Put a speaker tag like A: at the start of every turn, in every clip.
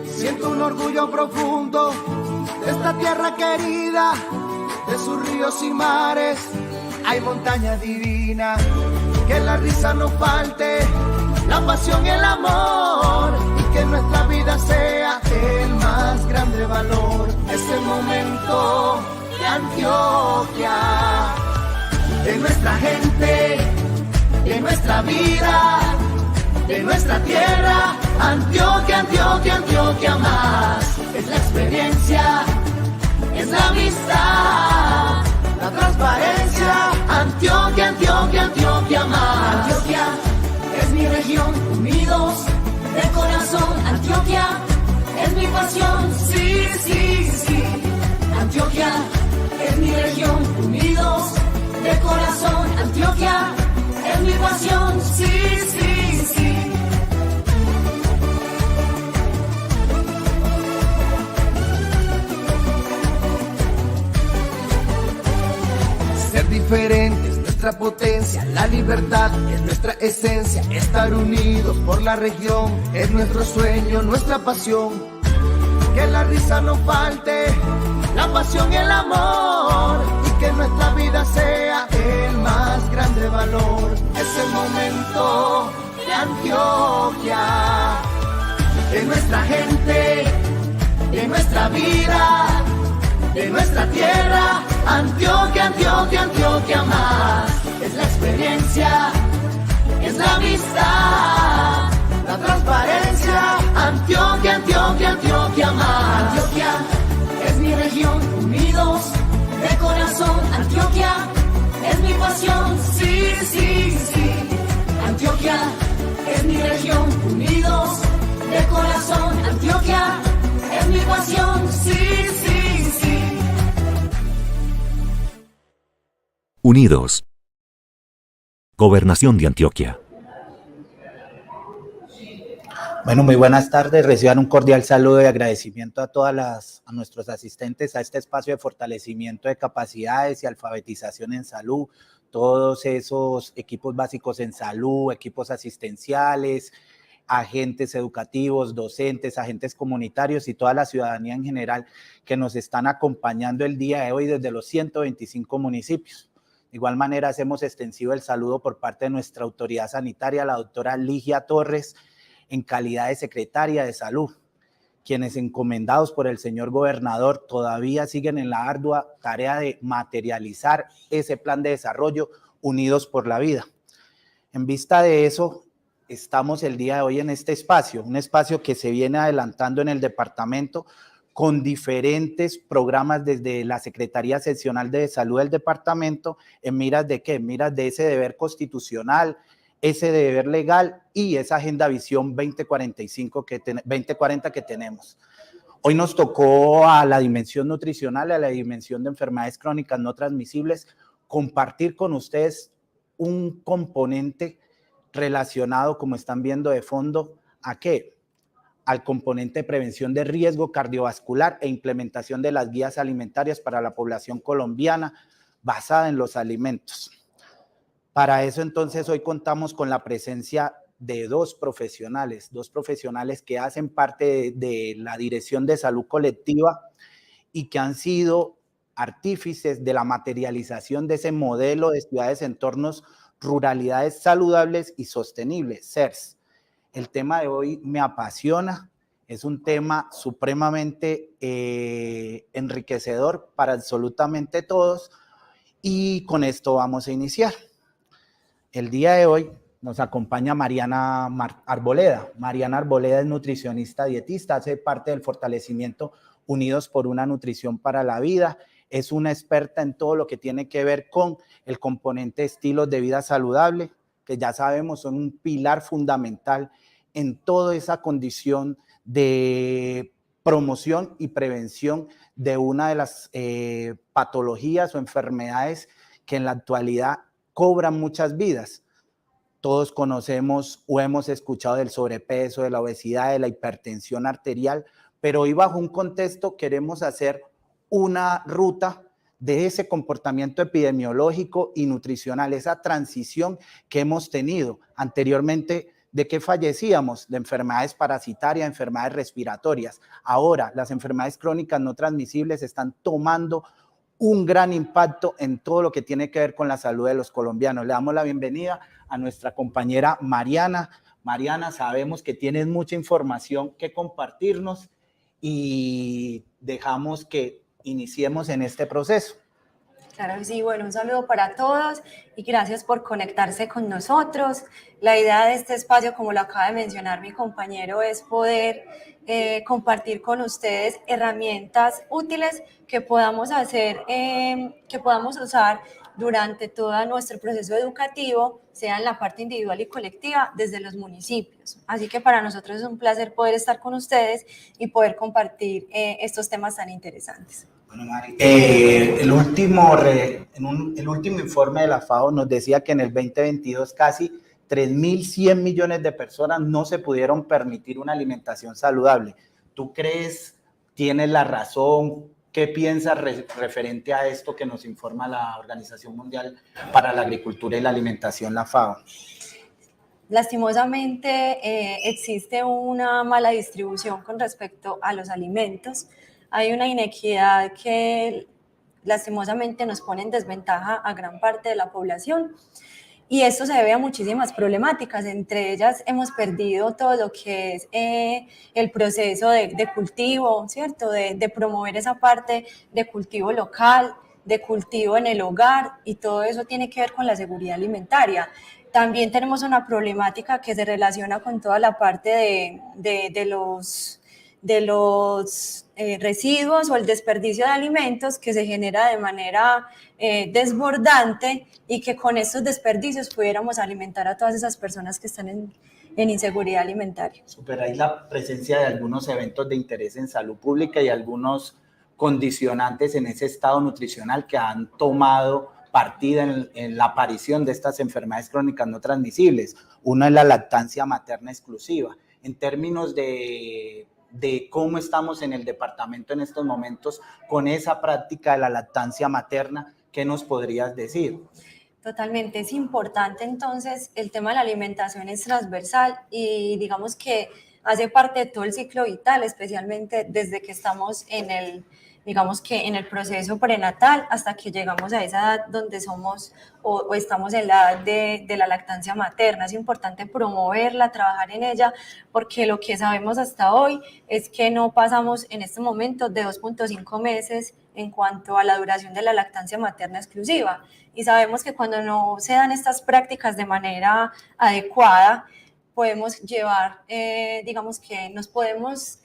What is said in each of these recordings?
A: Siento un orgullo profundo de esta tierra querida, de sus ríos y mares. Hay montaña divina, que la risa no falte, la pasión y el amor, y que nuestra vida sea el más grande valor. Es el momento de Antioquia, de nuestra gente, de nuestra vida, de nuestra tierra. Antioquia, Antioquia, Antioquia más. Es la experiencia, es la amistad, la transparencia. Antioquia, Antioquia, Antioquia más. Antioquia es mi región, unidos de corazón. Antioquia es mi pasión, sí, sí, sí. Antioquia es mi región, unidos de corazón. Antioquia es mi pasión, sí, sí, sí. Ser diferente es nuestra potencia, la libertad es nuestra esencia. Estar unidos por la región es nuestro sueño, nuestra pasión. Que la risa no falte, la pasión y el amor, y que nuestra vida sea el más grande valor. Es el momento de Antioquia, de nuestra gente, de nuestra vida, de nuestra tierra. Antioquia, Antioquia, Antioquia más. Es la experiencia, es la amistad, la transparencia. Antioquia, Antioquia, Antioquia más. Antioquia es mi región, unidos de corazón. Antioquia es mi pasión, sí, sí, sí. Antioquia es mi región, unidos de corazón. Antioquia es mi pasión, sí, sí, sí.
B: Unidos. Gobernación de Antioquia.
C: Bueno, muy buenas tardes. Reciban un cordial saludo y agradecimiento a nuestros asistentes a este espacio de fortalecimiento de capacidades y alfabetización en salud. Todos esos equipos básicos en salud, equipos asistenciales, agentes educativos, docentes, agentes comunitarios y toda la ciudadanía en general que nos están acompañando el día de hoy desde los 125 municipios. De igual manera, hacemos extensivo el saludo por parte de nuestra autoridad sanitaria, la doctora Ligia Torres, en calidad de secretaria de salud, quienes encomendados por el señor gobernador todavía siguen en la ardua tarea de materializar ese plan de desarrollo Unidos por la Vida. En vista de eso, estamos el día de hoy en este espacio, un espacio que se viene adelantando en el departamento con diferentes programas desde la Secretaría Seccional de Salud del departamento, en miras de ¿qué? En miras de ese deber constitucional, ese deber legal y esa Agenda Visión 2040 que tenemos. Hoy nos tocó a la dimensión nutricional, a la dimensión de enfermedades crónicas no transmisibles, compartir con ustedes un componente relacionado, como están viendo de fondo, ¿a qué? Al componente de prevención de riesgo cardiovascular e implementación de las guías alimentarias para la población colombiana basada en los alimentos. Para eso, entonces, hoy contamos con la presencia de dos profesionales que hacen parte de la Dirección de Salud Colectiva y que han sido artífices de la materialización de ese modelo de ciudades, entornos, ruralidades saludables y sostenibles, CERS. El tema de hoy me apasiona, es un tema supremamente enriquecedor para absolutamente todos y con esto vamos a iniciar. El día de hoy nos acompaña Mariana Arboleda. Mariana Arboleda es nutricionista dietista, hace parte del fortalecimiento Unidos por una Nutrición para la Vida. Es una experta en todo lo que tiene que ver con el componente estilos de vida saludable, que ya sabemos son un pilar fundamental en toda esa condición de promoción y prevención de una de las patologías o enfermedades que en la actualidad cobran muchas vidas. Todos conocemos o hemos escuchado del sobrepeso, de la obesidad, de la hipertensión arterial, pero hoy bajo un contexto queremos hacer una ruta de ese comportamiento epidemiológico y nutricional, esa transición que hemos tenido. Anteriormente ¿De qué fallecíamos? De enfermedades parasitarias, enfermedades respiratorias. Ahora, las enfermedades crónicas no transmisibles están tomando un gran impacto en todo lo que tiene que ver con la salud de los colombianos. Le damos la bienvenida a nuestra compañera Mariana. Mariana, sabemos que tienes mucha información que compartirnos y dejamos que iniciemos en este proceso.
D: Claro que sí, bueno, un saludo para todos y gracias por conectarse con nosotros. La idea de este espacio, como lo acaba de mencionar mi compañero, es poder compartir con ustedes herramientas útiles que podamos hacer, que podamos usar durante todo nuestro proceso educativo, sea en la parte individual y colectiva, desde los municipios. Así que para nosotros es un placer poder estar con ustedes y poder compartir estos temas tan interesantes.
C: Bueno, Mari, el último informe de la FAO nos decía que en el 2022 casi 3.100 millones de personas no se pudieron permitir una alimentación saludable. ¿Tú crees, tienes la razón? ¿Qué piensas referente a esto que nos informa la Organización Mundial para la Agricultura y la Alimentación, la FAO?
D: Lastimosamente existe una mala distribución con respecto a los alimentos. Hay una inequidad que lastimosamente nos pone en desventaja a gran parte de la población y esto se debe a muchísimas problemáticas. Entre ellas hemos perdido todo lo que es el proceso de cultivo, ¿cierto? De promover esa parte de cultivo local, de cultivo en el hogar, y todo eso tiene que ver con la seguridad alimentaria. También tenemos una problemática que se relaciona con toda la parte de los residuos o el desperdicio de alimentos que se genera de manera desbordante, y que con estos desperdicios pudiéramos alimentar a todas esas personas que están en inseguridad alimentaria.
C: Superáis la presencia de algunos eventos de interés en salud pública y algunos condicionantes en ese estado nutricional que han tomado partida en la aparición de estas enfermedades crónicas no transmisibles. Una es la lactancia materna exclusiva. En términos de cómo estamos en el departamento en estos momentos con esa práctica de la lactancia materna, ¿qué nos podrías decir?
D: Totalmente, es importante. Entonces el tema de la alimentación es transversal y digamos que hace parte de todo el ciclo vital, especialmente desde que estamos en el proceso prenatal hasta que llegamos a esa edad donde somos o estamos en la edad de la lactancia materna. Es importante promoverla, trabajar en ella, porque lo que sabemos hasta hoy es que no pasamos en este momento de 2.5 meses en cuanto a la duración de la lactancia materna exclusiva, y sabemos que cuando no se dan estas prácticas de manera adecuada podemos llevar, digamos que nos podemos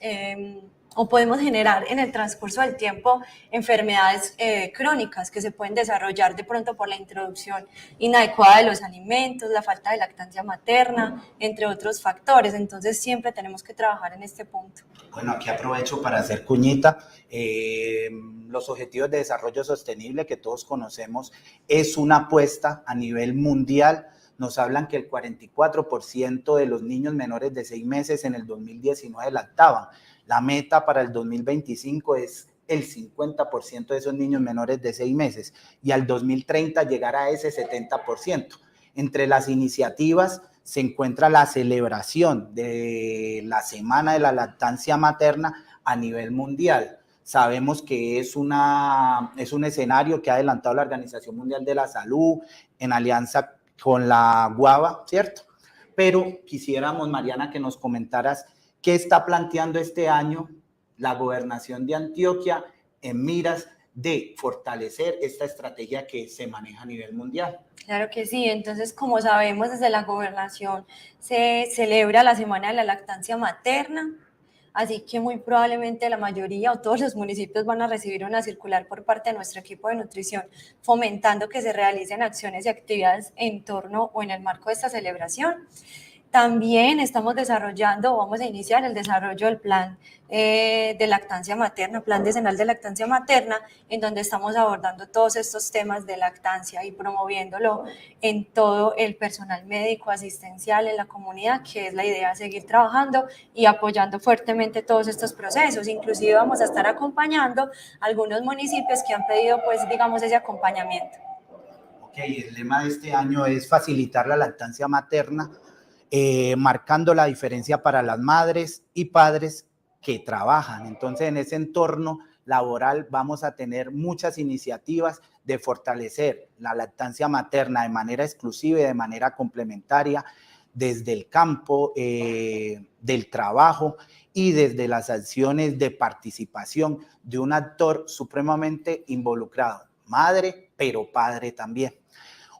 D: o podemos generar en el transcurso del tiempo enfermedades crónicas que se pueden desarrollar de pronto por la introducción inadecuada de los alimentos, la falta de lactancia materna, entre otros factores. Entonces siempre tenemos que trabajar en este punto.
C: Bueno, aquí aprovecho para hacer cuñita. Los Objetivos de Desarrollo Sostenible que todos conocemos es una apuesta a nivel mundial. Nos hablan que el 44% de los niños menores de 6 meses en el 2019 lactaban. La meta para el 2025 es el 50% de esos niños menores de 6 meses y al 2030 llegar a ese 70%. Entre las iniciativas se encuentra la celebración de la Semana de la Lactancia Materna a nivel mundial. Sabemos que es un escenario que ha adelantado la Organización Mundial de la Salud en alianza con la Guava, ¿cierto? Pero quisiéramos, Mariana, que nos comentaras qué está planteando este año la Gobernación de Antioquia en miras de fortalecer esta estrategia que se maneja a nivel mundial.
D: Claro que sí. Entonces, como sabemos, desde la Gobernación se celebra la Semana de la Lactancia Materna, así que muy probablemente la mayoría o todos los municipios van a recibir una circular por parte de nuestro equipo de nutrición fomentando que se realicen acciones y actividades en torno o en el marco de esta celebración. También estamos vamos a iniciar el desarrollo del plan de lactancia materna, plan decenal de lactancia materna, en donde estamos abordando todos estos temas de lactancia y promoviéndolo en todo el personal médico, asistencial, en la comunidad, que es la idea, seguir trabajando y apoyando fuertemente todos estos procesos. Inclusive vamos a estar acompañando a algunos municipios que han pedido, pues, digamos, ese acompañamiento.
C: Ok, el lema de este año es facilitar la lactancia materna marcando la diferencia para las madres y padres que trabajan. Entonces, en ese entorno laboral vamos a tener muchas iniciativas de fortalecer la lactancia materna de manera exclusiva y de manera complementaria desde el campo del trabajo y desde las acciones de participación de un actor supremamente involucrado, madre, pero padre también.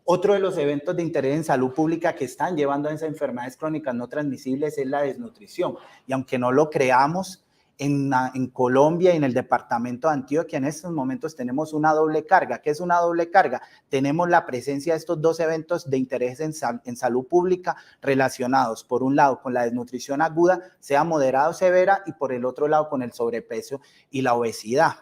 C: Otro de los eventos de interés en salud pública que están llevando a esas enfermedades crónicas no transmisibles es la desnutrición. Y aunque no lo creamos, en Colombia y en el departamento de Antioquia en estos momentos tenemos una doble carga. ¿Qué es una doble carga? Tenemos la presencia de estos dos eventos de interés en salud pública relacionados, por un lado, con la desnutrición aguda, sea moderada o severa, y por el otro lado, con el sobrepeso y la obesidad.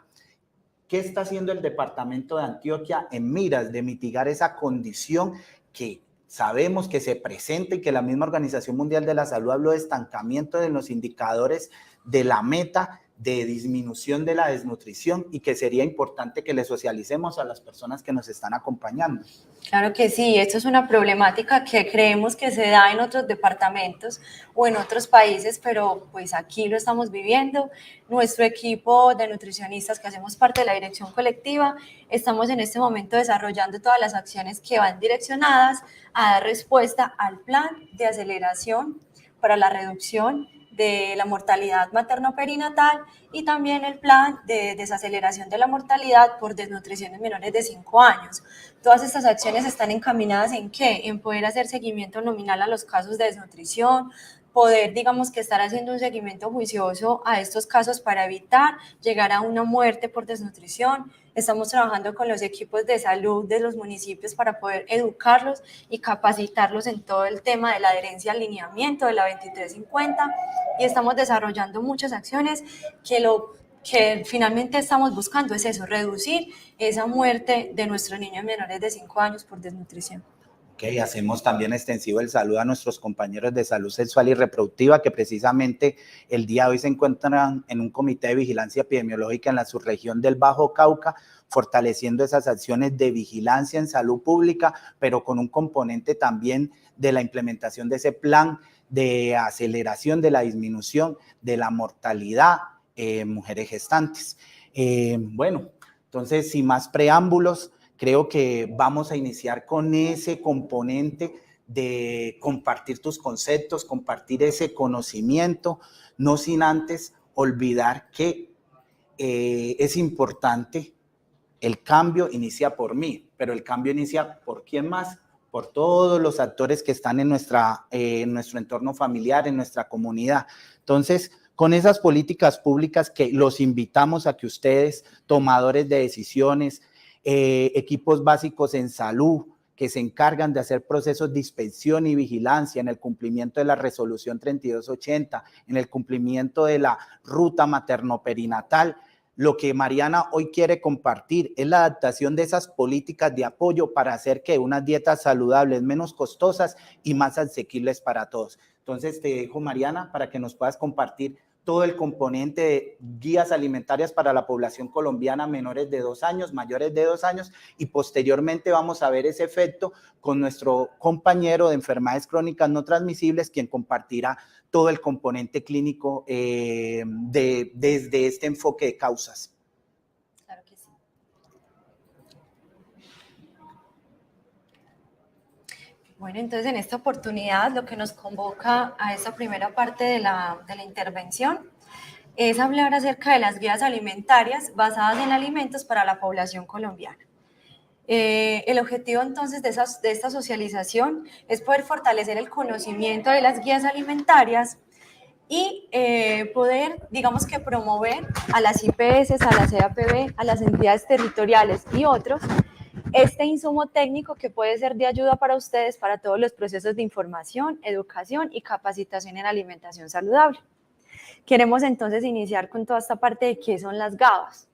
C: ¿Qué está haciendo el departamento de Antioquia en miras de mitigar esa condición que sabemos que se presenta y que la misma Organización Mundial de la Salud habló de estancamiento de los indicadores de la meta de disminución de la desnutrición, y que sería importante que le socialicemos a las personas que nos están acompañando?
D: Claro que sí, esto es una problemática que creemos que se da en otros departamentos o en otros países, pero pues aquí lo estamos viviendo. Nuestro equipo de nutricionistas que hacemos parte de la dirección colectiva, estamos en este momento desarrollando todas las acciones que van direccionadas a dar respuesta al plan de aceleración para la reducción de la mortalidad materno-perinatal y también el plan de desaceleración de la mortalidad por desnutrición en menores de 5 años. Todas estas acciones están encaminadas ¿en qué? En poder hacer seguimiento nominal a los casos de desnutrición, poder, digamos, que estar haciendo un seguimiento juicioso a estos casos para evitar llegar a una muerte por desnutrición. Estamos trabajando con los equipos de salud de los municipios para poder educarlos y capacitarlos en todo el tema de la adherencia al lineamiento de la 2350, y estamos desarrollando muchas acciones que lo que finalmente estamos buscando es eso, reducir esa muerte de nuestros niños menores de 5 años por desnutrición.
C: Okay, hacemos también extensivo el saludo a nuestros compañeros de salud sexual y reproductiva que precisamente el día de hoy se encuentran en un comité de vigilancia epidemiológica en la subregión del Bajo Cauca, fortaleciendo esas acciones de vigilancia en salud pública, pero con un componente también de la implementación de ese plan de aceleración de la disminución de la mortalidad en mujeres gestantes. Bueno, entonces, sin más preámbulos, creo que vamos a iniciar con ese componente de compartir tus conceptos, compartir ese conocimiento, no sin antes olvidar que es importante. El cambio inicia por mí, pero el cambio inicia ¿por quién más? Por todos los actores que están en nuestro entorno familiar, en nuestra comunidad. Entonces, con esas políticas públicas que los invitamos a que ustedes, tomadores de decisiones, equipos básicos en salud que se encargan de hacer procesos de inspección y vigilancia en el cumplimiento de la resolución 3280, en el cumplimiento de la ruta materno-perinatal. Lo que Mariana hoy quiere compartir es la adaptación de esas políticas de apoyo para hacer que unas dietas saludables, menos costosas y más asequibles para todos. Entonces te dejo, Mariana, para que nos puedas compartir todo el componente de guías alimentarias para la población colombiana menores de 2 años, mayores de 2 años, y posteriormente vamos a ver ese efecto con nuestro compañero de enfermedades crónicas no transmisibles, quien compartirá todo el componente clínico desde este enfoque de causas.
D: Claro que sí. Bueno, entonces en esta oportunidad lo que nos convoca a esta primera parte de la intervención es hablar acerca de las guías alimentarias basadas en alimentos para la población colombiana. El objetivo entonces de esta socialización es poder fortalecer el conocimiento de las guías alimentarias y poder, digamos que promover a las IPS, a la CAPB, a las entidades territoriales y otros este insumo técnico que puede ser de ayuda para ustedes para todos los procesos de información, educación y capacitación en alimentación saludable. Queremos entonces iniciar con toda esta parte de qué son las GABAs.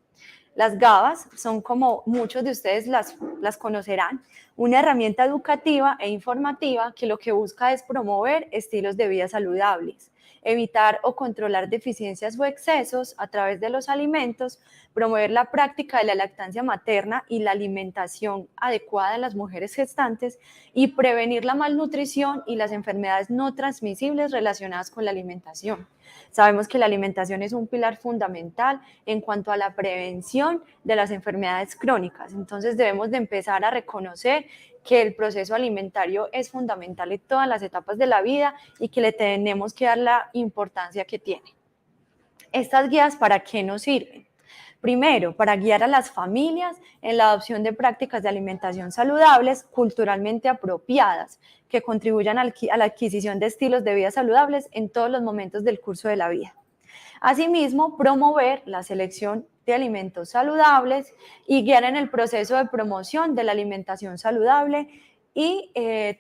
D: Las GABAs son, como muchos de ustedes las conocerán, una herramienta educativa e informativa que lo que busca es promover estilos de vida saludables, evitar o controlar deficiencias o excesos a través de los alimentos, promover la práctica de la lactancia materna y la alimentación adecuada de las mujeres gestantes y prevenir la malnutrición y las enfermedades no transmisibles relacionadas con la alimentación. Sabemos que la alimentación es un pilar fundamental en cuanto a la prevención de las enfermedades crónicas, entonces debemos de empezar a reconocer que el proceso alimentario es fundamental en todas las etapas de la vida y que le tenemos que dar la importancia que tiene. ¿Estas guías para qué nos sirven? Primero, para guiar a las familias en la adopción de prácticas de alimentación saludables, culturalmente apropiadas, que contribuyan a la adquisición de estilos de vida saludables en todos los momentos del curso de la vida. Asimismo, promover la selección de alimentos saludables y guiar en el proceso de promoción de la alimentación saludable y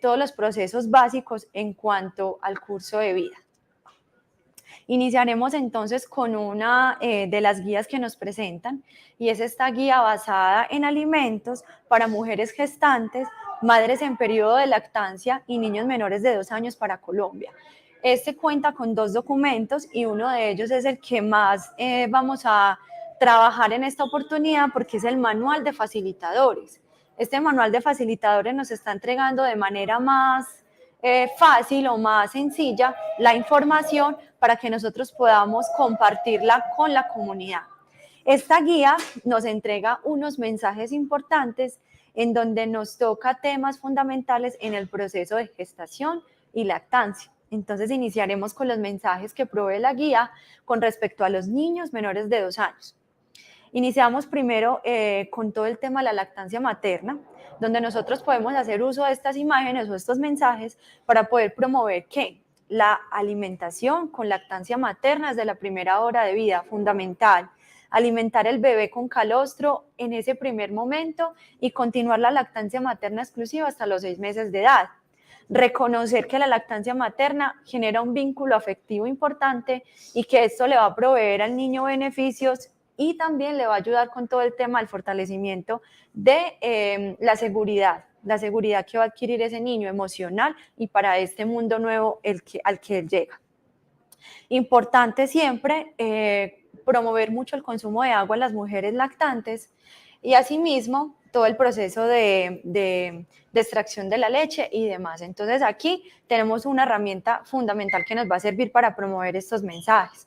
D: todos los procesos básicos en cuanto al curso de vida. Iniciaremos entonces con una de las guías que nos presentan y es esta guía basada en alimentos para mujeres gestantes, madres en periodo de lactancia y niños menores de 2 años para Colombia. Este cuenta con 2 documentos y uno de ellos es el que más vamos a trabajar en esta oportunidad porque es el manual de facilitadores. Este manual de facilitadores nos está entregando de manera más fácil o más sencilla la información para que nosotros podamos compartirla con la comunidad. Esta guía nos entrega unos mensajes importantes en donde nos toca temas fundamentales en el proceso de gestación y lactancia. Entonces iniciaremos con los mensajes que provee la guía con respecto a los niños menores de 2 años. Iniciamos primero con todo el tema de la lactancia materna, donde nosotros podemos hacer uso de estas imágenes o estos mensajes para poder promover ¿qué? La alimentación con lactancia materna desde la primera hora de vida, fundamental. Alimentar el bebé con calostro en ese primer momento y continuar la lactancia materna exclusiva hasta los 6 meses de edad. Reconocer que la lactancia materna genera un vínculo afectivo importante y que esto le va a proveer al niño beneficios y también le va a ayudar con todo el tema del fortalecimiento de la seguridad que va a adquirir ese niño emocional y para este mundo nuevo al que él llega. Importante siempre promover mucho el consumo de agua en las mujeres lactantes y asimismo todo el proceso de extracción de la leche y demás. Entonces aquí tenemos una herramienta fundamental que nos va a servir para promover estos mensajes.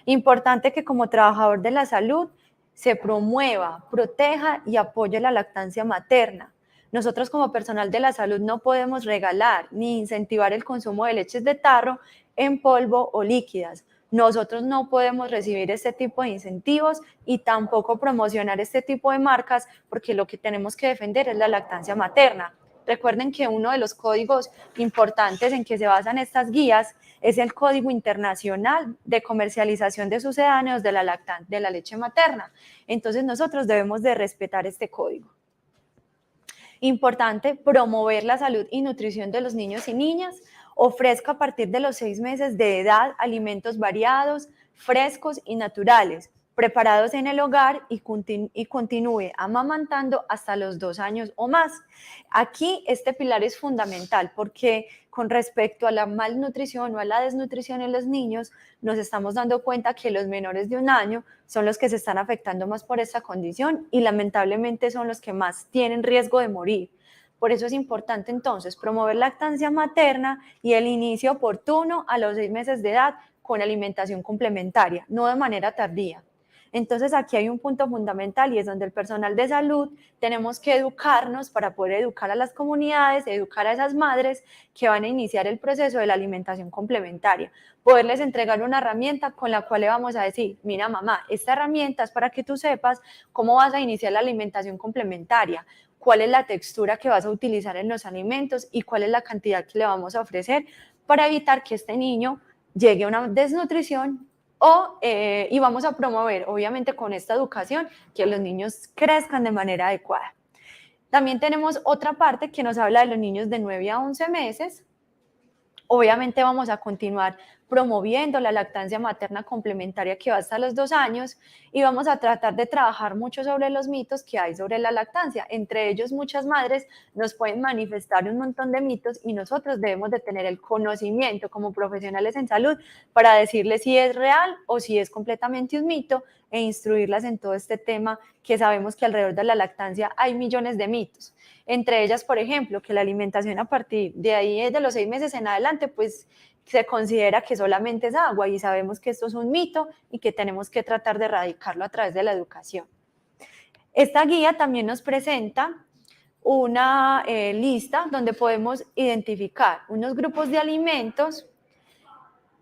D: Importante que como trabajador de la salud se promueva, proteja y apoye la lactancia materna. Nosotros como personal de la salud no podemos regalar ni incentivar el consumo de leches de tarro en polvo o líquidas. Nosotros no podemos recibir este tipo de incentivos y tampoco promocionar este tipo de marcas porque lo que tenemos que defender es la lactancia materna. Recuerden que uno de los códigos importantes en que se basan estas guías es el Código Internacional de Comercialización de Sucedáneos de la leche materna. Entonces nosotros debemos de respetar este código. Importante promover la salud y nutrición de los niños y niñas. Ofrezca a partir de los 6 meses de edad alimentos variados, frescos y naturales, preparados en el hogar y continúe amamantando hasta los 2 años o más. Aquí este pilar es fundamental porque con respecto a la malnutrición o a la desnutrición en los niños, nos estamos dando cuenta que los menores de 1 año son los que se están afectando más por esta condición y lamentablemente son los que más tienen riesgo de morir. Por eso es importante entonces promover lactancia materna y el inicio oportuno a los 6 meses de edad con alimentación complementaria, no de manera tardía. Entonces aquí hay un punto fundamental y es donde el personal de salud tenemos que educarnos para poder educar a las comunidades, educar a esas madres que van a iniciar el proceso de la alimentación complementaria. Poderles entregar una herramienta con la cual le vamos a decir, mira mamá, esta herramienta es para que tú sepas cómo vas a iniciar la alimentación complementaria, cuál es la textura que vas a utilizar en los alimentos y cuál es la cantidad que le vamos a ofrecer para evitar que este niño llegue a una desnutrición y vamos a promover, obviamente con esta educación, que los niños crezcan de manera adecuada. También tenemos otra parte que nos habla de los niños de 9 a 11 meses. Obviamente vamos a continuar promoviendo la lactancia materna complementaria que va hasta los 2 años y vamos a tratar de trabajar mucho sobre los mitos que hay sobre la lactancia. Entre ellos, muchas madres nos pueden manifestar un montón de mitos y nosotros debemos de tener el conocimiento como profesionales en salud para decirles si es real o si es completamente un mito e instruirlas en todo este tema que sabemos que alrededor de la lactancia hay millones de mitos. Entre ellas, por ejemplo, que la alimentación a partir de ahí, de los 6 meses en adelante, pues se considera que solamente es agua y sabemos que esto es un mito y que tenemos que tratar de erradicarlo a través de la educación. Esta guía también nos presenta una lista donde podemos identificar unos grupos de alimentos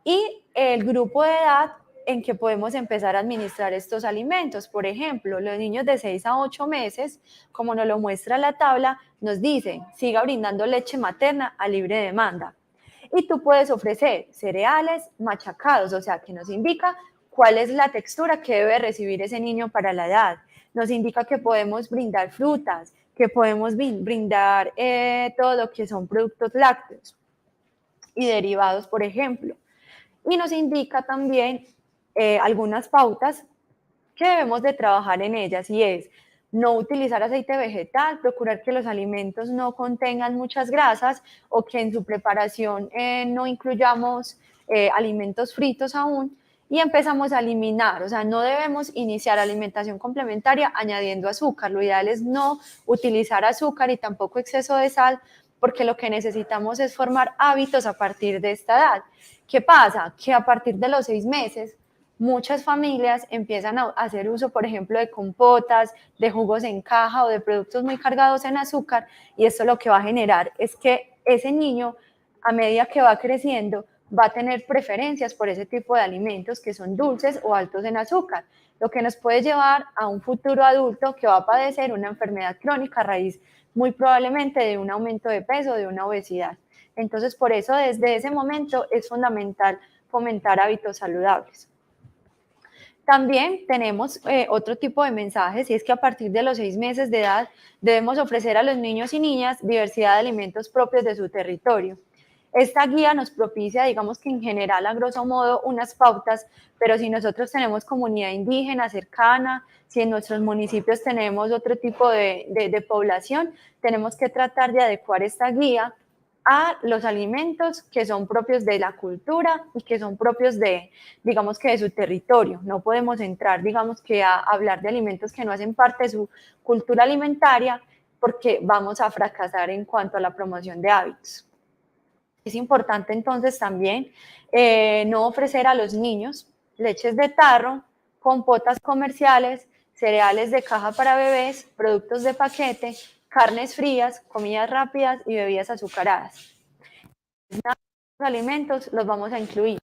D: y el grupo de edad en que podemos empezar a administrar estos alimentos. Por ejemplo, los niños de 6 a 8 meses, como nos lo muestra la tabla, nos dicen, siga brindando leche materna a libre demanda. Y tú puedes ofrecer cereales machacados, o sea, que nos indica cuál es la textura que debe recibir ese niño para la edad. Nos indica que podemos brindar frutas, que podemos brindar todo lo que son productos lácteos y derivados, por ejemplo. Y nos indica también algunas pautas que debemos de trabajar en ellas, y es no utilizar aceite vegetal, procurar que los alimentos no contengan muchas grasas o que en su preparación no incluyamos alimentos fritos aún, y empezamos a eliminar, o sea, no debemos iniciar alimentación complementaria añadiendo azúcar. Lo ideal es no utilizar azúcar y tampoco exceso de sal, porque lo que necesitamos es formar hábitos a partir de esta edad. ¿Qué pasa? Que a partir de los 6 meses, muchas familias empiezan a hacer uso, por ejemplo, de compotas, de jugos en caja o de productos muy cargados en azúcar, y esto lo que va a generar es que ese niño, a medida que va creciendo, va a tener preferencias por ese tipo de alimentos que son dulces o altos en azúcar, lo que nos puede llevar a un futuro adulto que va a padecer una enfermedad crónica a raíz muy probablemente de un aumento de peso, de una obesidad. Entonces, por eso desde ese momento es fundamental fomentar hábitos saludables. También tenemos otro tipo de mensajes, y es que a partir de los 6 meses de edad debemos ofrecer a los niños y niñas diversidad de alimentos propios de su territorio. Esta guía nos propicia, digamos que en general, a grosso modo, unas pautas, pero si nosotros tenemos comunidad indígena cercana, si en nuestros municipios tenemos otro tipo de población, tenemos que tratar de adecuar esta guía a los alimentos que son propios de la cultura y que son propios de, digamos que de su territorio. No podemos entrar, digamos que a hablar de alimentos que no hacen parte de su cultura alimentaria, porque vamos a fracasar en cuanto a la promoción de hábitos. Es importante entonces también no ofrecer a los niños leches de tarro, compotas comerciales, cereales de caja para bebés, productos de paquete, carnes frías, comidas rápidas y bebidas azucaradas. Los alimentos los vamos a incluir.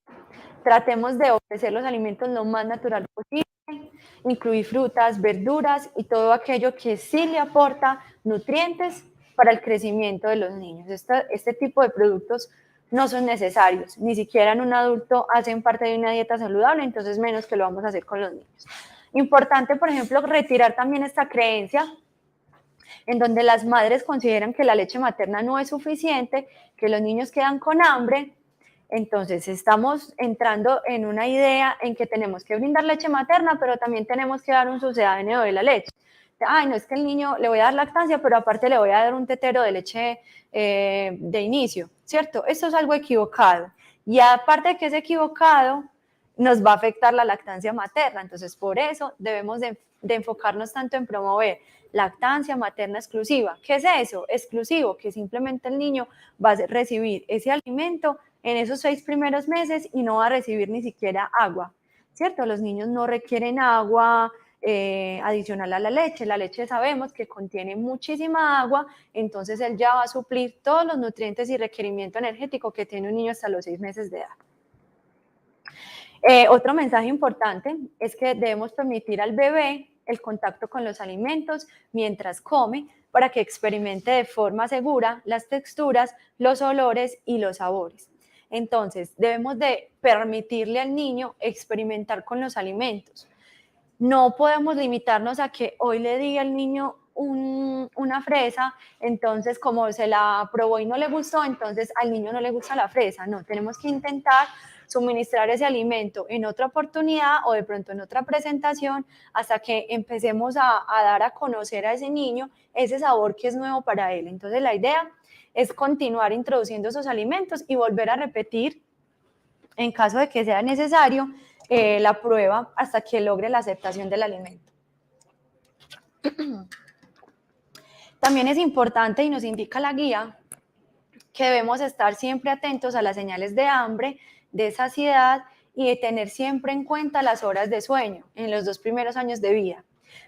D: Tratemos de ofrecer los alimentos lo más natural posible, incluir frutas, verduras y todo aquello que sí le aporta nutrientes para el crecimiento de los niños. Este tipo de productos no son necesarios, ni siquiera en un adulto hacen parte de una dieta saludable, entonces menos que lo vamos a hacer con los niños. Importante, por ejemplo, retirar también esta creencia en donde las madres consideran que la leche materna no es suficiente, que los niños quedan con hambre. Entonces estamos entrando en una idea en que tenemos que brindar leche materna, pero también tenemos que dar un sucedáneo de la leche. Ay, no es que el niño le voy a dar lactancia, pero aparte le voy a dar un tetero de leche de inicio, ¿cierto? Esto es algo equivocado. Y aparte de que es equivocado, nos va a afectar la lactancia materna. Entonces, por eso debemos de enfocarnos tanto en promover lactancia materna exclusiva. ¿Qué es eso? Exclusivo, que simplemente el niño va a recibir ese alimento en esos 6 primeros meses y no va a recibir ni siquiera agua, ¿cierto? Los niños no requieren agua adicional a la leche. La leche sabemos que contiene muchísima agua, entonces él ya va a suplir todos los nutrientes y requerimiento energético que tiene un niño hasta los 6 meses de edad. Otro mensaje importante es que debemos permitir al bebé el contacto con los alimentos mientras come para que experimente de forma segura las texturas, los olores y los sabores. Entonces, debemos de permitirle al niño experimentar con los alimentos. No podemos limitarnos a que hoy le diga al niño una fresa, entonces como se la probó y no le gustó, entonces al niño no le gusta la fresa. No, tenemos que intentar suministrar ese alimento en otra oportunidad o de pronto en otra presentación hasta que empecemos a dar a conocer a ese niño ese sabor que es nuevo para él. Entonces la idea es continuar introduciendo esos alimentos y volver a repetir en caso de que sea necesario la prueba hasta que logre la aceptación del alimento. También es importante y nos indica la guía que debemos estar siempre atentos a las señales de hambre, de saciedad y de tener siempre en cuenta las horas de sueño en los 2 primeros años de vida.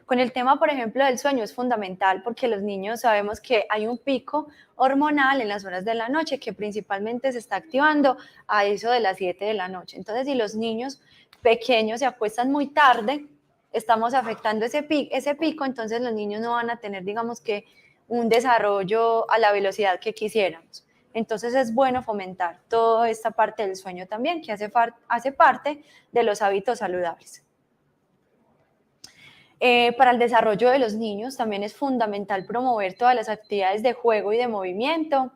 D: Con el tema, por ejemplo, del sueño es fundamental porque los niños sabemos que hay un pico hormonal en las horas de la noche que principalmente se está activando a eso de las 7 de la noche. Entonces, si los niños pequeños se acuestan muy tarde, estamos afectando ese pico, entonces los niños no van a tener, digamos que, un desarrollo a la velocidad que quisiéramos. Entonces es bueno fomentar toda esta parte del sueño también, que hace parte de los hábitos saludables. Para el desarrollo de los niños también es fundamental promover todas las actividades de juego y de movimiento.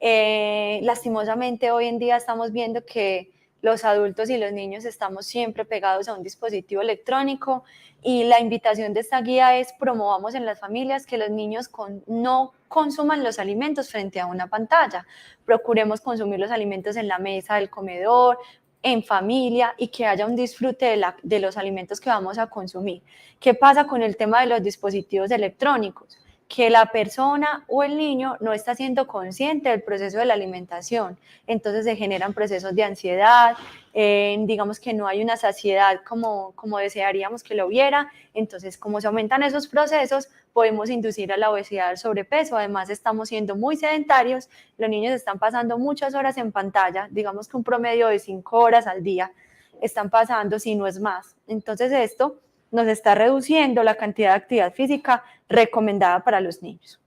D: Lastimosamente hoy en día estamos viendo que los adultos y los niños estamos siempre pegados a un dispositivo electrónico y la invitación de esta guía es promovamos en las familias que los niños no consuman los alimentos frente a una pantalla. Procuremos consumir los alimentos en la mesa del comedor, en familia y que haya un disfrute de los alimentos que vamos a consumir. ¿Qué pasa con el tema de los dispositivos electrónicos? Que la persona o el niño no está siendo consciente del proceso de la alimentación, entonces se generan procesos de ansiedad, digamos que no hay una saciedad como desearíamos que lo hubiera, entonces como se aumentan esos procesos podemos inducir a la obesidad, al sobrepeso, además estamos siendo muy sedentarios, los niños están pasando muchas horas en pantalla, digamos que un promedio de 5 horas al día están pasando, si no es más, entonces esto nos está reduciendo la cantidad de actividad física recomendada para los niños.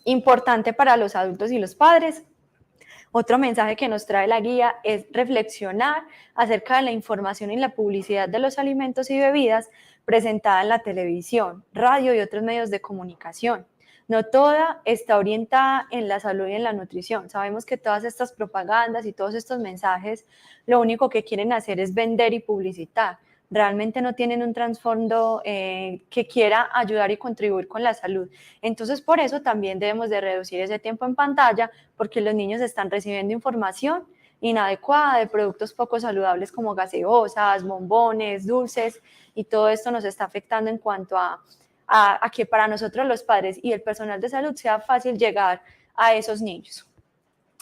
D: Importante para los adultos y los padres. Otro mensaje que nos trae la guía es reflexionar acerca de la información y la publicidad de los alimentos y bebidas presentada en la televisión, radio y otros medios de comunicación. No toda está orientada en la salud y en la nutrición. Sabemos que todas estas propagandas y todos estos mensajes lo único que quieren hacer es vender y publicitar. Realmente no tienen un trasfondo que quiera ayudar y contribuir con la salud. Entonces, por eso también debemos de reducir ese tiempo en pantalla, porque los niños están recibiendo información inadecuada de productos poco saludables como gaseosas, bombones, dulces, y todo esto nos está afectando en cuanto a que para nosotros los padres y el personal de salud sea fácil llegar a esos niños.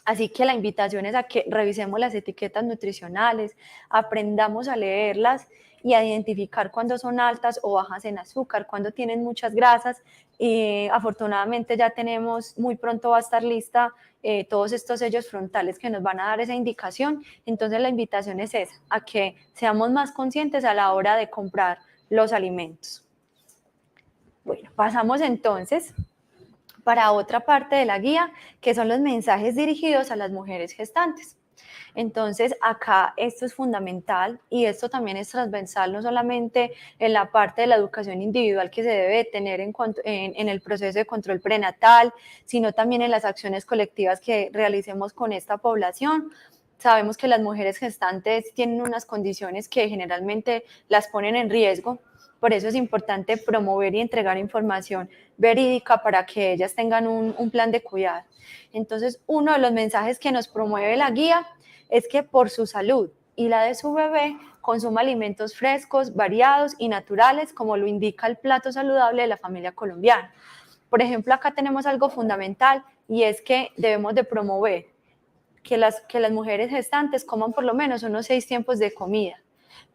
D: Así que la invitación es a que revisemos las etiquetas nutricionales, aprendamos a leerlas y a identificar cuándo son altas o bajas en azúcar, cuándo tienen muchas grasas. Afortunadamente ya tenemos, muy pronto va a estar lista todos estos sellos frontales que nos van a dar esa indicación. Entonces la invitación es esa, a que seamos más conscientes a la hora de comprar los alimentos. Bueno, pasamos entonces para otra parte de la guía, que son los mensajes dirigidos a las mujeres gestantes. Entonces, acá esto es fundamental y esto también es transversal, no solamente en la parte de la educación individual que se debe tener en el proceso de control prenatal, sino también en las acciones colectivas que realicemos con esta población. Sabemos que las mujeres gestantes tienen unas condiciones que generalmente las ponen en riesgo. Por eso es importante promover y entregar información verídica para que ellas tengan un plan de cuidado. Entonces, uno de los mensajes que nos promueve la guía es que por su salud y la de su bebé consuma alimentos frescos, variados y naturales, como lo indica el plato saludable de la familia colombiana. Por ejemplo, acá tenemos algo fundamental y es que debemos de promover que las mujeres gestantes coman por lo menos unos 6 tiempos de comida.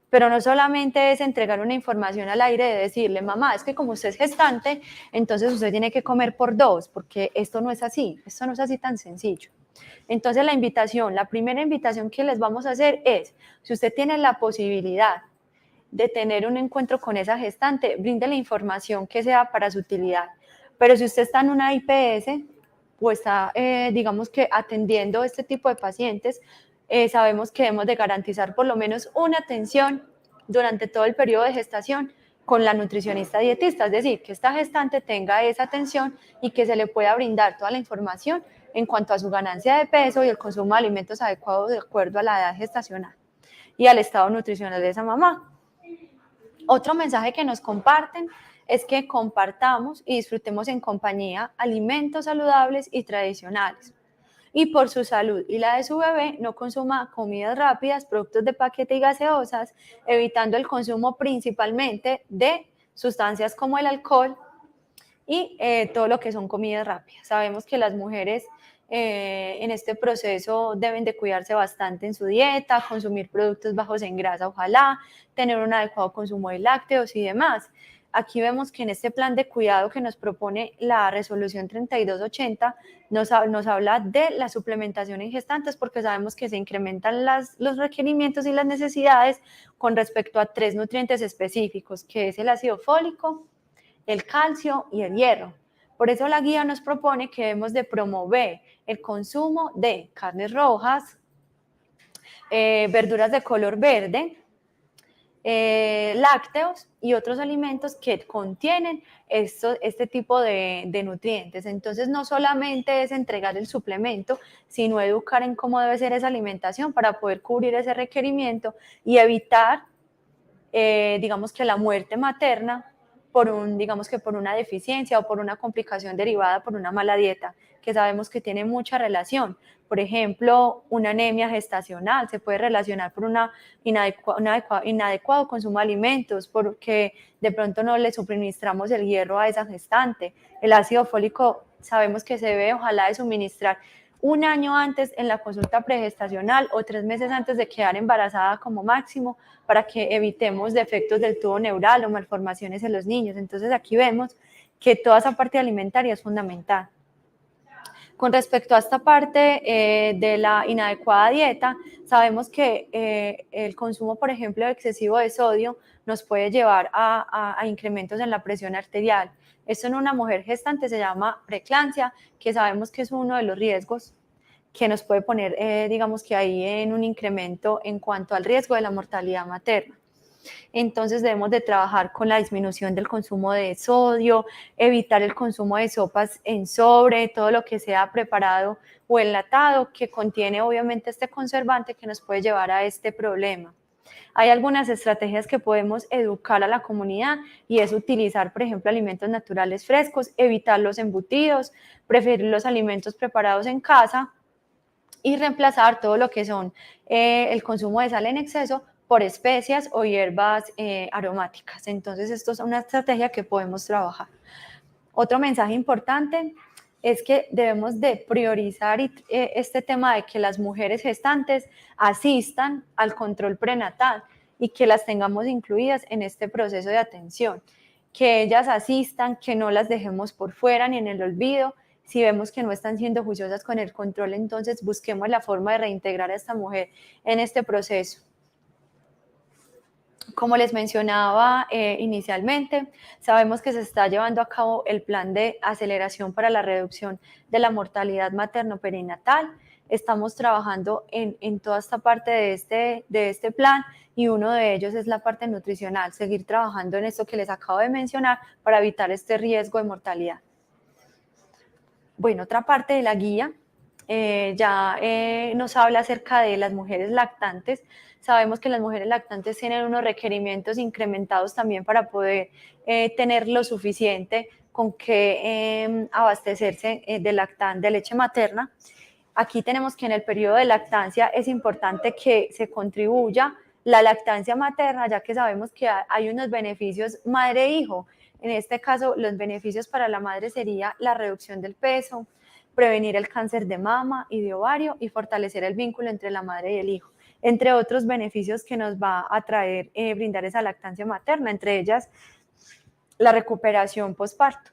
D: Pero no solamente es entregar una información al aire de decirle, mamá, es que como usted es gestante, entonces usted tiene que comer por 2, porque esto no es así tan sencillo. Entonces la primera invitación que les vamos a hacer es, si usted tiene la posibilidad de tener un encuentro con esa gestante, brinde la información que sea para su utilidad. Pero si usted está en una IPS o está, digamos que atendiendo este tipo de pacientes, sabemos que debemos de garantizar por lo menos una atención durante todo el periodo de gestación con la nutricionista dietista, es decir, que esta gestante tenga esa atención y que se le pueda brindar toda la información en cuanto a su ganancia de peso y el consumo de alimentos adecuados de acuerdo a la edad gestacional y al estado nutricional de esa mamá. Otro mensaje que nos comparten es que compartamos y disfrutemos en compañía alimentos saludables y tradicionales. Y por su salud y la de su bebé, no consuma comidas rápidas, productos de paquete y gaseosas, evitando el consumo principalmente de sustancias como el alcohol y todo lo que son comidas rápidas. Sabemos que las mujeres en este proceso deben de cuidarse bastante en su dieta, consumir productos bajos en grasa, ojalá, tener un adecuado consumo de lácteos y demás. Aquí vemos que en este plan de cuidado que nos propone la resolución 3280 nos habla de la suplementación en gestantes, porque sabemos que se incrementan los requerimientos y las necesidades con respecto a 3 nutrientes específicos, que es el ácido fólico, el calcio y el hierro. Por eso la guía nos propone que debemos de promover el consumo de carnes rojas, verduras de color verde, lácteos y otros alimentos que contienen este tipo de nutrientes. Entonces no solamente es entregar el suplemento, sino educar en cómo debe ser esa alimentación para poder cubrir ese requerimiento y evitar, digamos que la muerte materna por una deficiencia o por una complicación derivada por una mala dieta, que sabemos que tiene mucha relación. Por ejemplo, una anemia gestacional se puede relacionar por un inadecuado consumo de alimentos, porque de pronto no le suministramos el hierro a esa gestante. El ácido fólico sabemos que se debe, ojalá, de suministrar un año antes en la consulta pregestacional o 3 meses antes de quedar embarazada como máximo, para que evitemos defectos del tubo neural o malformaciones en los niños. Entonces aquí vemos que toda esa parte alimentaria es fundamental. Con respecto a esta parte de la inadecuada dieta, sabemos que el consumo, por ejemplo, excesivo de sodio nos puede llevar a incrementos en la presión arterial. Esto en una mujer gestante se llama preeclampsia, que sabemos que es uno de los riesgos que nos puede poner, digamos que ahí en un incremento en cuanto al riesgo de la mortalidad materna. Entonces debemos de trabajar con la disminución del consumo de sodio, evitar el consumo de sopas en sobre, todo lo que sea preparado o enlatado, que contiene obviamente este conservante que nos puede llevar a este problema. Hay algunas estrategias que podemos educar a la comunidad y es utilizar, por ejemplo, alimentos naturales frescos, evitar los embutidos, preferir los alimentos preparados en casa y reemplazar todo lo que son el consumo de sal en exceso por especias o hierbas aromáticas. Entonces, esto es una estrategia que podemos trabajar. Otro mensaje importante es que debemos de priorizar este tema de que las mujeres gestantes asistan al control prenatal y que las tengamos incluidas en este proceso de atención, que ellas asistan, que no las dejemos por fuera ni en el olvido. Si vemos que no están siendo juiciosas con el control, entonces busquemos la forma de reintegrar a esta mujer en este proceso. Como les mencionaba inicialmente, sabemos que se está llevando a cabo el plan de aceleración para la reducción de la mortalidad materno-perinatal. Estamos trabajando en toda esta parte de este plan y uno de ellos es la parte nutricional, seguir trabajando en esto que les acabo de mencionar para evitar este riesgo de mortalidad. Bueno, otra parte de la guía nos habla acerca de las mujeres lactantes. Sabemos que las mujeres lactantes tienen unos requerimientos incrementados también para poder tener lo suficiente con que abastecerse de leche materna. Aquí tenemos que en el periodo de lactancia es importante que se contribuya la lactancia materna, ya que sabemos que hay unos beneficios madre-hijo. En este caso, los beneficios para la madre sería la reducción del peso, prevenir el cáncer de mama y de ovario y fortalecer el vínculo entre la madre y el hijo, entre otros beneficios que nos va a traer brindar esa lactancia materna, entre ellas la recuperación postparto.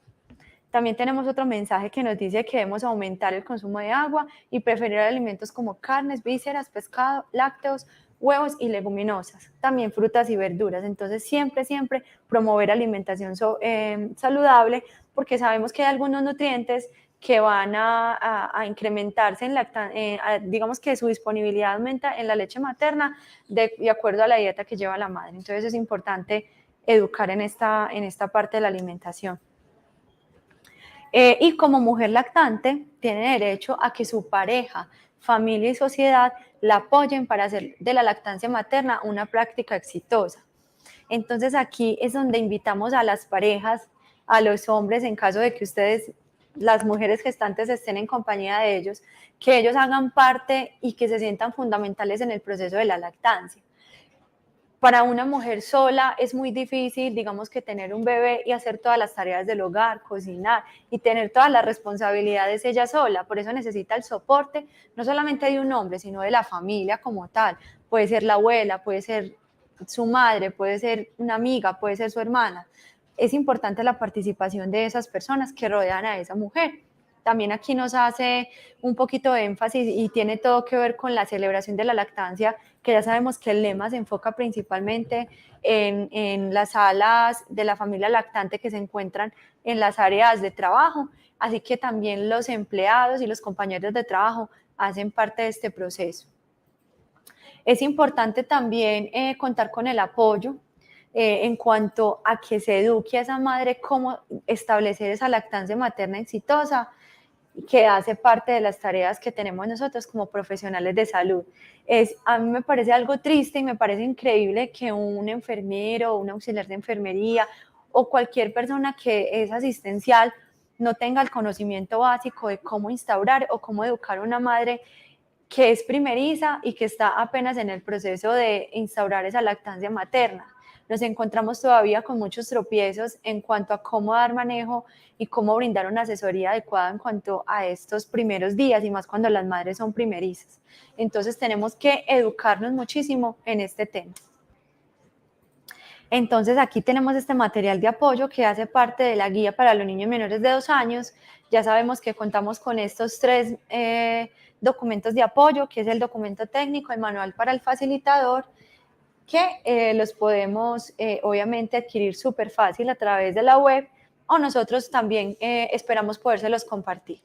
D: También tenemos otro mensaje que nos dice que debemos aumentar el consumo de agua y preferir alimentos como carnes, vísceras, pescado, lácteos, huevos y leguminosas, también frutas y verduras. Entonces siempre promover alimentación saludable, porque sabemos que hay algunos nutrientes que van a incrementarse digamos que su disponibilidad aumenta en la leche materna de acuerdo a la dieta que lleva la madre. Entonces es importante educar en esta parte de la alimentación. Y como mujer lactante, tiene derecho a que su pareja, familia y sociedad la apoyen para hacer de la lactancia materna una práctica exitosa. Entonces aquí es donde invitamos a las parejas, a los hombres, en caso de que ustedes, las mujeres gestantes, estén en compañía de ellos, que ellos hagan parte y que se sientan fundamentales en el proceso de la lactancia. Para una mujer sola es muy difícil, digamos, que tener un bebé y hacer todas las tareas del hogar, cocinar y tener todas las responsabilidades ella sola. Por eso necesita el soporte, no solamente de un hombre, sino de la familia como tal. Puede ser la abuela, puede ser su madre, puede ser una amiga, puede ser su hermana. Es importante la participación de esas personas que rodean a esa mujer. También aquí nos hace un poquito de énfasis y tiene todo que ver con la celebración de la lactancia, que ya sabemos que el lema se enfoca principalmente en las salas de la familia lactante que se encuentran en las áreas de trabajo, así que también los empleados y los compañeros de trabajo hacen parte de este proceso. Es importante también contar con el apoyo en cuanto a que se eduque a esa madre cómo establecer esa lactancia materna exitosa, que hace parte de las tareas que tenemos nosotros como profesionales de salud. A mí me parece algo triste y me parece increíble que un enfermero o un auxiliar de enfermería o cualquier persona que es asistencial no tenga el conocimiento básico de cómo instaurar o cómo educar a una madre que es primeriza y que está apenas en el proceso de instaurar esa lactancia materna. Nos encontramos todavía con muchos tropiezos en cuanto a cómo dar manejo y cómo brindar una asesoría adecuada en cuanto a estos primeros días y más cuando las madres son primerizas. Entonces tenemos que educarnos muchísimo en este tema. Entonces aquí tenemos este material de apoyo que hace parte de la guía para los niños menores de 2 años. Ya sabemos que contamos con estos 3 documentos de apoyo, que es el documento técnico, el manual para el facilitador, que los podemos obviamente adquirir súper fácil a través de la web, o nosotros también esperamos podérselos compartir.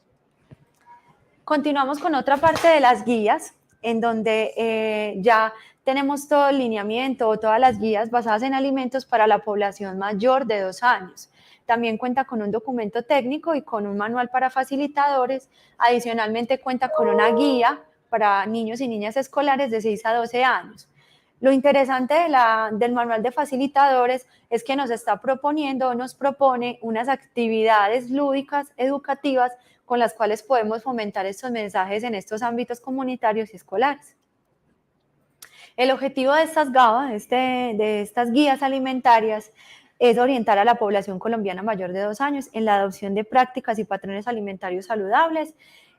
D: Continuamos con otra parte de las guías, en donde ya tenemos todo el lineamiento o todas las guías basadas en alimentos para la población mayor de 2 años. También cuenta con un documento técnico y con un manual para facilitadores. Adicionalmente cuenta con una guía para niños y niñas escolares de 6 a 12 años. Lo interesante del manual de facilitadores es que nos está proponiendo o nos propone unas actividades lúdicas, educativas, con las cuales podemos fomentar estos mensajes en estos ámbitos comunitarios y escolares. El objetivo de estas GABA, de estas guías alimentarias, es orientar a la población colombiana mayor de 2 años en la adopción de prácticas y patrones alimentarios saludables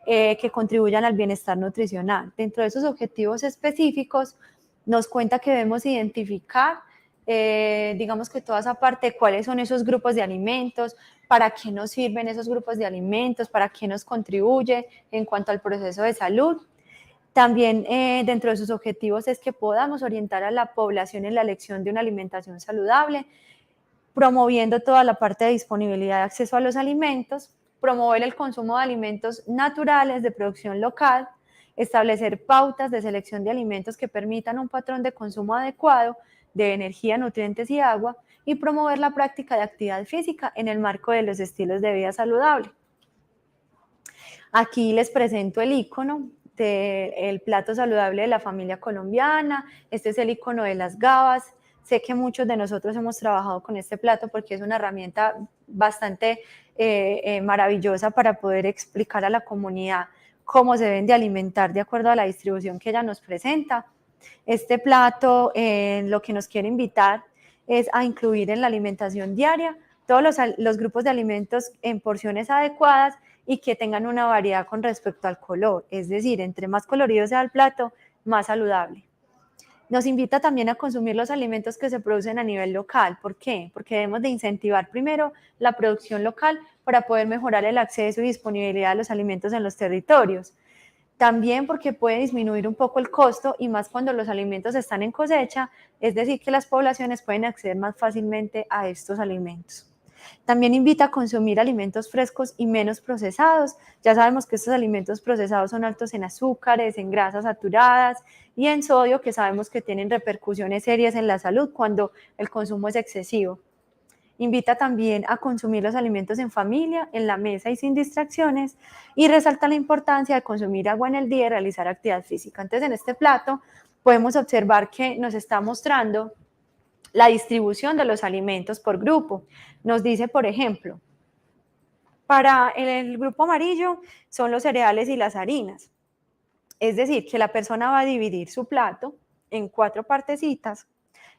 D: que contribuyan al bienestar nutricional. Dentro de esos objetivos específicos, nos cuenta que debemos identificar, digamos que toda esa parte, cuáles son esos grupos de alimentos, para qué nos sirven esos grupos de alimentos, para qué nos contribuye en cuanto al proceso de salud. También dentro de sus objetivos es que podamos orientar a la población en la elección de una alimentación saludable, promoviendo toda la parte de disponibilidad de acceso a los alimentos, promover el consumo de alimentos naturales de producción local, establecer pautas de selección de alimentos que permitan un patrón de consumo adecuado de energía, nutrientes y agua, y promover la práctica de actividad física en el marco de los estilos de vida saludable. Aquí les presento el icono del plato saludable de la familia colombiana. Este es el icono de las gabas. Sé que muchos de nosotros hemos trabajado con este plato porque es una herramienta bastante maravillosa para poder explicar a la comunidad cómo se deben de alimentar de acuerdo a la distribución que ella nos presenta. Este plato lo que nos quiere invitar es a incluir en la alimentación diaria todos los grupos de alimentos en porciones adecuadas y que tengan una variedad con respecto al color, es decir, entre más colorido sea el plato, más saludable. Nos invita también a consumir los alimentos que se producen a nivel local. ¿Por qué? Porque debemos de incentivar primero la producción local para poder mejorar el acceso y disponibilidad de los alimentos en los territorios. También porque puede disminuir un poco el costo y más cuando los alimentos están en cosecha, es decir, que las poblaciones pueden acceder más fácilmente a estos alimentos. También invita a consumir alimentos frescos y menos procesados. Ya sabemos que estos alimentos procesados son altos en azúcares, en grasas saturadas y en sodio, que sabemos que tienen repercusiones serias en la salud cuando el consumo es excesivo. Invita también a consumir los alimentos en familia, en la mesa y sin distracciones, y resalta la importancia de consumir agua en el día y realizar actividad física. Entonces, en este plato podemos observar que nos está mostrando la distribución de los alimentos por grupo. Nos dice, por ejemplo, para el grupo amarillo son los cereales y las harinas. Es decir, que la persona va a dividir su plato en 4 partecitas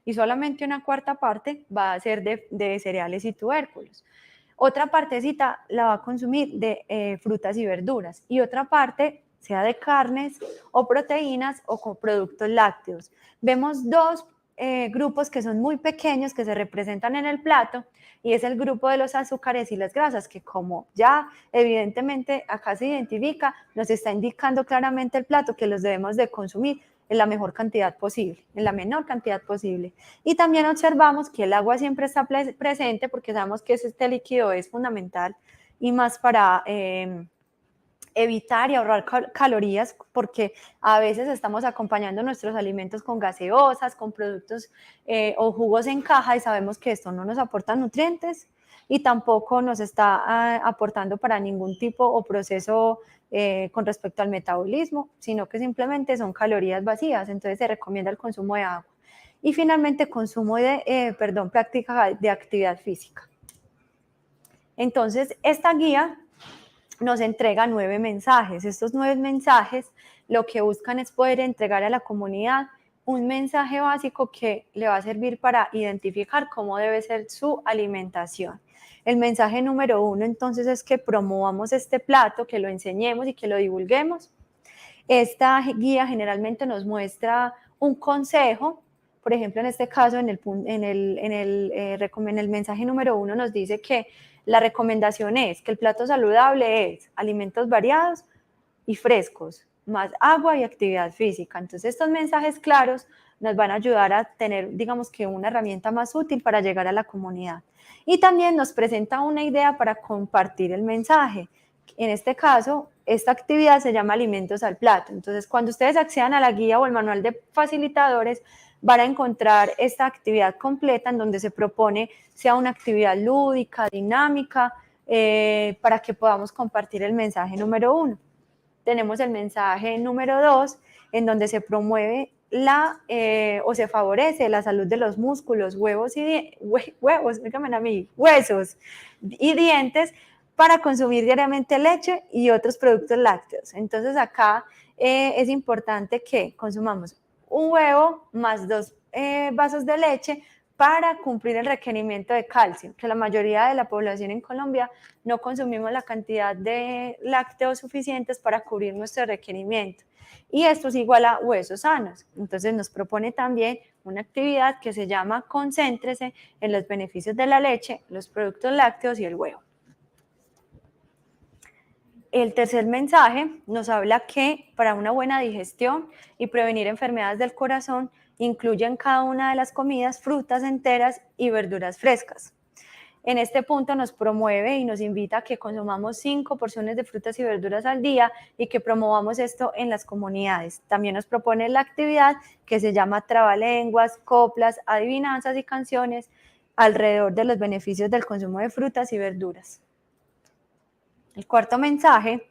D: y solamente una cuarta parte va a ser de cereales y tubérculos. Otra partecita la va a consumir de frutas y verduras y otra parte sea de carnes o proteínas o con productos lácteos. Vemos dos grupos que son muy pequeños que se representan en el plato y es el grupo de los azúcares y las grasas que, como ya evidentemente acá se identifica, nos está indicando claramente el plato que los debemos de consumir en la mejor cantidad posible, en la menor cantidad posible. Y también observamos que el agua siempre está presente porque sabemos que este líquido es fundamental y más para evitar y ahorrar calorías, porque a veces estamos acompañando nuestros alimentos con gaseosas, con productos o jugos en caja y sabemos que esto no nos aporta nutrientes y tampoco nos está aportando para ningún tipo o proceso con respecto al metabolismo, sino que simplemente son calorías vacías, entonces se recomienda el consumo de agua. Y finalmente, consumo de, práctica de actividad física. Entonces, esta guía nos entrega 9 mensajes. Estos 9 mensajes lo que buscan es poder entregar a la comunidad un mensaje básico que le va a servir para identificar cómo debe ser su alimentación. El mensaje número 1 entonces es que promovamos este plato, que lo enseñemos y que lo divulguemos. Esta guía generalmente nos muestra un consejo. Por ejemplo, en este caso, en el mensaje número 1 nos dice que la recomendación es que el plato saludable es alimentos variados y frescos, más agua y actividad física. Entonces, estos mensajes claros nos van a ayudar a tener, digamos que una herramienta más útil para llegar a la comunidad. Y también nos presenta una idea para compartir el mensaje. En este caso, esta actividad se llama Alimentos al Plato. Entonces, cuando ustedes accedan a la guía o el manual de facilitadores, van a encontrar esta actividad completa en donde se propone sea una actividad lúdica, dinámica, para que podamos compartir el mensaje número 1. Tenemos el mensaje número 2, en donde se promueve o se favorece la salud de los músculos, huesos y dientes para consumir diariamente leche y otros productos lácteos. Entonces acá es importante que consumamos un huevo más 2 vasos de leche para cumplir el requerimiento de calcio, que la mayoría de la población en Colombia no consumimos la cantidad de lácteos suficientes para cubrir nuestro requerimiento. Y esto es igual a huesos sanos. Entonces nos propone también una actividad que se llama Concéntrese en los beneficios de la leche, los productos lácteos y el huevo. El tercer mensaje nos habla que para una buena digestión y prevenir enfermedades del corazón, incluye en cada una de las comidas frutas enteras y verduras frescas. En este punto nos promueve y nos invita a que consumamos 5 porciones de frutas y verduras al día y que promovamos esto en las comunidades. También nos propone la actividad que se llama trabalenguas, coplas, adivinanzas y canciones alrededor de los beneficios del consumo de frutas y verduras. El cuarto mensaje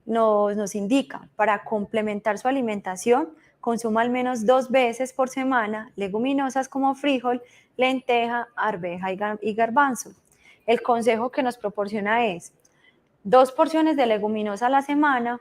D: nos indica, para complementar su alimentación, consuma al menos 2 veces por semana leguminosas como frijol, lenteja, arveja y garbanzo. El consejo que nos proporciona es 2 porciones de leguminosa a la semana,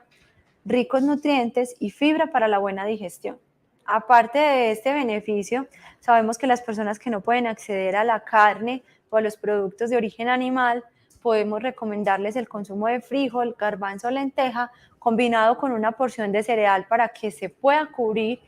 D: ricos nutrientes y fibra para la buena digestión. Aparte de este beneficio, sabemos que las personas que no pueden acceder a la carne o a los productos de origen animal, podemos recomendarles el consumo de frijol, garbanzo o lenteja combinado con una porción de cereal para que se pueda cubrir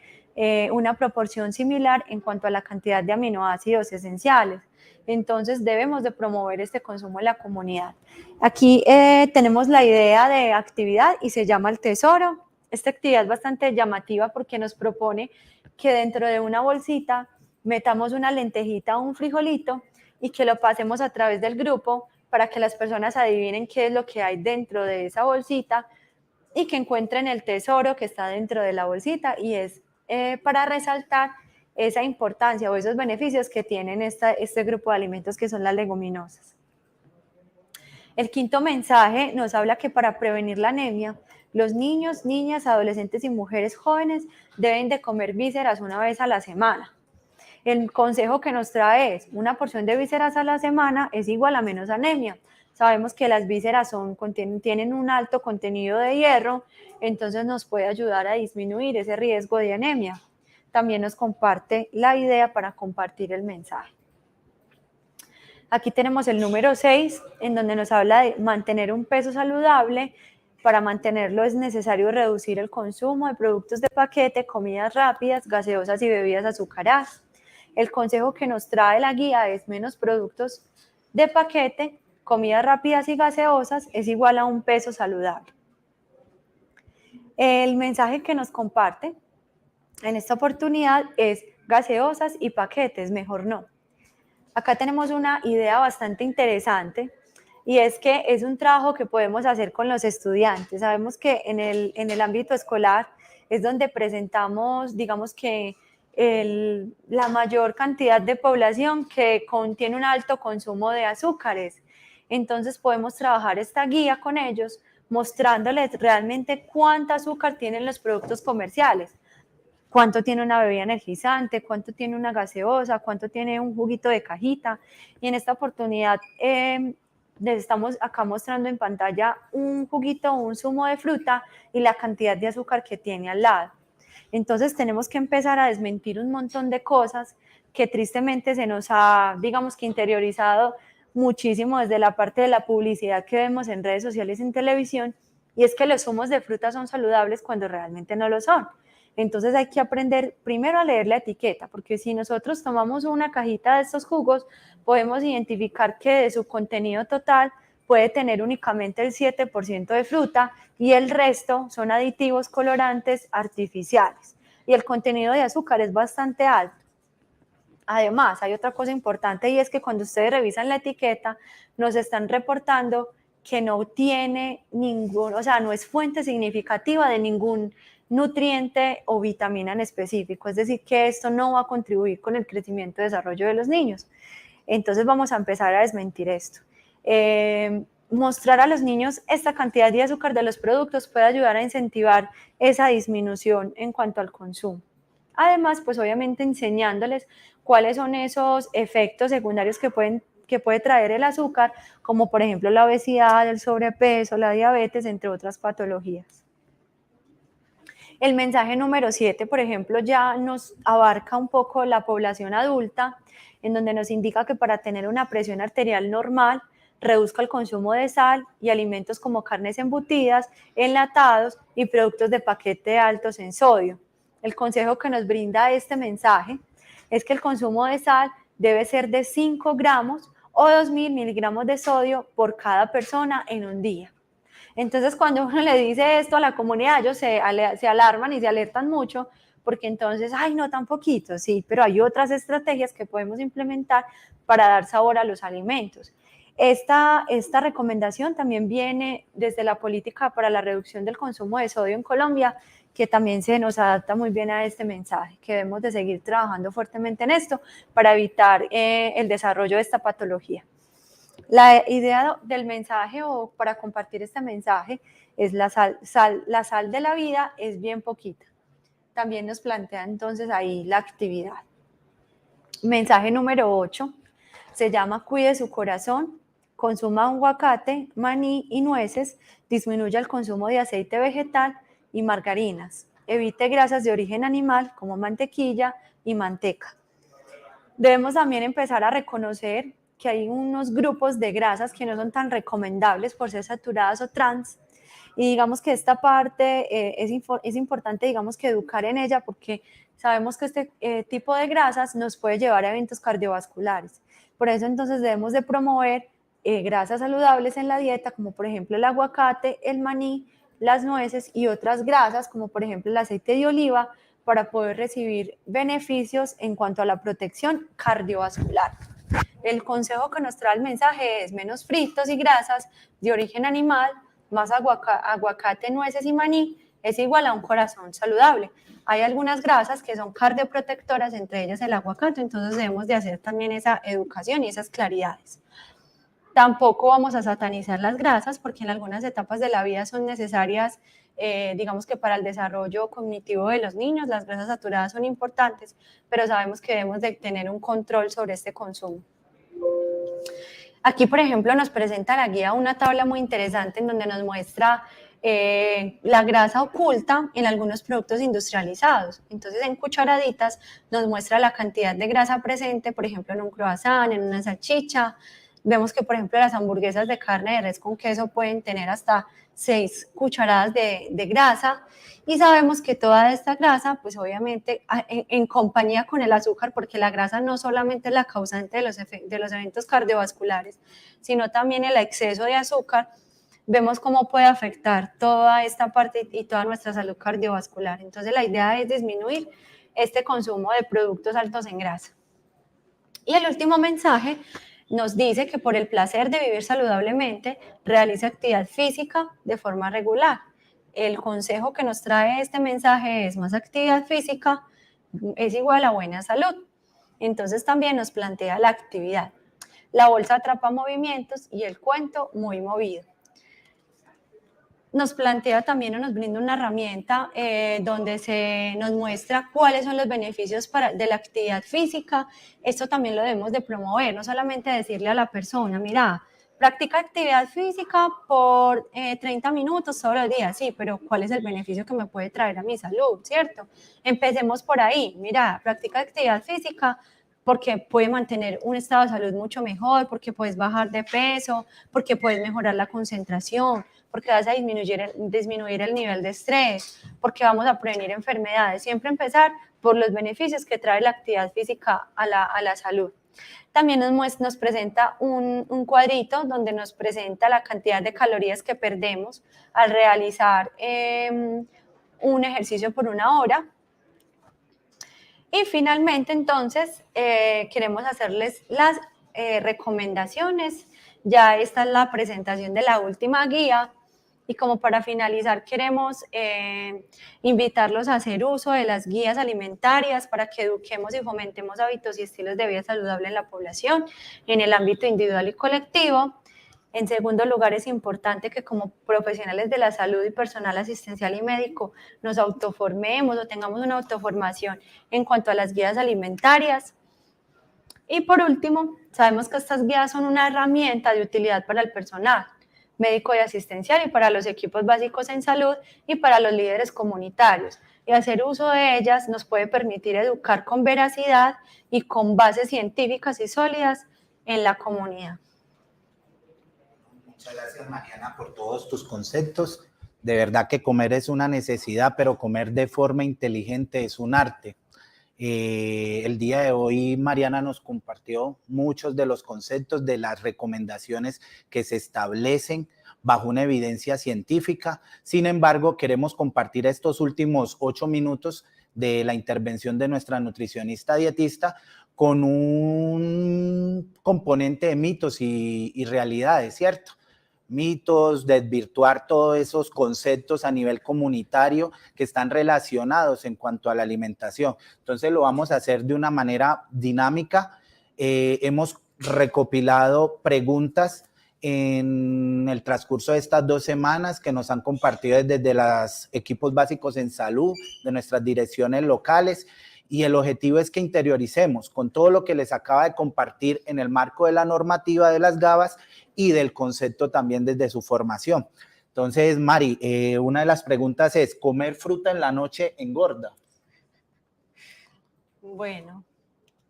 D: una proporción similar en cuanto a la cantidad de aminoácidos esenciales. Entonces debemos de promover este consumo en la comunidad. Aquí tenemos la idea de actividad y se llama el tesoro. Esta actividad es bastante llamativa porque nos propone que dentro de una bolsita metamos una lentejita o un frijolito y que lo pasemos a través del grupo para que las personas adivinen qué es lo que hay dentro de esa bolsita y que encuentren el tesoro que está dentro de la bolsita, y es para resaltar esa importancia o esos beneficios que tienen este grupo de alimentos que son las leguminosas. El quinto mensaje nos habla que para prevenir la anemia, los niños, niñas, adolescentes y mujeres jóvenes deben de comer vísceras una vez a la semana. El consejo que nos trae es, una porción de vísceras a la semana es igual a menos anemia. Sabemos que las vísceras tienen un alto contenido de hierro, entonces nos puede ayudar a disminuir ese riesgo de anemia. También nos comparte la idea para compartir el mensaje. Aquí tenemos el número 6, en donde nos habla de mantener un peso saludable. Para mantenerlo es necesario reducir el consumo de productos de paquete, comidas rápidas, gaseosas y bebidas azucaradas. El consejo que nos trae la guía es menos productos de paquete, comidas rápidas y gaseosas es igual a un peso saludable. El mensaje que nos comparte en esta oportunidad es gaseosas y paquetes, mejor no. Acá tenemos una idea bastante interesante y es que es un trabajo que podemos hacer con los estudiantes. Sabemos que en el ámbito escolar es donde presentamos, digamos que la mayor cantidad de población que contiene un alto consumo de azúcares. Entonces podemos trabajar esta guía con ellos mostrándoles realmente cuánta azúcar tienen los productos comerciales. Cuánto tiene una bebida energizante, cuánto tiene una gaseosa, cuánto tiene un juguito de cajita. Y en esta oportunidad les estamos acá mostrando en pantalla un juguito o un zumo de fruta y la cantidad de azúcar que tiene al lado. Entonces tenemos que empezar a desmentir un montón de cosas que tristemente se nos ha, digamos que interiorizado muchísimo desde la parte de la publicidad que vemos en redes sociales y en televisión, y es que los zumos de fruta son saludables cuando realmente no lo son. Entonces hay que aprender primero a leer la etiqueta, porque si nosotros tomamos una cajita de estos jugos, podemos identificar que de su contenido total puede tener únicamente el 7% de fruta y el resto son aditivos colorantes artificiales. Y el contenido de azúcar es bastante alto. Además, hay otra cosa importante y es que cuando ustedes revisan la etiqueta, nos están reportando que no tiene ningún, o sea, no es fuente significativa de ningún nutriente o vitamina en específico, es decir, que esto no va a contribuir con el crecimiento y desarrollo de los niños. Entonces vamos a empezar a desmentir esto. Mostrar a los niños esta cantidad de azúcar de los productos puede ayudar a incentivar esa disminución en cuanto al consumo. Además, pues obviamente enseñándoles cuáles son esos efectos secundarios que puede traer el azúcar, como por ejemplo la obesidad, el sobrepeso, la diabetes, entre otras patologías. El mensaje número 7, por ejemplo, ya nos abarca un poco la población adulta, en donde nos indica que para tener una presión arterial normal, reduzca el consumo de sal y alimentos como carnes embutidas, enlatados y productos de paquete altos en sodio. El consejo que nos brinda este mensaje es que el consumo de sal debe ser de 5 gramos o 2.000 miligramos de sodio por cada persona en un día. Entonces, cuando uno le dice esto a la comunidad, ellos se alarman y se alertan mucho, porque entonces, ay, no tan poquito, sí, pero hay otras estrategias que podemos implementar para dar sabor a los alimentos. Esta recomendación también viene desde la política para la reducción del consumo de sodio en Colombia, que también se nos adapta muy bien a este mensaje, que debemos de seguir trabajando fuertemente en esto para evitar el desarrollo de esta patología. La idea del mensaje o para compartir este mensaje es la sal de la vida es bien poquita. También nos plantea entonces ahí la actividad. Mensaje número 8 se llama Cuide su corazón, consuma aguacate, maní y nueces, disminuya el consumo de aceite vegetal y margarinas, evite grasas de origen animal como mantequilla y manteca. Debemos también empezar a reconocer que hay unos grupos de grasas que no son tan recomendables por ser saturadas o trans, y digamos que esta parte es importante, digamos que educar en ella, porque sabemos que este tipo de grasas nos puede llevar a eventos cardiovasculares. Por eso entonces debemos de promover grasas saludables en la dieta, como por ejemplo el aguacate, el maní, las nueces y otras grasas, como por ejemplo el aceite de oliva, para poder recibir beneficios en cuanto a la protección cardiovascular. El consejo que nos trae el mensaje es menos fritos y grasas de origen animal, más aguacate, nueces y maní, es igual a un corazón saludable. Hay algunas grasas que son cardioprotectoras, entre ellas el aguacate, entonces debemos de hacer también esa educación y esas claridades. Tampoco vamos a satanizar las grasas porque en algunas etapas de la vida son necesarias, digamos que para el desarrollo cognitivo de los niños, las grasas saturadas son importantes, pero sabemos que debemos de tener un control sobre este consumo. Aquí, por ejemplo, nos presenta la guía una tabla muy interesante en donde nos muestra la grasa oculta en algunos productos industrializados. Entonces, en cucharaditas nos muestra la cantidad de grasa presente, por ejemplo, en un croissant, en una salchicha. Vemos que, por ejemplo, las hamburguesas de carne de res con queso pueden tener hasta 6 cucharadas de grasa, y sabemos que toda esta grasa, pues obviamente en compañía con el azúcar, porque la grasa no solamente es la causante de los eventos cardiovasculares, sino también el exceso de azúcar, vemos cómo puede afectar toda esta parte y toda nuestra salud cardiovascular. Entonces la idea es disminuir este consumo de productos altos en grasa. Y el último mensaje nos dice que por el placer de vivir saludablemente, realice actividad física de forma regular. El consejo que nos trae este mensaje es: más actividad física es igual a buena salud. Entonces también nos plantea la actividad. La bolsa atrapa movimientos y el cuento muy movido. Nos plantea también o nos brinda una herramienta donde se nos muestra cuáles son los beneficios de la actividad física. Esto también lo debemos de promover, no solamente decirle a la persona, mira, practica actividad física por 30 minutos todos los días, sí, pero ¿cuál es el beneficio que me puede traer a mi salud, cierto? Empecemos por ahí, mira, practica actividad física porque puede mantener un estado de salud mucho mejor, porque puedes bajar de peso, porque puedes mejorar la concentración, porque vas a disminuir el nivel de estrés, porque vamos a prevenir enfermedades. Siempre empezar por los beneficios que trae la actividad física a la salud. También nos presenta un cuadrito donde nos presenta la cantidad de calorías que perdemos al realizar un ejercicio por 1 hora. Y finalmente, entonces, queremos hacerles las recomendaciones. Ya esta es la presentación de la última guía. Y como para finalizar, queremos invitarlos a hacer uso de las guías alimentarias para que eduquemos y fomentemos hábitos y estilos de vida saludable en la población, en el ámbito individual y colectivo. En segundo lugar, es importante que como profesionales de la salud y personal asistencial y médico nos autoformemos o tengamos una autoformación en cuanto a las guías alimentarias. Y por último, sabemos que estas guías son una herramienta de utilidad para el personal médico y asistencial y para los equipos básicos en salud y para los líderes comunitarios. Y hacer uso de ellas nos puede permitir educar con veracidad y con bases científicas y sólidas en la comunidad.
C: Muchas gracias, Mariana, por todos tus conceptos. De verdad que comer es una necesidad, pero comer de forma inteligente es un arte. El día de hoy Mariana nos compartió muchos de los conceptos, de las recomendaciones que se establecen bajo una evidencia científica. Sin embargo, queremos compartir estos últimos 8 minutos de la intervención de nuestra nutricionista dietista con un componente de mitos y realidades, ¿cierto? Mitos, desvirtuar todos esos conceptos a nivel comunitario que están relacionados en cuanto a la alimentación. Entonces lo vamos a hacer de una manera dinámica. Hemos recopilado preguntas en el transcurso de estas 2 semanas que nos han compartido desde los equipos básicos en salud, de nuestras direcciones locales, y el objetivo es que interioricemos con todo lo que les acaba de compartir en el marco de la normativa de las GABAs y del concepto también desde su formación. Entonces, Mari, una de las preguntas es, ¿comer fruta en la noche engorda?
D: Bueno,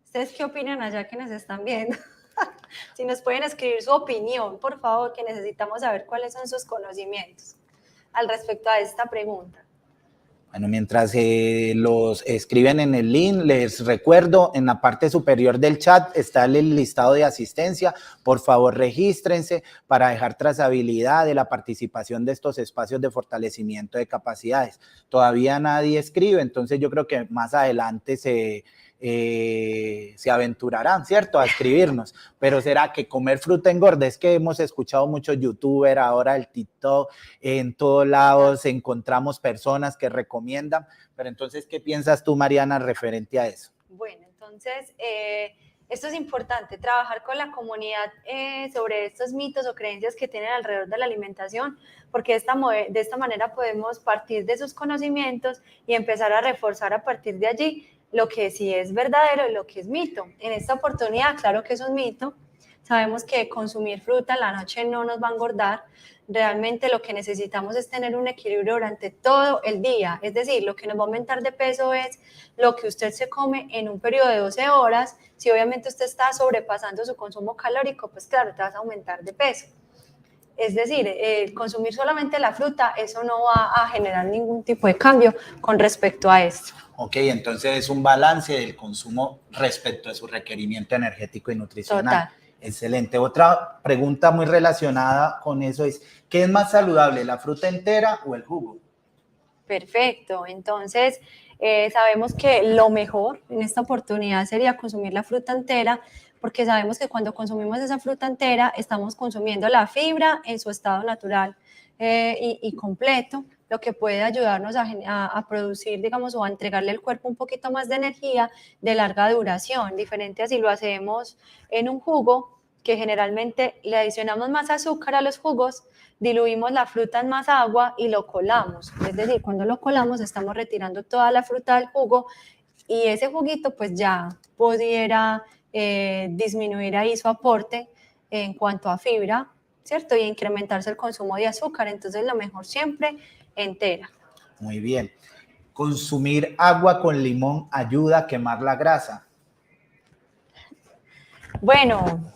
D: ¿ustedes qué opinan allá que nos están viendo? Si nos pueden escribir su opinión, por favor, que necesitamos saber cuáles son sus conocimientos al respecto a esta pregunta.
C: Bueno, mientras los escriben en el link, les recuerdo, en la parte superior del chat está el listado de asistencia. Por favor, regístrense para dejar trazabilidad de la participación de estos espacios de fortalecimiento de capacidades. Todavía nadie escribe, entonces yo creo que más adelante se aventurarán, ¿cierto?, a escribirnos. Pero ¿será que comer fruta engorda? Es que hemos escuchado muchos youtubers, ahora el TikTok, en todos lados encontramos personas que recomiendan. Pero entonces, ¿qué piensas tú, Mariana, referente a eso?
D: Bueno, entonces, esto es importante, trabajar con la comunidad sobre estos mitos o creencias que tienen alrededor de la alimentación, porque de esta manera podemos partir de sus conocimientos y empezar a reforzar a partir de allí lo que sí es verdadero y lo que es mito. En esta oportunidad, claro que es un mito. Sabemos que consumir fruta en la noche no nos va a engordar. Realmente lo que necesitamos es tener un equilibrio durante todo el día. Es decir, lo que nos va a aumentar de peso es lo que usted se come en un periodo de 12 horas. Si obviamente usted está sobrepasando su consumo calórico, pues claro, te vas a aumentar de peso. Es decir, consumir solamente la fruta, eso no va a generar ningún tipo de cambio con respecto a esto.
C: Ok, entonces es un balance del consumo respecto a su requerimiento energético y nutricional.
D: Total.
C: Excelente. Otra pregunta muy relacionada con eso es, ¿qué es más saludable, la fruta entera o el jugo?
D: Perfecto. Entonces, sabemos que lo mejor en esta oportunidad sería consumir la fruta entera, porque sabemos que cuando consumimos esa fruta entera estamos consumiendo la fibra en su estado natural y completo, lo que puede ayudarnos a producir, digamos, o a entregarle al cuerpo un poquito más de energía de larga duración, diferente a si lo hacemos en un jugo, que generalmente le adicionamos más azúcar a los jugos, diluimos la fruta en más agua y lo colamos. Es decir, cuando lo colamos estamos retirando toda la fruta del jugo y ese juguito pues ya pudiera disminuir ahí su aporte en cuanto a fibra, ¿cierto? Y incrementarse el consumo de azúcar. Entonces lo mejor siempre entera.
C: Muy bien. ¿Consumir agua con limón ayuda a quemar la grasa?
D: Bueno,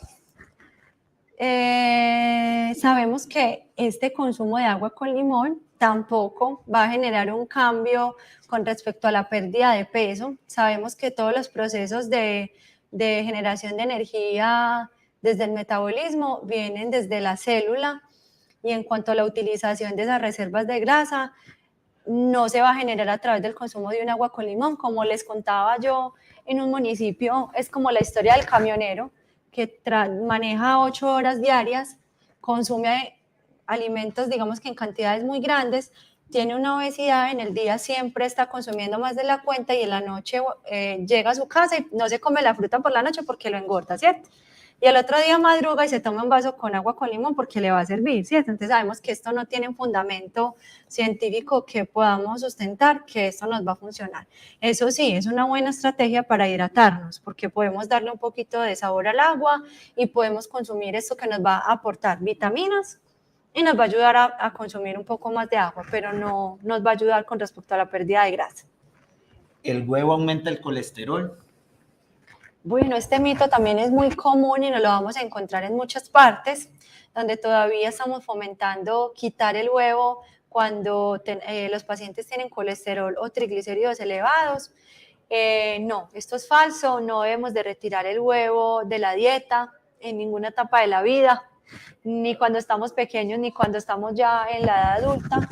D: sabemos que este consumo de agua con limón tampoco va a generar un cambio con respecto a la pérdida de peso. Sabemos que todos los procesos de generación de energía desde el metabolismo vienen desde la célula, y en cuanto a la utilización de esas reservas de grasa, no se va a generar a través del consumo de un agua con limón. Como les contaba yo, en un municipio es como la historia del camionero que maneja 8 horas diarias, consume alimentos, digamos que en cantidades muy grandes, tiene una obesidad, en el día siempre está consumiendo más de la cuenta y en la noche llega a su casa y no se come la fruta por la noche porque lo engorda, ¿cierto? Y el otro día madruga y se toma un vaso con agua con limón porque le va a servir, ¿cierto? Entonces sabemos que esto no tiene un fundamento científico que podamos sustentar, que esto nos va a funcionar. Eso sí, es una buena estrategia para hidratarnos, porque podemos darle un poquito de sabor al agua y podemos consumir esto que nos va a aportar vitaminas y nos va a ayudar a consumir un poco más de agua, pero no nos va a ayudar con respecto a la pérdida de grasa.
C: ¿El huevo aumenta el colesterol?
D: Bueno, este mito también es muy común y nos lo vamos a encontrar en muchas partes, donde todavía estamos fomentando quitar el huevo cuando los pacientes tienen colesterol o triglicéridos elevados. No, esto es falso, no debemos de retirar el huevo de la dieta en ninguna etapa de la vida, ni cuando estamos pequeños, ni cuando estamos ya en la edad adulta,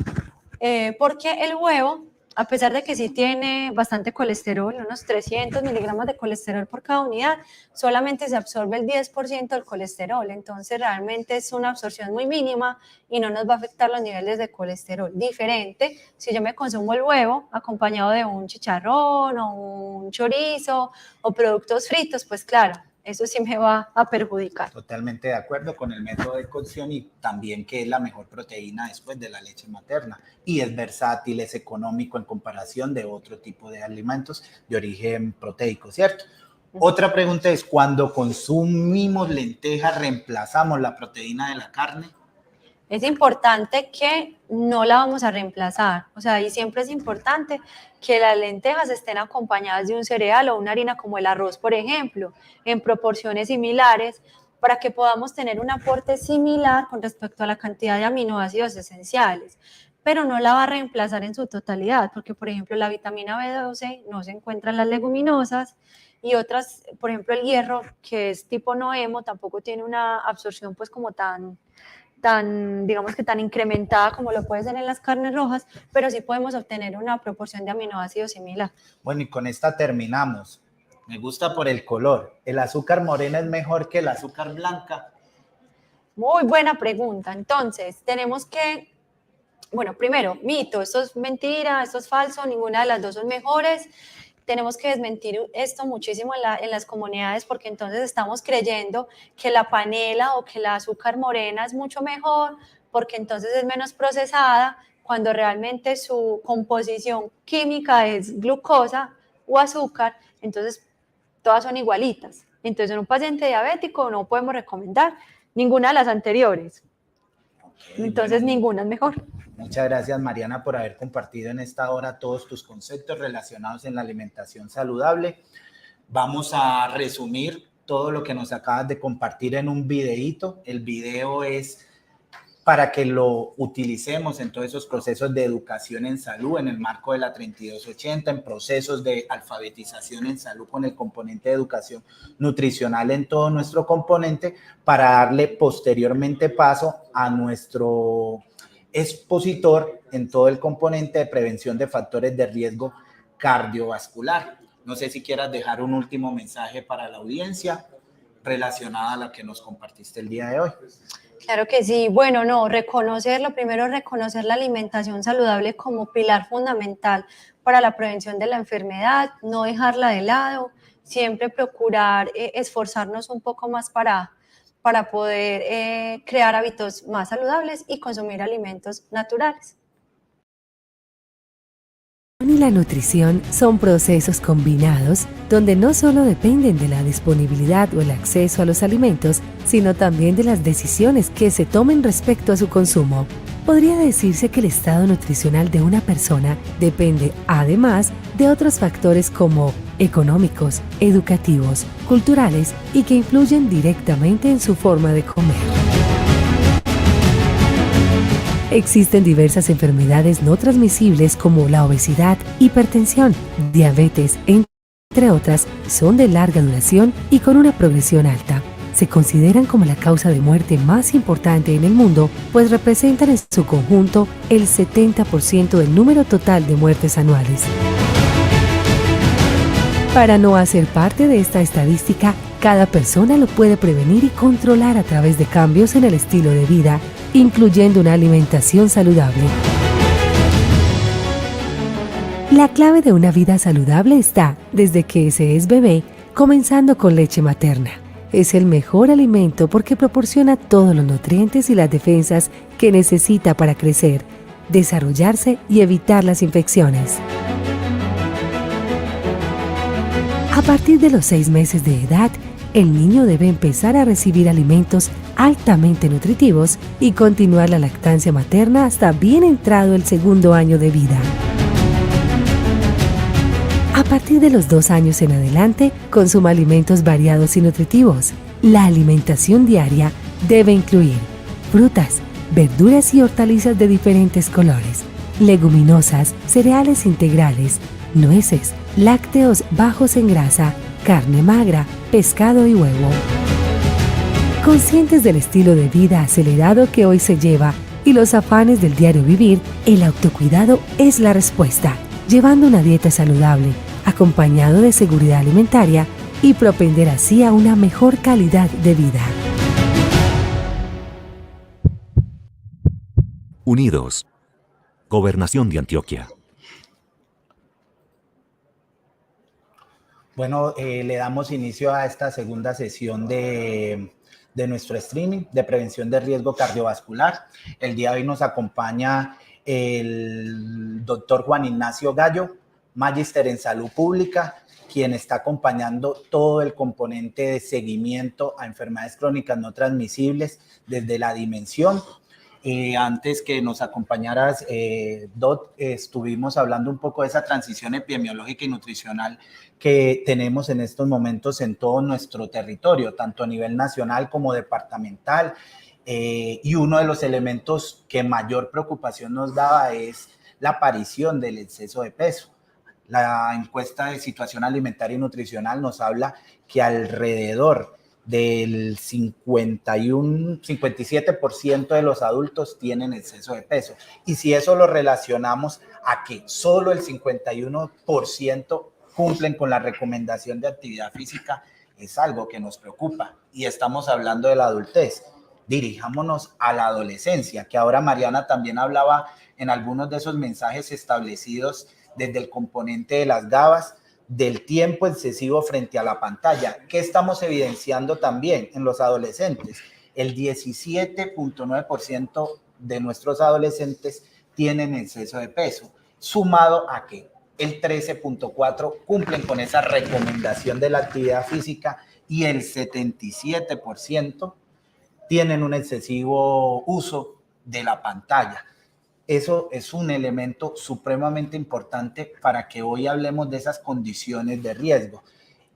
D: porque el huevo, a pesar de que sí tiene bastante colesterol, unos 300 miligramos de colesterol por cada unidad, solamente se absorbe el 10% del colesterol, entonces realmente es una absorción muy mínima y no nos va a afectar los niveles de colesterol. Diferente, si yo me consumo el huevo acompañado de un chicharrón o un chorizo o productos fritos, pues claro, eso sí me va a perjudicar.
C: Totalmente de acuerdo con el método de cocción y también que es la mejor proteína después de la leche materna y es versátil, es económico en comparación de otro tipo de alimentos de origen proteico, ¿cierto? Otra pregunta es, ¿cuando consumimos lentejas reemplazamos la proteína de la carne?
D: Es importante que no la vamos a reemplazar, o sea, y siempre es importante que las lentejas estén acompañadas de un cereal o una harina como el arroz, por ejemplo, en proporciones similares, para que podamos tener un aporte similar con respecto a la cantidad de aminoácidos esenciales, pero no la va a reemplazar en su totalidad, porque, por ejemplo, la vitamina B12 no se encuentra en las leguminosas, y otras, por ejemplo, el hierro, que es tipo noemo, tampoco tiene una absorción pues como tan, digamos que tan incrementada como lo puede ser en las carnes rojas, pero sí podemos obtener una proporción de aminoácidos similar.
C: Bueno, y con esta terminamos. Me gusta por el color. ¿El azúcar morena es mejor que el azúcar blanca?
D: Muy buena pregunta. Entonces, tenemos que, bueno, primero, mito, esto es mentira, esto es falso, ninguna de las dos son mejores. Tenemos que desmentir esto muchísimo en las comunidades, porque entonces estamos creyendo que la panela o que la azúcar morena es mucho mejor, porque entonces es menos procesada, cuando realmente su composición química es glucosa o azúcar, entonces todas son igualitas. Entonces en un paciente diabético no podemos recomendar ninguna de las anteriores. Entonces ninguna es mejor.
C: Muchas gracias, Mariana, por haber compartido en esta hora todos tus conceptos relacionados en la alimentación saludable. Vamos a resumir todo lo que nos acabas de compartir en un videíto. El video es para que lo utilicemos en todos esos procesos de educación en salud, en el marco de la 3280, en procesos de alfabetización en salud con el componente de educación nutricional en todo nuestro componente, para darle posteriormente paso a nuestro expositor en todo el componente de prevención de factores de riesgo cardiovascular. No sé si quieras dejar un último mensaje para la audiencia relacionada a la que nos compartiste el día de hoy.
D: Claro que sí. Bueno, no, lo primero es reconocer la alimentación saludable como pilar fundamental para la prevención de la enfermedad, no dejarla de lado, siempre procurar esforzarnos un poco más para poder crear hábitos más saludables y consumir alimentos naturales.
E: Y la nutrición son procesos combinados donde no solo dependen de la disponibilidad o el acceso a los alimentos, sino también de las decisiones que se tomen respecto a su consumo. Podría decirse que el estado nutricional de una persona depende, además, de otros factores como económicos, educativos, culturales y que influyen directamente en su forma de comer. Existen diversas enfermedades no transmisibles como la obesidad, hipertensión, diabetes, entre otras, son de larga duración y con una progresión alta. Se consideran como la causa de muerte más importante en el mundo, pues representan en su conjunto el 70% del número total de muertes anuales. Para no hacer parte de esta estadística, cada persona lo puede prevenir y controlar a través de cambios en el estilo de vida, incluyendo una alimentación saludable. La clave de una vida saludable está desde que se es bebé, comenzando con leche materna. Es el mejor alimento porque proporciona todos los nutrientes y las defensas que necesita para crecer, desarrollarse y evitar las infecciones. A partir de los 6 meses de edad, el niño debe empezar a recibir alimentos altamente nutritivos y continuar la lactancia materna hasta bien entrado el 2.º año de vida. A partir de los 2 años en adelante, consuma alimentos variados y nutritivos. La alimentación diaria debe incluir frutas, verduras y hortalizas de diferentes colores, leguminosas, cereales integrales, nueces, lácteos bajos en grasa, carne magra, pescado y huevo. Conscientes del estilo de vida acelerado que hoy se lleva y los afanes del diario vivir, el autocuidado es la respuesta, llevando una dieta saludable, acompañado de seguridad alimentaria y propender así a una mejor calidad de vida.
B: Unidos. Gobernación de Antioquia.
C: Bueno, le damos inicio a esta segunda sesión de nuestro streaming de prevención de riesgo cardiovascular. El día de hoy nos acompaña el doctor Juan Ignacio Gallo, magíster en salud pública, quien está acompañando todo el componente de seguimiento a enfermedades crónicas no transmisibles desde la dimensión. Antes que nos acompañaras, Dot, estuvimos hablando un poco de esa transición epidemiológica y nutricional que tenemos en estos momentos en todo nuestro territorio, tanto a nivel nacional como departamental. Y uno de los elementos que mayor preocupación nos daba es la aparición del exceso de peso. La encuesta de situación alimentaria y nutricional nos habla que alrededor del 57% de los adultos tienen exceso de peso. Y si eso lo relacionamos a que solo el 51% cumplen con la recomendación de actividad física, es algo que nos preocupa. Y estamos hablando de la adultez. Dirijámonos a la adolescencia, que ahora Mariana también hablaba en algunos de esos mensajes establecidos desde el componente de las GABAs, del tiempo excesivo frente a la pantalla. ¿Qué estamos evidenciando también en los adolescentes? El 17.9% de nuestros adolescentes tienen exceso de peso, sumado a que el 13.4% cumplen con esa recomendación de la actividad física y el 77% tienen un excesivo uso de la pantalla. Eso es un elemento supremamente importante para que hoy hablemos de esas condiciones de riesgo.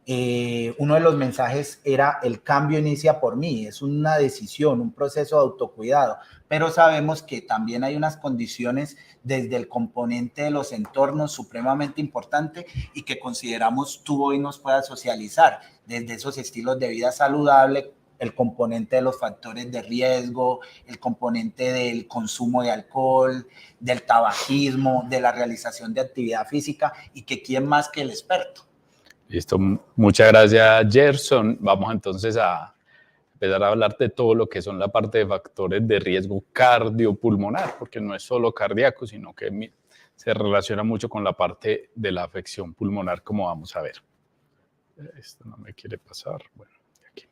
C: Uno de los mensajes era: el cambio inicia por mí, es una decisión, un proceso de autocuidado, pero sabemos que también hay unas condiciones desde el componente de los entornos supremamente importante y que consideramos tú hoy nos puedas socializar, desde esos estilos de vida saludable, el componente de los factores de riesgo, el componente del consumo de alcohol, del tabaquismo, de la realización de actividad física, y que quién más que el experto.
F: Listo, muchas gracias, Gerson. Vamos entonces a empezar a hablar de todo lo que son la parte de factores de riesgo cardiopulmonar, porque no es solo cardíaco, sino que se relaciona mucho con la parte de la afección pulmonar, como vamos a ver. Esto no me quiere pasar. Bueno, aquí.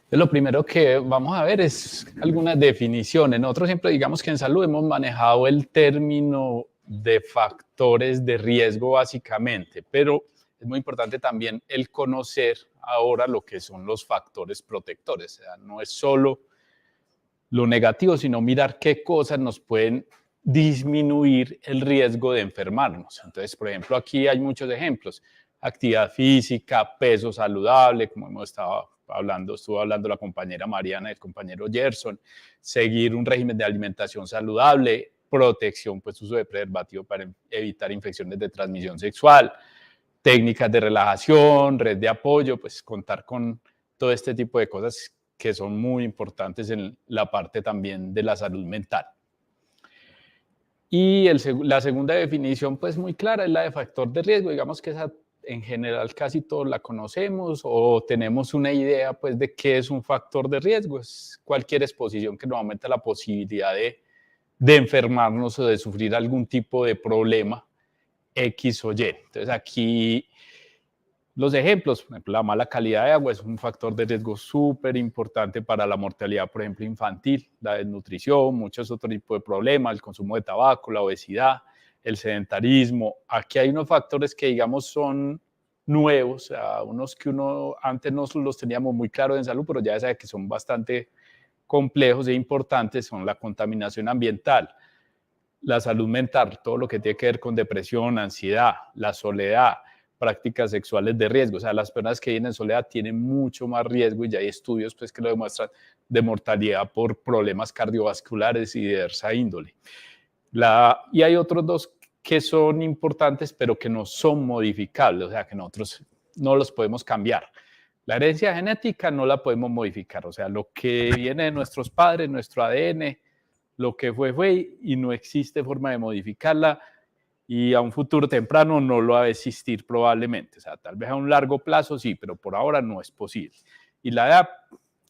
F: Lo primero que vamos a ver es algunas definiciones. Nosotros siempre digamos que en salud hemos manejado el término de factores de riesgo básicamente, pero es muy importante también el conocer ahora lo que son los factores protectores. O sea, no es solo lo negativo, sino mirar qué cosas nos pueden disminuir el riesgo de enfermarnos. Entonces, por ejemplo, aquí hay muchos ejemplos. Actividad física, peso saludable, como hemos estado hablando, estuvo hablando la compañera Mariana y el compañero Gerson, seguir un régimen de alimentación saludable, protección, pues uso de preservativo para evitar infecciones de transmisión sexual, técnicas de relajación, red de apoyo, pues contar con todo este tipo de cosas que son muy importantes en la parte también de la salud mental. Y la segunda definición, pues muy clara, es la de factor de riesgo. Digamos que esa en general casi todos la conocemos o tenemos una idea pues de qué es un factor de riesgo. Es cualquier exposición que nos aumenta la posibilidad de enfermarnos o de sufrir algún tipo de problema X o Y. Entonces aquí los ejemplos, por ejemplo, la mala calidad de agua es un factor de riesgo súper importante para la mortalidad, por ejemplo, infantil, la desnutrición, muchos otros tipos de problemas, el consumo de tabaco, la obesidad, el sedentarismo. Aquí hay unos factores que, digamos, son nuevos, o sea, unos que uno antes no los teníamos muy claros en salud, pero ya sabe que son bastante complejos e importantes, son la contaminación ambiental, la salud mental, todo lo que tiene que ver con depresión, ansiedad, la soledad, prácticas sexuales de riesgo. O sea, las personas que viven en soledad tienen mucho más riesgo, y ya hay estudios pues, que lo demuestran, de mortalidad por problemas cardiovasculares y de diversa índole. Y hay otros dos que son importantes, pero que no son modificables, o sea, que nosotros no los podemos cambiar. La herencia genética no la podemos modificar, o sea, lo que viene de nuestros padres, nuestro ADN, lo que fue y no existe forma de modificarla, y a un futuro temprano no lo va a existir probablemente. O sea, tal vez a un largo plazo sí, pero por ahora no es posible. Y la edad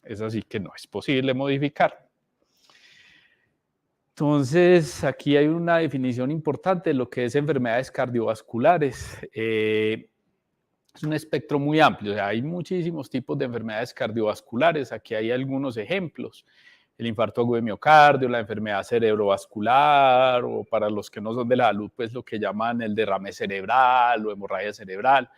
F: es así que no es posible modificar. Entonces, aquí hay una definición importante de lo que es enfermedades cardiovasculares. Es un espectro muy amplio, o sea, hay muchísimos tipos de enfermedades cardiovasculares. Aquí hay algunos ejemplos: el infarto agudo de miocardio, la enfermedad cerebrovascular, o para los que no son de la salud, pues lo que llaman el derrame cerebral o hemorragia cerebral,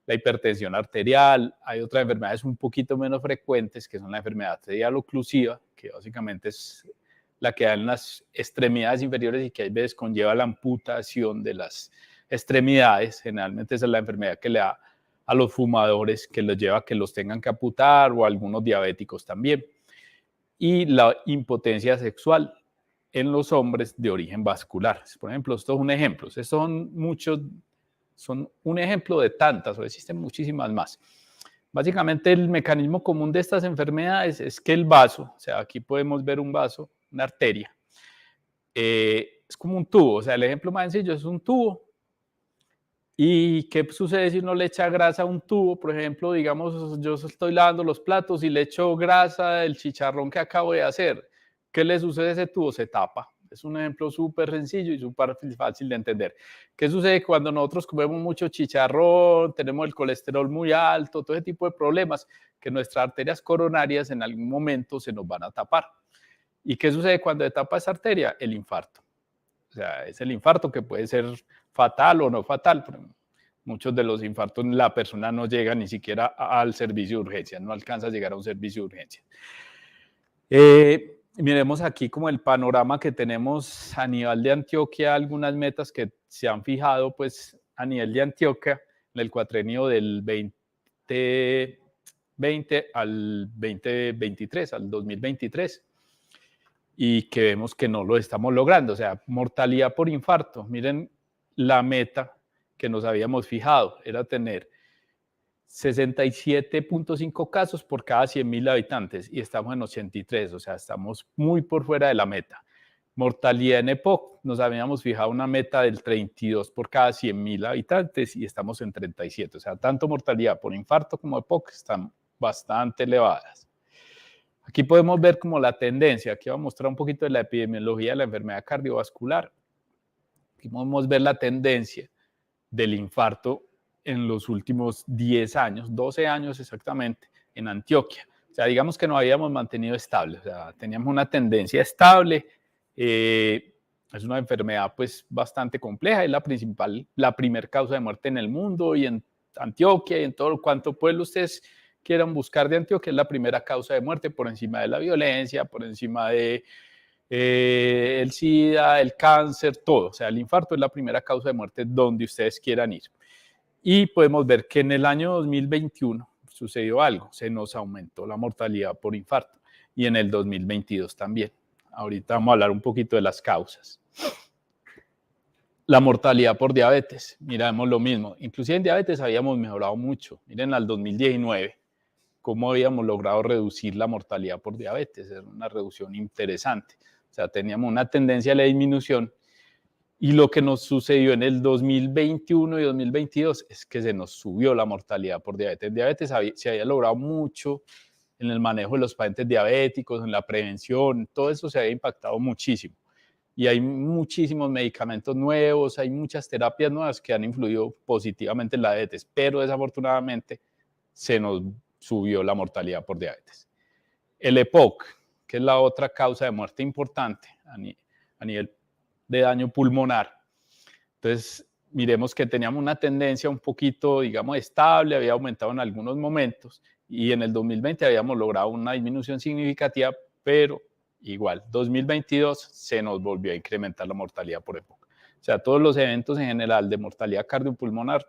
F: la hipertensión arterial. Hay otras enfermedades un poquito menos frecuentes, que son la enfermedad arterial oclusiva, que básicamente es la que da en las extremidades inferiores y que a veces conlleva la amputación de las extremidades. Generalmente esa es la enfermedad que le da a los fumadores, que los lleva a que los tengan que amputar, o a algunos diabéticos también. Y la impotencia sexual en los hombres de origen vascular. Por ejemplo, esto es un ejemplo. Estos son muchos, son un ejemplo de tantas, o existen muchísimas más. Básicamente el mecanismo común de estas enfermedades es que el vaso, o sea, aquí podemos ver un vaso, una arteria, es como un tubo. O sea, el ejemplo más sencillo es un tubo. ¿Y qué sucede si uno le echa grasa a un tubo? Por ejemplo, digamos, yo estoy lavando los platos y le echo grasa del chicharrón que acabo de hacer. ¿Qué le sucede a ese tubo? Se tapa. Es un ejemplo súper sencillo y súper fácil de entender. ¿Qué sucede cuando nosotros comemos mucho chicharrón, tenemos el colesterol muy alto, todo ese tipo de problemas? Que nuestras arterias coronarias en algún momento se nos van a tapar. ¿Y qué sucede cuando se tapa esa arteria? El infarto. O sea, es el infarto que puede ser fatal o no fatal. Muchos de los infartos la persona no llega ni siquiera al servicio de urgencia, no alcanza a llegar a un servicio de urgencia. Miremos aquí como el panorama que tenemos a nivel de Antioquia, algunas metas que se han fijado pues a nivel de Antioquia en el cuatrenio del 2020 al 2023, al 2023. Y que vemos que no lo estamos logrando, o sea, mortalidad por infarto. Miren la meta que nos habíamos fijado, era tener 67.5 casos por cada 100.000 habitantes y estamos en 83, o sea, estamos muy por fuera de la meta. Mortalidad en EPOC, nos habíamos fijado una meta del 32 por cada 100.000 habitantes y estamos en 37, o sea, tanto mortalidad por infarto como EPOC están bastante elevadas. Aquí podemos ver como la tendencia, aquí voy a mostrar un poquito de la epidemiología de la enfermedad cardiovascular. Aquí podemos ver la tendencia del infarto en los últimos 10 años, 12 años exactamente, en Antioquia. O sea, digamos que nos habíamos mantenido estable, o sea, teníamos una tendencia estable. Es una enfermedad pues bastante compleja, es la primer causa de muerte en el mundo y en Antioquia y en todo cuanto pueblo ustedes quieran buscar de Antioquia, es la primera causa de muerte por encima de la violencia, por encima de el SIDA, el cáncer, todo. O sea, el infarto es la primera causa de muerte donde ustedes quieran ir. Y podemos ver que en el año 2021 sucedió algo, se nos aumentó la mortalidad por infarto y en el 2022 también. Ahorita vamos a hablar un poquito de las causas. La mortalidad por diabetes, miramos lo mismo. Inclusive en diabetes habíamos mejorado mucho. Miren al 2019 cómo habíamos logrado reducir la mortalidad por diabetes. Era una reducción interesante. O sea, teníamos una tendencia a la disminución y lo que nos sucedió en el 2021 y 2022 es que se nos subió la mortalidad por diabetes. En diabetes se había logrado mucho en el manejo de los pacientes diabéticos, en la prevención, todo eso se había impactado muchísimo. Y hay muchísimos medicamentos nuevos, hay muchas terapias nuevas que han influido positivamente en la diabetes, pero desafortunadamente se nos subió la mortalidad por diabetes. El EPOC, que es la otra causa de muerte importante a nivel de daño pulmonar. Entonces, miremos que teníamos una tendencia un poquito, digamos, estable, había aumentado en algunos momentos y en el 2020 habíamos logrado una disminución significativa, pero igual, 2022 se nos volvió a incrementar la mortalidad por EPOC. O sea, todos los eventos en general de mortalidad cardiopulmonar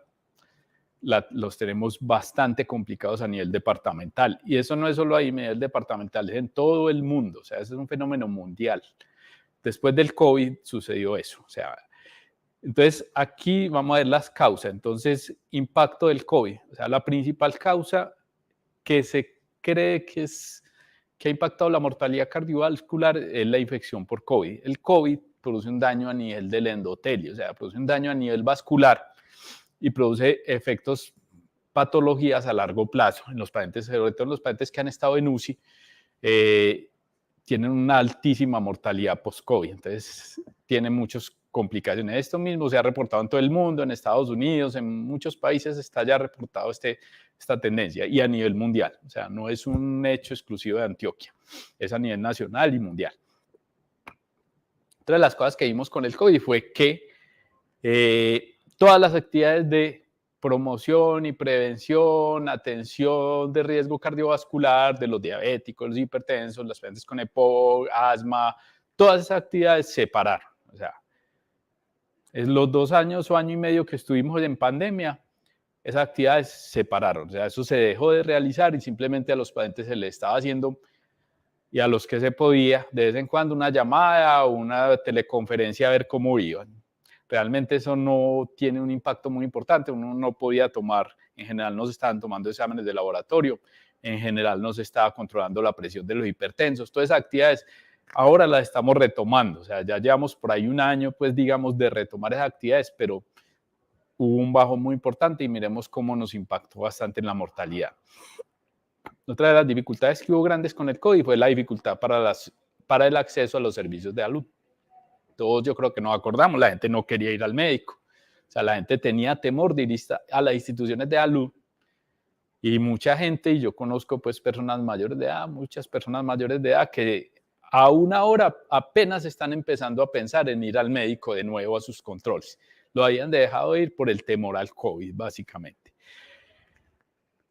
F: los tenemos bastante complicados a nivel departamental. Y eso no es solo a nivel departamental, es en todo el mundo. O sea, ese es un fenómeno mundial. Después del COVID sucedió eso. O sea, entonces aquí vamos a ver las causas. Entonces, impacto del COVID. O sea, la principal causa que se cree que ha impactado la mortalidad cardiovascular es la infección por COVID. El COVID produce un daño a nivel del endotelio, o sea, produce un daño a nivel vascular y produce efectos, patologías a largo plazo en los pacientes, sobre todo en los pacientes que han estado en UCI, tienen una altísima mortalidad post-COVID, entonces tienen muchas complicaciones. Esto mismo se ha reportado en todo el mundo, en Estados Unidos, en muchos países está ya reportado esta tendencia y a nivel mundial, o sea, no es un hecho exclusivo de Antioquia, es a nivel nacional y mundial. Otra de las cosas que vimos con el COVID fue que todas las actividades de promoción y prevención, atención de riesgo cardiovascular de los diabéticos, los hipertensos, los pacientes con EPOC, asma, todas esas actividades se pararon. O sea, en los 2 años o año y medio que estuvimos en pandemia, esas actividades se pararon. O sea, eso se dejó de realizar y simplemente a los pacientes se les estaba haciendo y a los que se podía, de vez en cuando una llamada o una teleconferencia a ver cómo iban. Realmente eso no tiene un impacto muy importante, uno no podía tomar, en general no se estaban tomando exámenes de laboratorio, en general no se estaba controlando la presión de los hipertensos, todas esas actividades ahora las estamos retomando, o sea, ya llevamos por ahí un año, pues digamos, de retomar esas actividades, pero hubo un bajo muy importante y miremos cómo nos impactó bastante en la mortalidad. Otra de las dificultades que hubo grandes con el COVID fue la dificultad para el acceso a los servicios de salud. Todos yo creo que nos acordamos, la gente no quería ir al médico. O sea, la gente tenía temor de ir a las instituciones de salud. Y mucha gente, y yo conozco pues personas mayores de edad, muchas personas mayores de edad que a una hora apenas están empezando a pensar en ir al médico de nuevo a sus controles. Lo habían dejado ir por el temor al COVID, básicamente.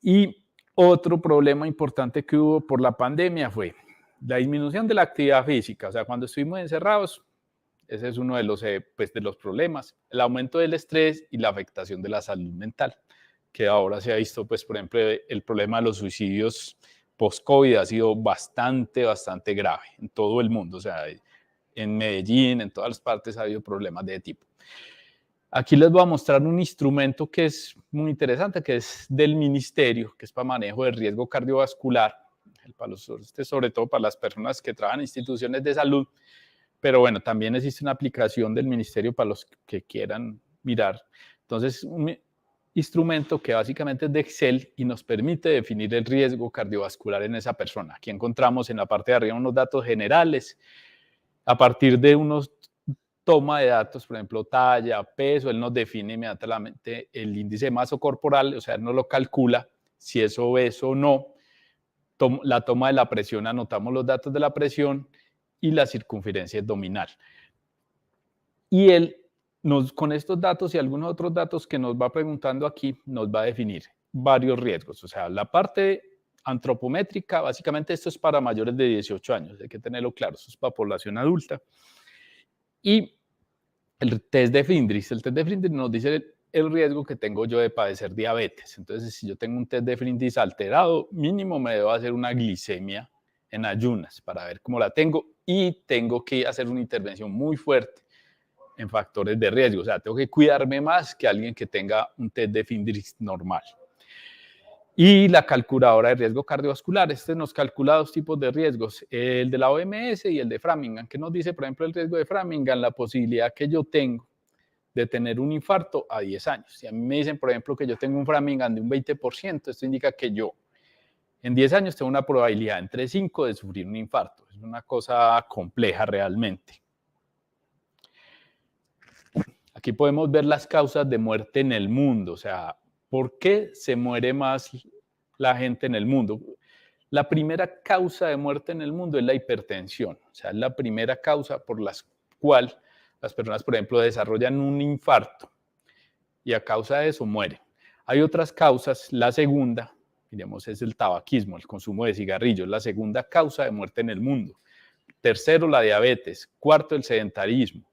F: Y otro problema importante que hubo por la pandemia fue la disminución de la actividad física. O sea, cuando estuvimos encerrados, ese es uno de los problemas, el aumento del estrés y la afectación de la salud mental, que ahora se ha visto, pues, por ejemplo, el problema de los suicidios post-COVID ha sido bastante grave en todo el mundo. O sea, en Medellín, en todas las partes ha habido problemas de tipo. Aquí les voy a mostrar un instrumento que es muy interesante, que es del ministerio, que es para manejo de riesgo cardiovascular, sobre todo para las personas que trabajan en instituciones de salud. Pero bueno, también existe una aplicación del ministerio para los que quieran mirar. Entonces, un instrumento que básicamente es de Excel y nos permite definir el riesgo cardiovascular en esa persona. Aquí encontramos en la parte de arriba unos datos generales. A partir de unos toma de datos, por ejemplo, talla, peso, él nos define inmediatamente el índice de masa corporal, o sea, él nos lo calcula, si es obeso o no. La toma de la presión, anotamos los datos de la presión y la circunferencia abdominal. Y él, con estos datos y algunos otros datos que nos va preguntando aquí, nos va a definir varios riesgos. O sea, la parte antropométrica, básicamente esto es para mayores de 18 años, hay que tenerlo claro, esto es para población adulta. Y el test de Friedrich nos dice el riesgo que tengo yo de padecer diabetes. Entonces, si yo tengo un test de Friedrich alterado, mínimo me debo hacer una glicemia en ayunas para ver cómo la tengo y tengo que hacer una intervención muy fuerte en factores de riesgo. O sea, tengo que cuidarme más que alguien que tenga un test de Friedrich normal. Y la calculadora de riesgo cardiovascular, nos calcula dos tipos de riesgos, el de la OMS y el de Framingham, que nos dice, por ejemplo, el riesgo de Framingham, la posibilidad que yo tengo de tener un infarto a 10 años. Si a mí me dicen, por ejemplo, que yo tengo un Framingham de un 20%, esto indica que yo en 10 años tengo una probabilidad entre 5 de sufrir un infarto. Es una cosa compleja realmente. Aquí podemos ver las causas de muerte en el mundo, o sea, ¿por qué se muere más la gente en el mundo? La primera causa de muerte en el mundo es la hipertensión. O sea, es la primera causa por la cual las personas, por ejemplo, desarrollan un infarto y a causa de eso mueren. Hay otras causas. La segunda, digamos, es el tabaquismo, el consumo de cigarrillos, la segunda causa de muerte en el mundo. Tercero, la diabetes. Cuarto, el sedentarismo.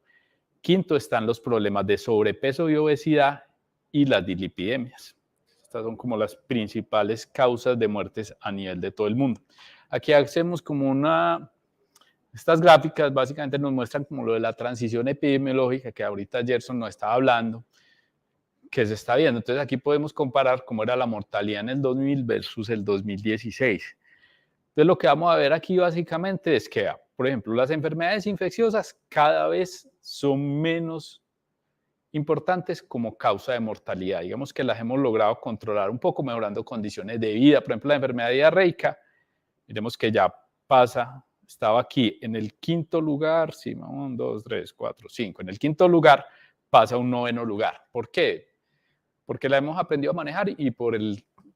F: Quinto, están los problemas de sobrepeso y obesidad y las dislipidemias. Estas son como las principales causas de muertes a nivel de todo el mundo. Aquí hacemos como estas gráficas básicamente nos muestran como lo de la transición epidemiológica que ahorita Gerson nos estaba hablando, que se está viendo. Entonces aquí podemos comparar cómo era la mortalidad en el 2000 versus el 2016. Entonces lo que vamos a ver aquí básicamente es que, por ejemplo, las enfermedades infecciosas cada vez son menos importantes como causa de mortalidad. Digamos que las hemos logrado controlar un poco mejorando condiciones de vida. Por ejemplo, la enfermedad diarreica, miremos que ya estaba aquí en el quinto lugar, sí, 1, 2, 3, 4, 5. En el quinto lugar pasa a un noveno lugar. ¿Por qué? Porque la hemos aprendido a manejar y por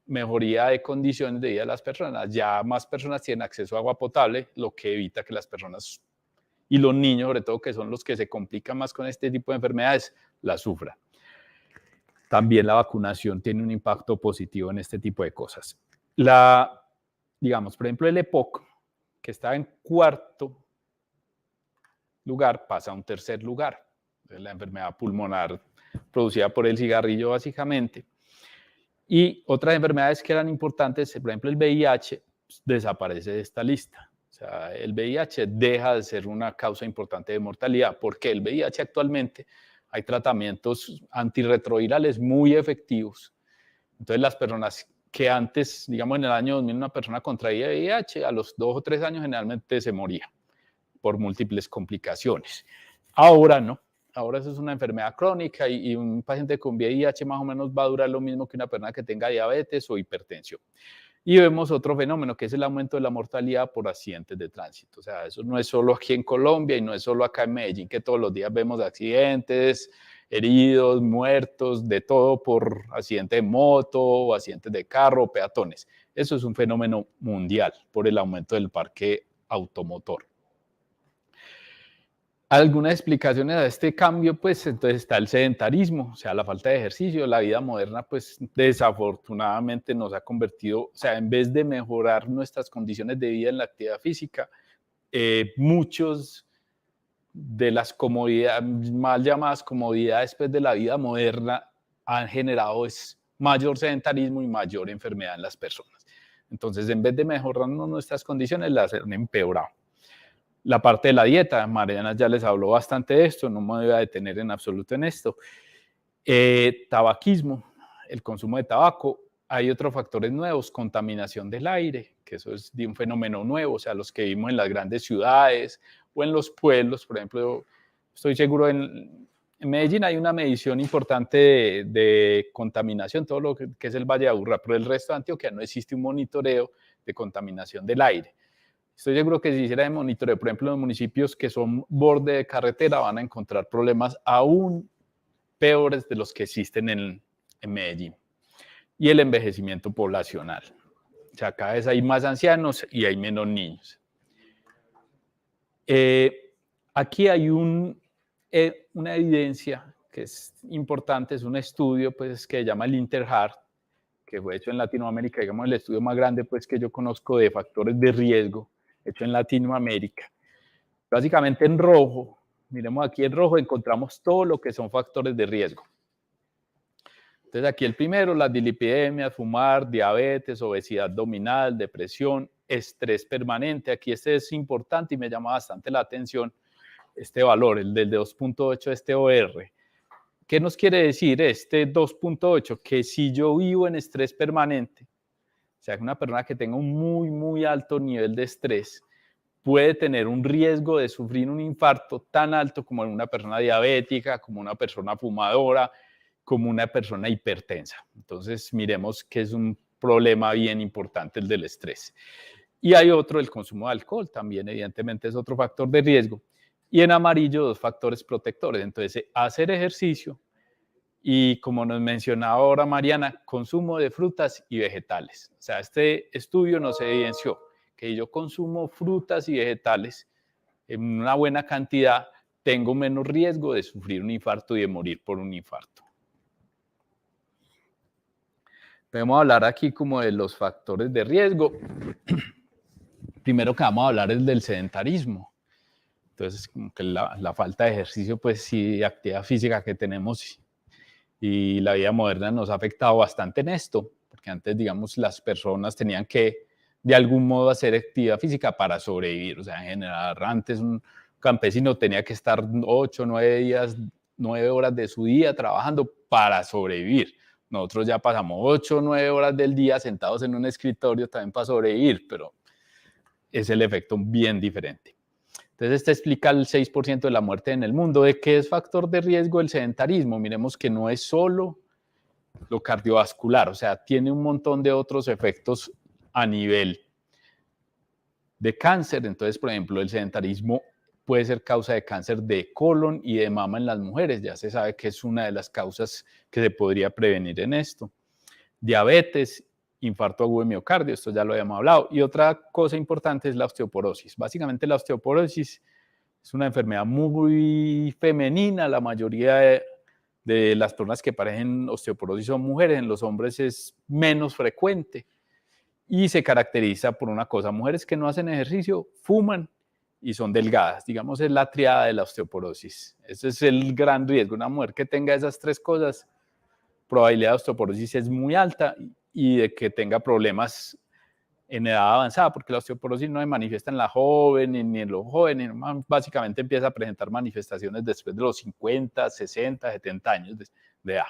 F: mejoría de condiciones de vida de las personas. Ya más personas tienen acceso a agua potable, lo que evita que las personas y los niños, sobre todo, que son los que se complican más con este tipo de enfermedades, la sufran. También la vacunación tiene un impacto positivo en este tipo de cosas. Digamos, por ejemplo, el EPOC, que estaba en cuarto lugar, pasa a un tercer lugar. La enfermedad pulmonar producida por el cigarrillo, básicamente. Y otras enfermedades que eran importantes, por ejemplo, el VIH, desaparece de esta lista. O sea, el VIH deja de ser una causa importante de mortalidad, porque el VIH actualmente hay tratamientos antirretrovirales muy efectivos. Entonces, las personas que antes, digamos en el año 2000, una persona contraía VIH, a los 2 o 3 años generalmente se moría por múltiples complicaciones. Ahora no. ahora eso es una enfermedad crónica y un paciente con VIH más o menos va a durar lo mismo que una persona que tenga diabetes o hipertensión. Y vemos otro fenómeno que es el aumento de la mortalidad por accidentes de tránsito. O sea, eso no es solo aquí en Colombia y no es solo acá en Medellín, que todos los días vemos accidentes, heridos, muertos, de todo por accidentes de moto o accidentes de carro, peatones. Eso es un fenómeno mundial por el aumento del parque automotor. Algunas explicaciones a este cambio, pues entonces está el sedentarismo, o sea, la falta de ejercicio. La vida moderna, pues desafortunadamente nos ha convertido, o sea, en vez de mejorar nuestras condiciones de vida en la actividad física, muchos de las comodidades, mal llamadas comodidades pues, de la vida moderna, han generado mayor sedentarismo y mayor enfermedad en las personas. Entonces, en vez de mejorar nuestras condiciones, las han empeorado. La parte de la dieta, Mariana ya les habló bastante de esto, no me voy a detener en absoluto en esto. Tabaquismo, el consumo de tabaco. Hay otros factores nuevos, contaminación del aire, que eso es de un fenómeno nuevo, o sea, los que vivimos en las grandes ciudades o en los pueblos, por ejemplo, estoy seguro en Medellín hay una medición importante de contaminación, todo lo que es el Valle de Aburrá, pero el resto de Antioquia no existe un monitoreo de contaminación del aire. Estoy seguro que si hiciera de monitoreo, por ejemplo, en municipios que son borde de carretera, van a encontrar problemas aún peores de los que existen en Medellín. Y el envejecimiento poblacional. O sea, cada vez hay más ancianos y hay menos niños. Aquí hay una evidencia que es importante, es un estudio pues, que se llama el INTERHEART, que fue hecho en Latinoamérica, digamos el estudio más grande pues, que yo conozco de factores de riesgo, hecho en Latinoamérica. Básicamente en rojo, miremos aquí en rojo, encontramos todo lo que son factores de riesgo. Entonces aquí el primero, las dislipidemias, fumar, diabetes, obesidad abdominal, depresión, estrés permanente. Aquí este es importante y me llama bastante la atención este valor, el del 2.8, este OR. ¿Qué nos quiere decir este 2.8? Que si yo vivo en estrés permanente, o sea, que una persona que tenga un muy alto nivel de estrés puede tener un riesgo de sufrir un infarto tan alto como una persona diabética, como una persona fumadora, como una persona hipertensa. Entonces, miremos que es un problema bien importante el del estrés. Y hay otro, el consumo de alcohol, también evidentemente es otro factor de riesgo. Y en amarillo, dos factores protectores. Entonces, hacer ejercicio y, como nos mencionaba ahora Mariana, consumo de frutas y vegetales. O sea, este estudio nos evidenció que yo consumo frutas y vegetales en una buena cantidad, tengo menos riesgo de sufrir un infarto y de morir por un infarto. Podemos hablar aquí como de los factores de riesgo. Primero que vamos a hablar es del sedentarismo. Entonces, como que la falta de ejercicio, pues sí, de actividad física que tenemos y la vida moderna nos ha afectado bastante en esto, porque antes, digamos, las personas tenían que, de algún modo, hacer actividad física para sobrevivir. O sea, en general, antes un campesino tenía que estar 8, 9 horas de su día trabajando para sobrevivir. Nosotros ya pasamos 8 o 9 horas del día sentados en un escritorio también para sobrevivir, pero es el efecto bien diferente. Entonces, este explica el 6% de la muerte en el mundo. ¿De qué es factor de riesgo el sedentarismo? Miremos que no es solo lo cardiovascular, o sea, tiene un montón de otros efectos a nivel de cáncer. Entonces, por ejemplo, el sedentarismo puede ser causa de cáncer de colon y de mama en las mujeres. Ya se sabe que es una de las causas que se podría prevenir en esto. Diabetes, infarto agudo de miocardio, esto ya lo habíamos hablado. Y otra cosa importante es la osteoporosis. Básicamente la osteoporosis es una enfermedad muy femenina. La mayoría de las personas que padecen osteoporosis son mujeres, en los hombres es menos frecuente. Y se caracteriza por una cosa, mujeres que no hacen ejercicio, fuman y son delgadas. Digamos, es la triada de la osteoporosis. Ese es el gran riesgo. Una mujer que tenga esas tres cosas, probabilidad de osteoporosis es muy alta y de que tenga problemas en edad avanzada, porque la osteoporosis no se manifiesta en la joven ni en los jóvenes, básicamente empieza a presentar manifestaciones después de los 50, 60, 70 años de edad.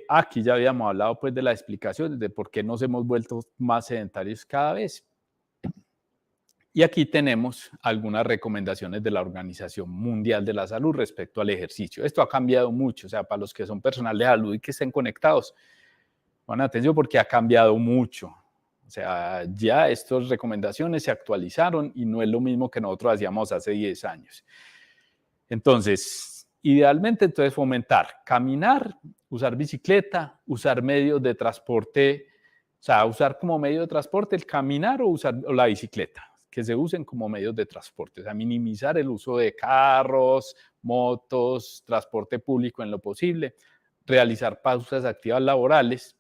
F: Aquí ya habíamos hablado pues de las explicaciones de por qué nos hemos vuelto más sedentarios cada vez. Y aquí tenemos algunas recomendaciones de la Organización Mundial de la Salud respecto al ejercicio. Esto ha cambiado mucho, o sea, para los que son personal de salud y que estén conectados, pongan atención porque ha cambiado mucho. O sea, ya estas recomendaciones se actualizaron y no es lo mismo que nosotros hacíamos hace 10 años. Entonces, idealmente, entonces fomentar caminar, usar bicicleta, usar medios de transporte, o sea, usar como medio de transporte el caminar o la bicicleta, que se usen como medios de transporte, o sea, minimizar el uso de carros, motos, transporte público en lo posible, realizar pausas activas laborales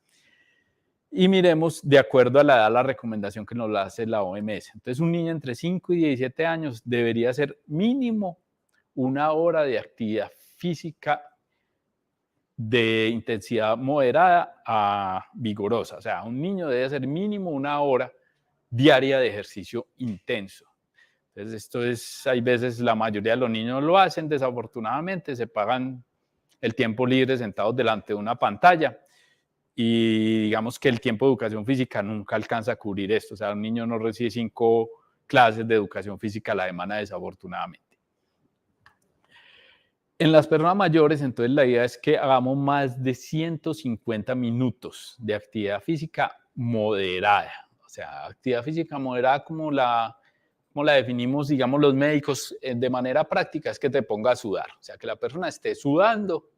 F: y miremos de acuerdo a la edad la recomendación que nos la hace la OMS. Entonces, un niño entre 5 y 17 años debería hacer mínimo 1 hora de actividad física de intensidad moderada a vigorosa. O sea, un niño debe hacer mínimo 1 hora diaria de ejercicio intenso. Entonces, esto es, hay veces la mayoría de los niños lo hacen, desafortunadamente, se pagan el tiempo libre sentados delante de una pantalla y digamos que el tiempo de educación física nunca alcanza a cubrir esto. O sea, un niño no recibe 5 clases de educación física a la semana, desafortunadamente. En las personas mayores, entonces, la idea es que hagamos más de 150 minutos de actividad física moderada. O sea, actividad física moderada como la definimos, digamos, los médicos de manera práctica, es que te ponga a sudar. O sea, que la persona esté sudando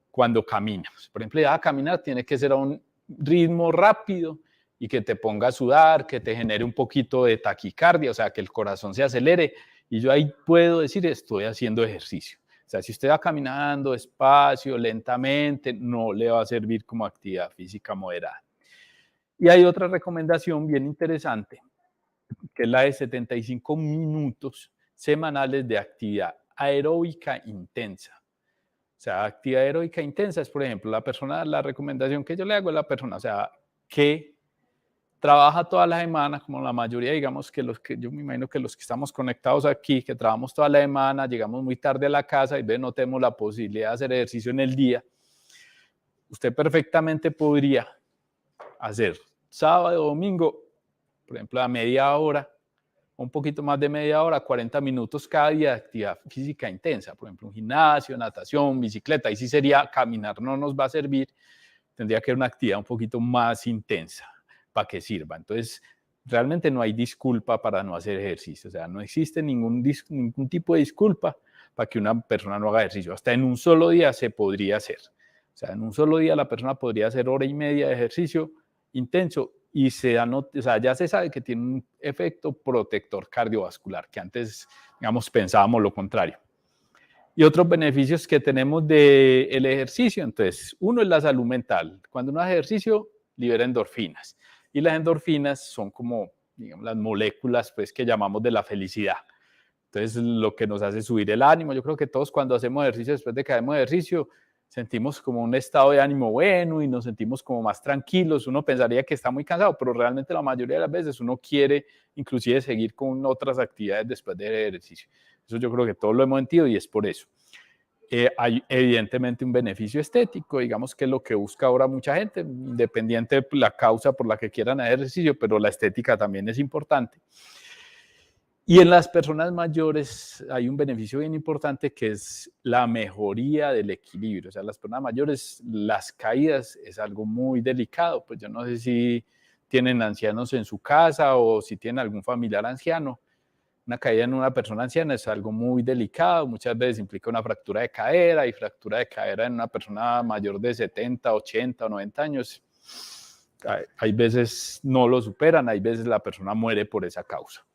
F: cuando camina. Por ejemplo, ya caminar tiene que ser a un ritmo rápido y que te ponga a sudar, que te genere un poquito de taquicardia, o sea, que el corazón se acelere. Y yo ahí puedo decir, estoy haciendo ejercicio. O sea, si usted va caminando despacio, lentamente, no le va a servir como actividad física moderada. Y hay otra recomendación bien interesante, que es la de 75 minutos semanales de actividad aeróbica intensa. O sea, actividad aeróbica intensa es, por ejemplo, la recomendación que yo le hago a la persona, o sea, que trabaja toda la semana, como la mayoría, digamos que yo me imagino que los que estamos conectados aquí, que trabajamos toda la semana, llegamos muy tarde a la casa y no tenemos la posibilidad de hacer ejercicio en el día, usted perfectamente podría hacer sábado, domingo, por ejemplo, a media hora, un poquito más de media hora, 40 minutos cada día de actividad física intensa, por ejemplo, un gimnasio, natación, bicicleta, ahí sí sería caminar, no nos va a servir, tendría que ser una actividad un poquito más intensa para que sirva. Entonces, realmente no hay disculpa para no hacer ejercicio, o sea, no existe ningún tipo de disculpa para que una persona no haga ejercicio. Hasta en un solo día se podría hacer. O sea, en un solo día la persona podría hacer 1 hora y media de ejercicio intenso y ya se sabe que tiene un efecto protector cardiovascular, que antes, digamos, pensábamos lo contrario. Y otros beneficios que tenemos del ejercicio, entonces, uno es la salud mental. Cuando uno hace ejercicio, libera endorfinas. Y las endorfinas son como, digamos, las moléculas pues, que llamamos de la felicidad. Entonces, lo que nos hace subir el ánimo. Yo creo que todos cuando hacemos ejercicio, después de que hacemos ejercicio, sentimos como un estado de ánimo bueno y nos sentimos como más tranquilos. Uno pensaría que está muy cansado, pero realmente la mayoría de las veces uno quiere inclusive seguir con otras actividades después del ejercicio. Eso yo creo que todos lo hemos sentido y es por eso. Hay evidentemente un beneficio estético, digamos que es lo que busca ahora mucha gente, independiente de la causa por la que quieran hacer ejercicio, pero la estética también es importante. Y en las personas mayores hay un beneficio bien importante que es la mejoría del equilibrio. O sea, las personas mayores, las caídas es algo muy delicado. Pues yo no sé si tienen ancianos en su casa o si tienen algún familiar anciano. Una caída en una persona anciana es algo muy delicado, muchas veces implica una fractura de cadera y fractura de cadera en una persona mayor de 70, 80 o 90 años. Hay veces no lo superan, hay veces la persona muere por esa causa.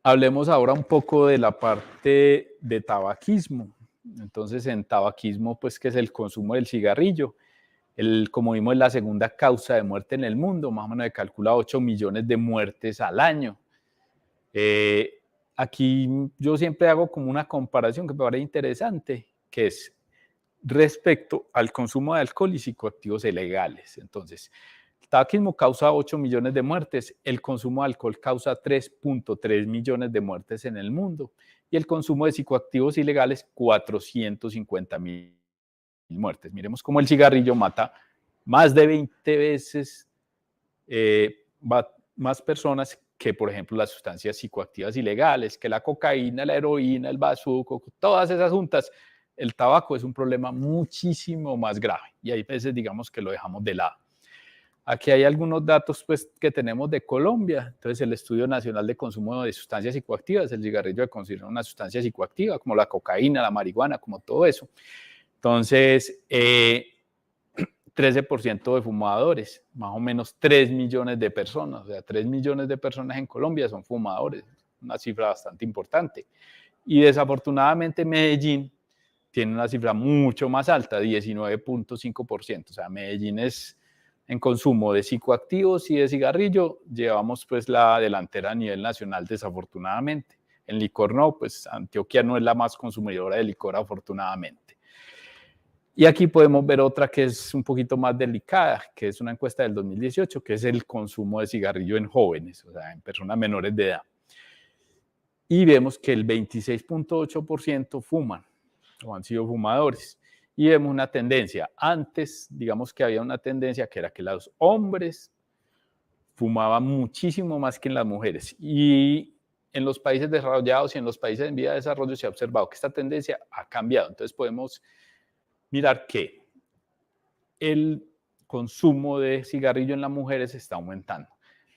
F: Hablemos ahora un poco de la parte de tabaquismo. Entonces, en tabaquismo, pues, ¿qué es el consumo del cigarrillo? Como vimos, es la segunda causa de muerte en el mundo, más o menos se calcula 8 millones de muertes al año. Aquí yo siempre hago como una comparación que me parece interesante, que es respecto al consumo de alcohol y psicoactivos ilegales. Entonces, el tabaquismo causa 8 millones de muertes, el consumo de alcohol causa 3.3 millones de muertes en el mundo y el consumo de psicoactivos ilegales 450.000 muertes. Miremos cómo el cigarrillo mata más de 20 veces más personas que, por ejemplo, las sustancias psicoactivas ilegales, que la cocaína, la heroína, el bazuco, todas esas juntas. El tabaco es un problema muchísimo más grave y hay veces, digamos, que lo dejamos de lado. Aquí hay algunos datos pues, que tenemos de Colombia. Entonces, el Estudio Nacional de Consumo de Sustancias Psicoactivas, el cigarrillo es considerado una sustancia psicoactiva, como la cocaína, la marihuana, como todo eso. Entonces, 13% de fumadores, más o menos 3 millones de personas, o sea, 3 millones de personas en Colombia son fumadores, una cifra bastante importante. Y desafortunadamente Medellín tiene una cifra mucho más alta, 19.5%, o sea, Medellín es en consumo de psicoactivos y de cigarrillo, llevamos pues la delantera a nivel nacional desafortunadamente. En licor no, pues Antioquia no es la más consumidora de licor afortunadamente. Y aquí podemos ver otra que es un poquito más delicada, que es una encuesta del 2018, que es el consumo de cigarrillo en jóvenes, o sea, en personas menores de edad. Y vemos que el 26.8% fuman o han sido fumadores. Y vemos una tendencia. Antes, digamos que había una tendencia que era que los hombres fumaban muchísimo más que en las mujeres. Y en los países desarrollados y en los países en vía de desarrollo se ha observado que esta tendencia ha cambiado. Entonces podemos mirar que el consumo de cigarrillo en las mujeres está aumentando.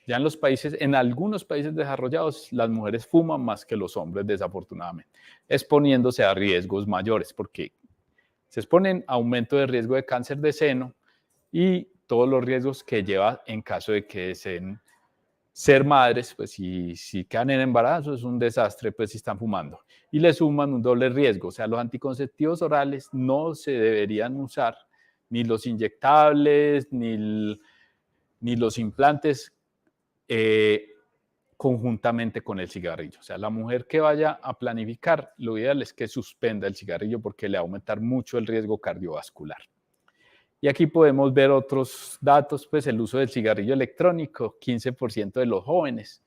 F: Ya en los países, en algunos países desarrollados, las mujeres fuman más que los hombres, desafortunadamente, exponiéndose a riesgos mayores, porque se exponen a aumento de riesgo de cáncer de seno y todos los riesgos que lleva en caso de que deseen ser madres, pues si quedan en embarazo es un desastre, pues si están fumando. Y le suman un doble riesgo, o sea, los anticonceptivos orales no se deberían usar, ni los inyectables, ni los implantes, conjuntamente con el cigarrillo. O sea, la mujer que vaya a planificar, lo ideal es que suspenda el cigarrillo porque le va a aumentar mucho el riesgo cardiovascular. Y aquí podemos ver otros datos, pues el uso del cigarrillo electrónico, 15% de los jóvenes.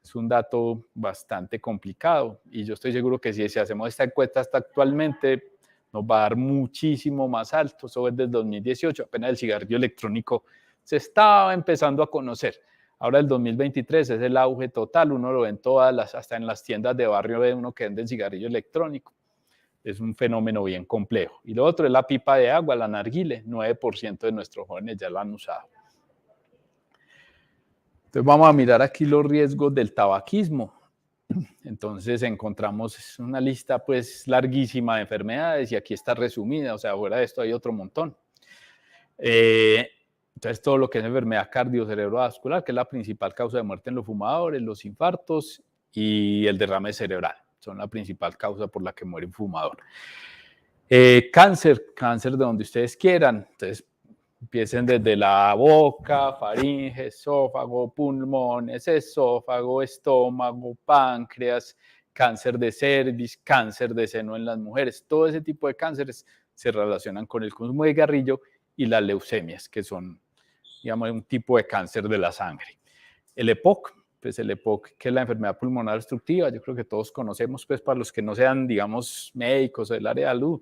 F: Es un dato bastante complicado y yo estoy seguro que si hacemos esta encuesta hasta actualmente nos va a dar muchísimo más alto. Eso es desde 2018, apenas el cigarrillo electrónico se estaba empezando a conocer. Ahora el 2023 es el auge total, uno lo ve en todas hasta en las tiendas de barrio ve uno que vende el cigarrillo electrónico. Es un fenómeno bien complejo. Y lo otro es la pipa de agua, la narguile, 9% de nuestros jóvenes ya lo han usado. Entonces vamos a mirar aquí los riesgos del tabaquismo. Entonces encontramos una lista pues larguísima de enfermedades y aquí está resumida, o sea, fuera de esto hay otro montón. Entonces todo lo que es enfermedad cardiocerebrovascular, que es la principal causa de muerte en los fumadores, los infartos y el derrame cerebral. Son la principal causa por la que muere un fumador. Cáncer de donde ustedes quieran. Entonces, empiecen desde la boca, faringe, esófago, pulmones, esófago, estómago, páncreas, cáncer de cervix, cáncer de seno en las mujeres. Todo ese tipo de cánceres se relacionan con el consumo de cigarrillo y las leucemias, que son, digamos, un tipo de cáncer de la sangre. El EPOC, pues el EPOC, que es la enfermedad pulmonar obstructiva, yo creo que todos conocemos, pues para los que no sean, digamos, médicos del área de salud,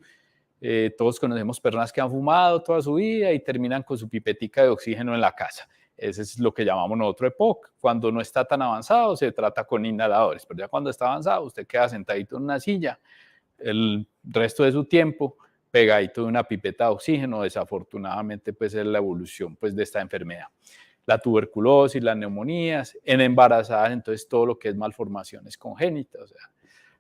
F: todos conocemos personas que han fumado toda su vida y terminan con su pipetica de oxígeno en la casa. Ese es lo que llamamos nosotros EPOC. Cuando no está tan avanzado, se trata con inhaladores, pero ya cuando está avanzado, usted queda sentadito en una silla, el resto de su tiempo pegadito de una pipeta de oxígeno. Desafortunadamente, pues es la evolución pues, de esta enfermedad. La tuberculosis, las neumonías, en embarazadas, entonces todo lo que es malformaciones congénitas, o sea,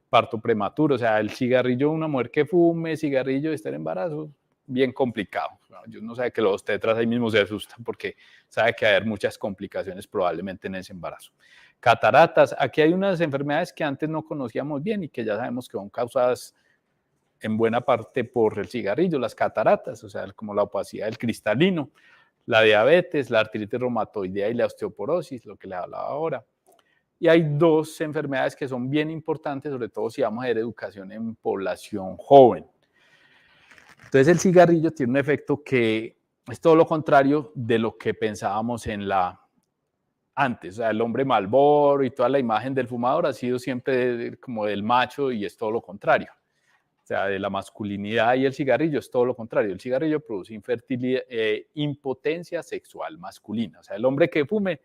F: parto prematuro, o sea, el cigarrillo, una mujer que fume cigarrillo y esté en embarazo, bien complicado. Yo no sé que los tetras ahí mismo se asustan porque sabe que va a haber muchas complicaciones probablemente en ese embarazo. Cataratas, aquí hay unas enfermedades que antes no conocíamos bien y que ya sabemos que son causadas en buena parte por el cigarrillo, las cataratas, o sea, como la opacidad del cristalino, la diabetes, la artritis reumatoidea y la osteoporosis, lo que les hablaba ahora. Y hay dos enfermedades que son bien importantes, sobre todo si vamos a ver educación en población joven. Entonces el cigarrillo tiene un efecto que es todo lo contrario de lo que pensábamos antes. O sea, el hombre Marlboro y toda la imagen del fumador ha sido siempre como del macho y es todo lo contrario. O sea, de la masculinidad y el cigarrillo es todo lo contrario. El cigarrillo produce infertilidad, impotencia sexual masculina. O sea, el hombre que fume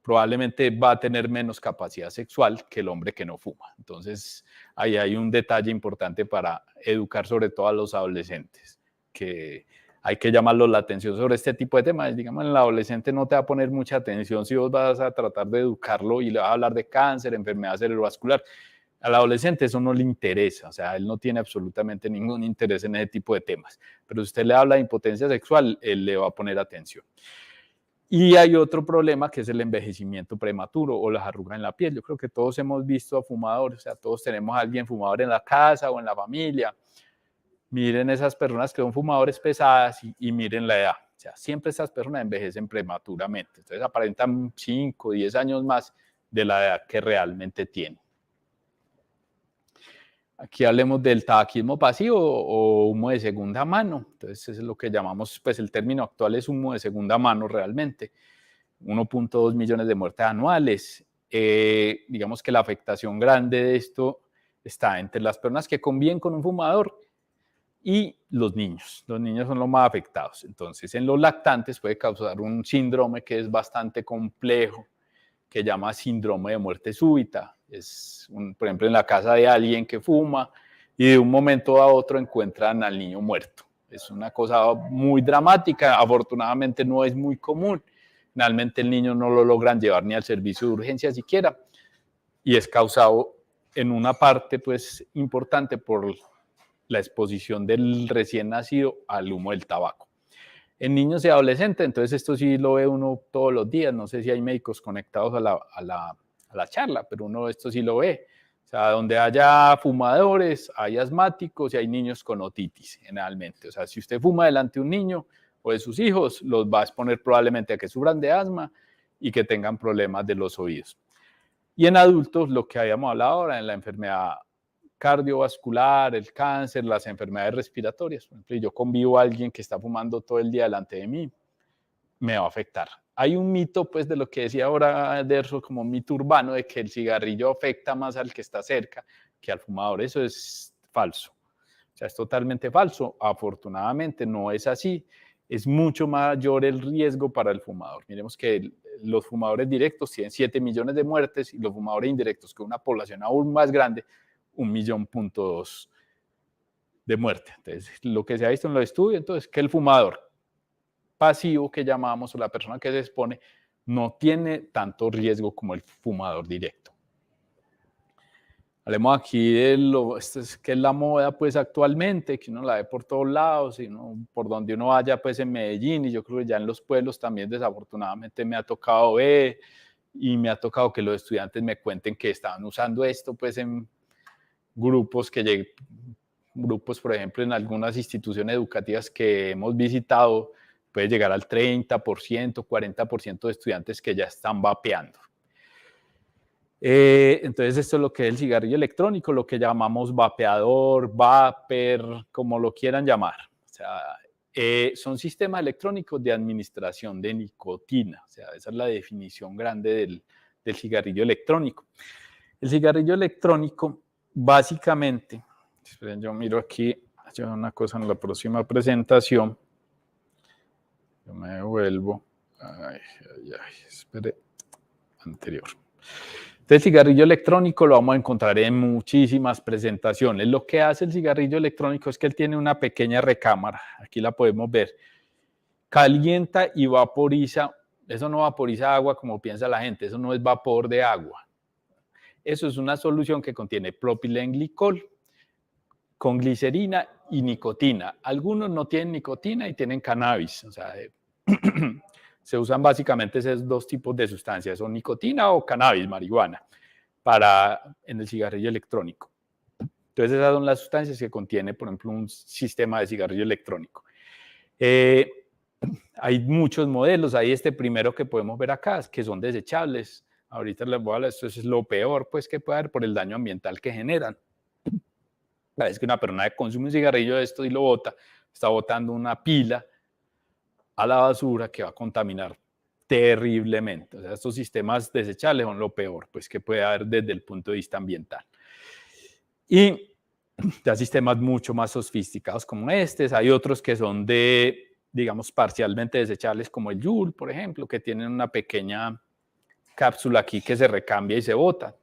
F: probablemente va a tener menos capacidad sexual que el hombre que no fuma. Entonces, ahí hay un detalle importante para educar sobre todo a los adolescentes, que hay que llamarlos la atención sobre este tipo de temas. Digamos, el adolescente no te va a poner mucha atención si vos vas a tratar de educarlo y le vas a hablar de cáncer, enfermedad cerebrovascular. Al adolescente eso no le interesa, o sea, él no tiene absolutamente ningún interés en ese tipo de temas. Pero si usted le habla de impotencia sexual, él le va a poner atención. Y hay otro problema que es el envejecimiento prematuro o las arrugas en la piel. Yo creo que todos hemos visto a fumadores, o sea, todos tenemos a alguien fumador en la casa o en la familia. Miren esas personas que son fumadores pesadas y miren la edad. O sea, siempre esas personas envejecen prematuramente. Entonces aparentan 5 o 10 años más de la edad que realmente tienen. Aquí hablemos del tabaquismo pasivo o humo de segunda mano. Entonces, eso es lo que llamamos, pues el término actual es humo de segunda mano realmente. 1.2 millones de muertes anuales. Digamos que la afectación grande de esto está entre las personas que conviven con un fumador y los niños. Los niños son los más afectados. Entonces, en los lactantes puede causar un síndrome que es bastante complejo, que llama síndrome de muerte súbita. Es, por ejemplo, en la casa de alguien que fuma y de un momento a otro encuentran al niño muerto. Es una cosa muy dramática, afortunadamente no es muy común. Finalmente el niño no lo logran llevar ni al servicio de urgencia siquiera y es causado en una parte pues importante por la exposición del recién nacido al humo del tabaco. En niños y adolescentes, entonces esto sí lo ve uno todos los días, no sé si hay médicos conectados a la charla, pero uno esto sí lo ve. O sea, donde haya fumadores, hay asmáticos y hay niños con otitis generalmente. O sea, si usted fuma delante de un niño o de sus hijos, los va a exponer probablemente a que sufran de asma y que tengan problemas de los oídos. Y en adultos, lo que habíamos hablado ahora, en la enfermedad cardiovascular, el cáncer, las enfermedades respiratorias. Por ejemplo, yo convivo a alguien que está fumando todo el día delante de mí, me va a afectar. Hay un mito, pues, de lo que decía ahora Derso, como un mito urbano, de que el cigarrillo afecta más al que está cerca que al fumador. Eso es falso. O sea, es totalmente falso. Afortunadamente no es así. Es mucho mayor el riesgo para el fumador. Miremos que los fumadores directos tienen 7 millones de muertes y los fumadores indirectos, que es una población aún más grande, 1,2 millones de muerte. Entonces, lo que se ha visto en los estudios, entonces, que el fumador pasivo que llamamos, o la persona que se expone, no tiene tanto riesgo como el fumador directo. Hablemos aquí de que es la moda pues actualmente, que uno la ve por todos lados, y por donde uno vaya pues en Medellín, y yo creo que ya en los pueblos también desafortunadamente me ha tocado ver, y me ha tocado que los estudiantes me cuenten que estaban usando esto pues en grupos, por ejemplo, en algunas instituciones educativas que hemos visitado, puede llegar al 30%, 40% de estudiantes que ya están vapeando. Entonces, esto es lo que es el cigarrillo electrónico, lo que llamamos vapeador, vapor, como lo quieran llamar. O sea, son sistemas electrónicos de administración de nicotina. O sea, esa es la definición grande del cigarrillo electrónico. El cigarrillo electrónico, básicamente, esperen, yo miro aquí, una cosa en la próxima presentación. Yo me devuelvo. Espere, anterior. Entonces, el cigarrillo electrónico lo vamos a encontrar en muchísimas presentaciones. Lo que hace el cigarrillo electrónico es que él tiene una pequeña recámara, aquí la podemos ver, calienta y vaporiza. Eso no vaporiza agua como piensa la gente, eso no es vapor de agua. Eso es una solución que contiene propilenglicol con glicerina y nicotina. Algunos no tienen nicotina y tienen cannabis, o sea, se usan básicamente esos dos tipos de sustancias, o nicotina o cannabis, marihuana, en el cigarrillo electrónico. Entonces esas son las sustancias que contiene, por ejemplo, un sistema de cigarrillo electrónico. Hay muchos modelos, hay este primero que podemos ver acá, que son desechables. Ahorita les voy a hablar, esto es lo peor pues, que puede haber por el daño ambiental que generan. Cada vez que una persona consume un cigarrillo de esto y lo bota, está botando una pila a la basura que va a contaminar terriblemente. O sea, estos sistemas desechables son lo peor pues, que puede haber desde el punto de vista ambiental. Y ya sistemas mucho más sofisticados como estos, hay otros que son digamos, parcialmente desechables como el Juul, por ejemplo, que tienen una pequeña cápsula aquí que se recambia y se bota,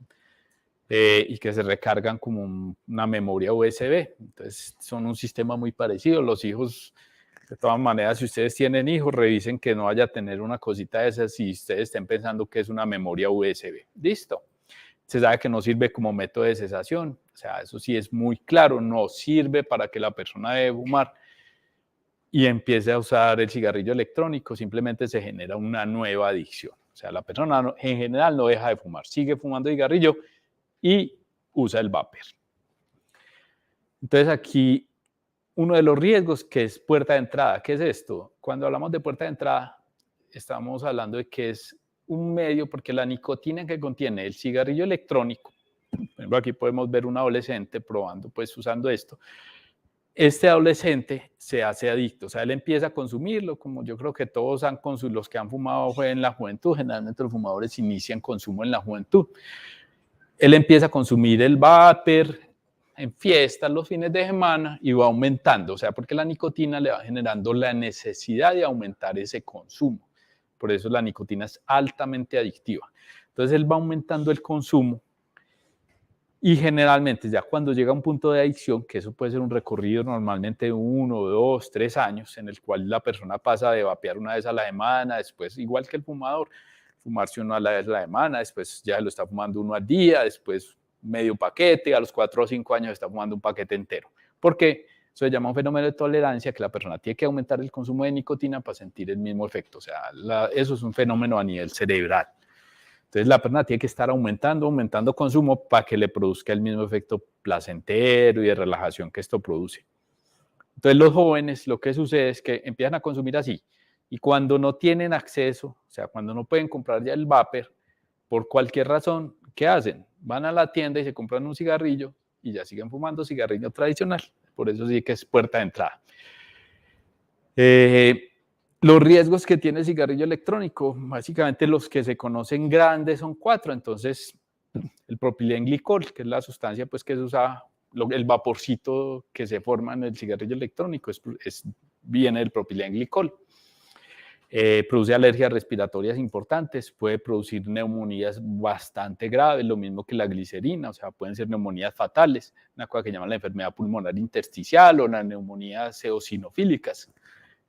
F: y que se recargan como una memoria USB. Entonces son un sistema muy parecido. Los hijos, de todas maneras, si ustedes tienen hijos, revisen que no vaya a tener una cosita de esas si ustedes estén pensando que es una memoria USB. Listo. Se sabe que no sirve como método de cesación, o sea, eso sí es muy claro, no sirve para que la persona deje fumar y empiece a usar el cigarrillo electrónico, simplemente se genera una nueva adicción. O sea, la persona en general no deja de fumar, sigue fumando cigarrillo y usa el vapor. Entonces aquí uno de los riesgos que es puerta de entrada. ¿Qué es esto? Cuando hablamos de puerta de entrada, estamos hablando de que es un medio, porque la nicotina que contiene el cigarrillo electrónico, por ejemplo, aquí podemos ver un adolescente probando, pues usando esto. Este adolescente se hace adicto, o sea, él empieza a consumirlo, como yo creo que todos han consumido, los que han fumado fue en la juventud, generalmente los fumadores inician consumo en la juventud. Él empieza a consumir el vapor en fiestas, los fines de semana, y va aumentando, o sea, porque la nicotina le va generando la necesidad de aumentar ese consumo. Por eso la nicotina es altamente adictiva. Entonces él va aumentando el consumo y generalmente ya cuando llega a un punto de adicción, que eso puede ser un recorrido normalmente de 1, 2, 3 años, en el cual la persona pasa de vapear una vez a la semana, después igual que el fumador, fumarse una vez a la semana, después ya lo está fumando uno al día, después medio paquete, a los 4 o 5 años está fumando un paquete entero. ¿Por qué? Eso se llama un fenómeno de tolerancia, que la persona tiene que aumentar el consumo de nicotina para sentir el mismo efecto. O sea, eso es un fenómeno a nivel cerebral. Entonces la persona tiene que estar aumentando consumo para que le produzca el mismo efecto placentero y de relajación que esto produce. Entonces los jóvenes, lo que sucede es que empiezan a consumir así, y cuando no tienen acceso, o sea, cuando no pueden comprar ya el vapor, por cualquier razón, ¿qué hacen? Van a la tienda y se compran un cigarrillo y ya siguen fumando cigarrillo tradicional. Por eso sí que es puerta de entrada. Los riesgos que tiene el cigarrillo electrónico, básicamente los que se conocen grandes son 4. Entonces, el propilenglicol, que es la sustancia pues, que se usa, el vaporcito que se forma en el cigarrillo electrónico, viene del propilenglicol. Produce alergias respiratorias importantes, puede producir neumonías bastante graves, lo mismo que la glicerina, o sea, pueden ser neumonías fatales, una cosa que llaman la enfermedad pulmonar intersticial o las neumonías eosinofílicas,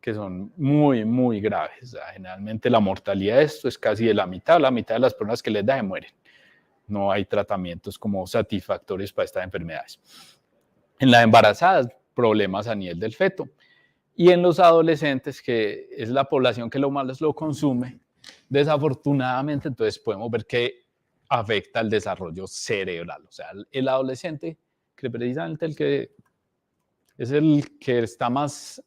F: que son muy, muy graves. O sea, generalmente la mortalidad de esto es casi de la mitad de las personas que les da se mueren. No hay tratamientos como satisfactorios para estas enfermedades. En las embarazadas, problemas a nivel del feto. Y en los adolescentes, que es la población que lo más lo consume, desafortunadamente, entonces podemos ver que afecta el desarrollo cerebral. O sea, el adolescente, que precisamente es el que está más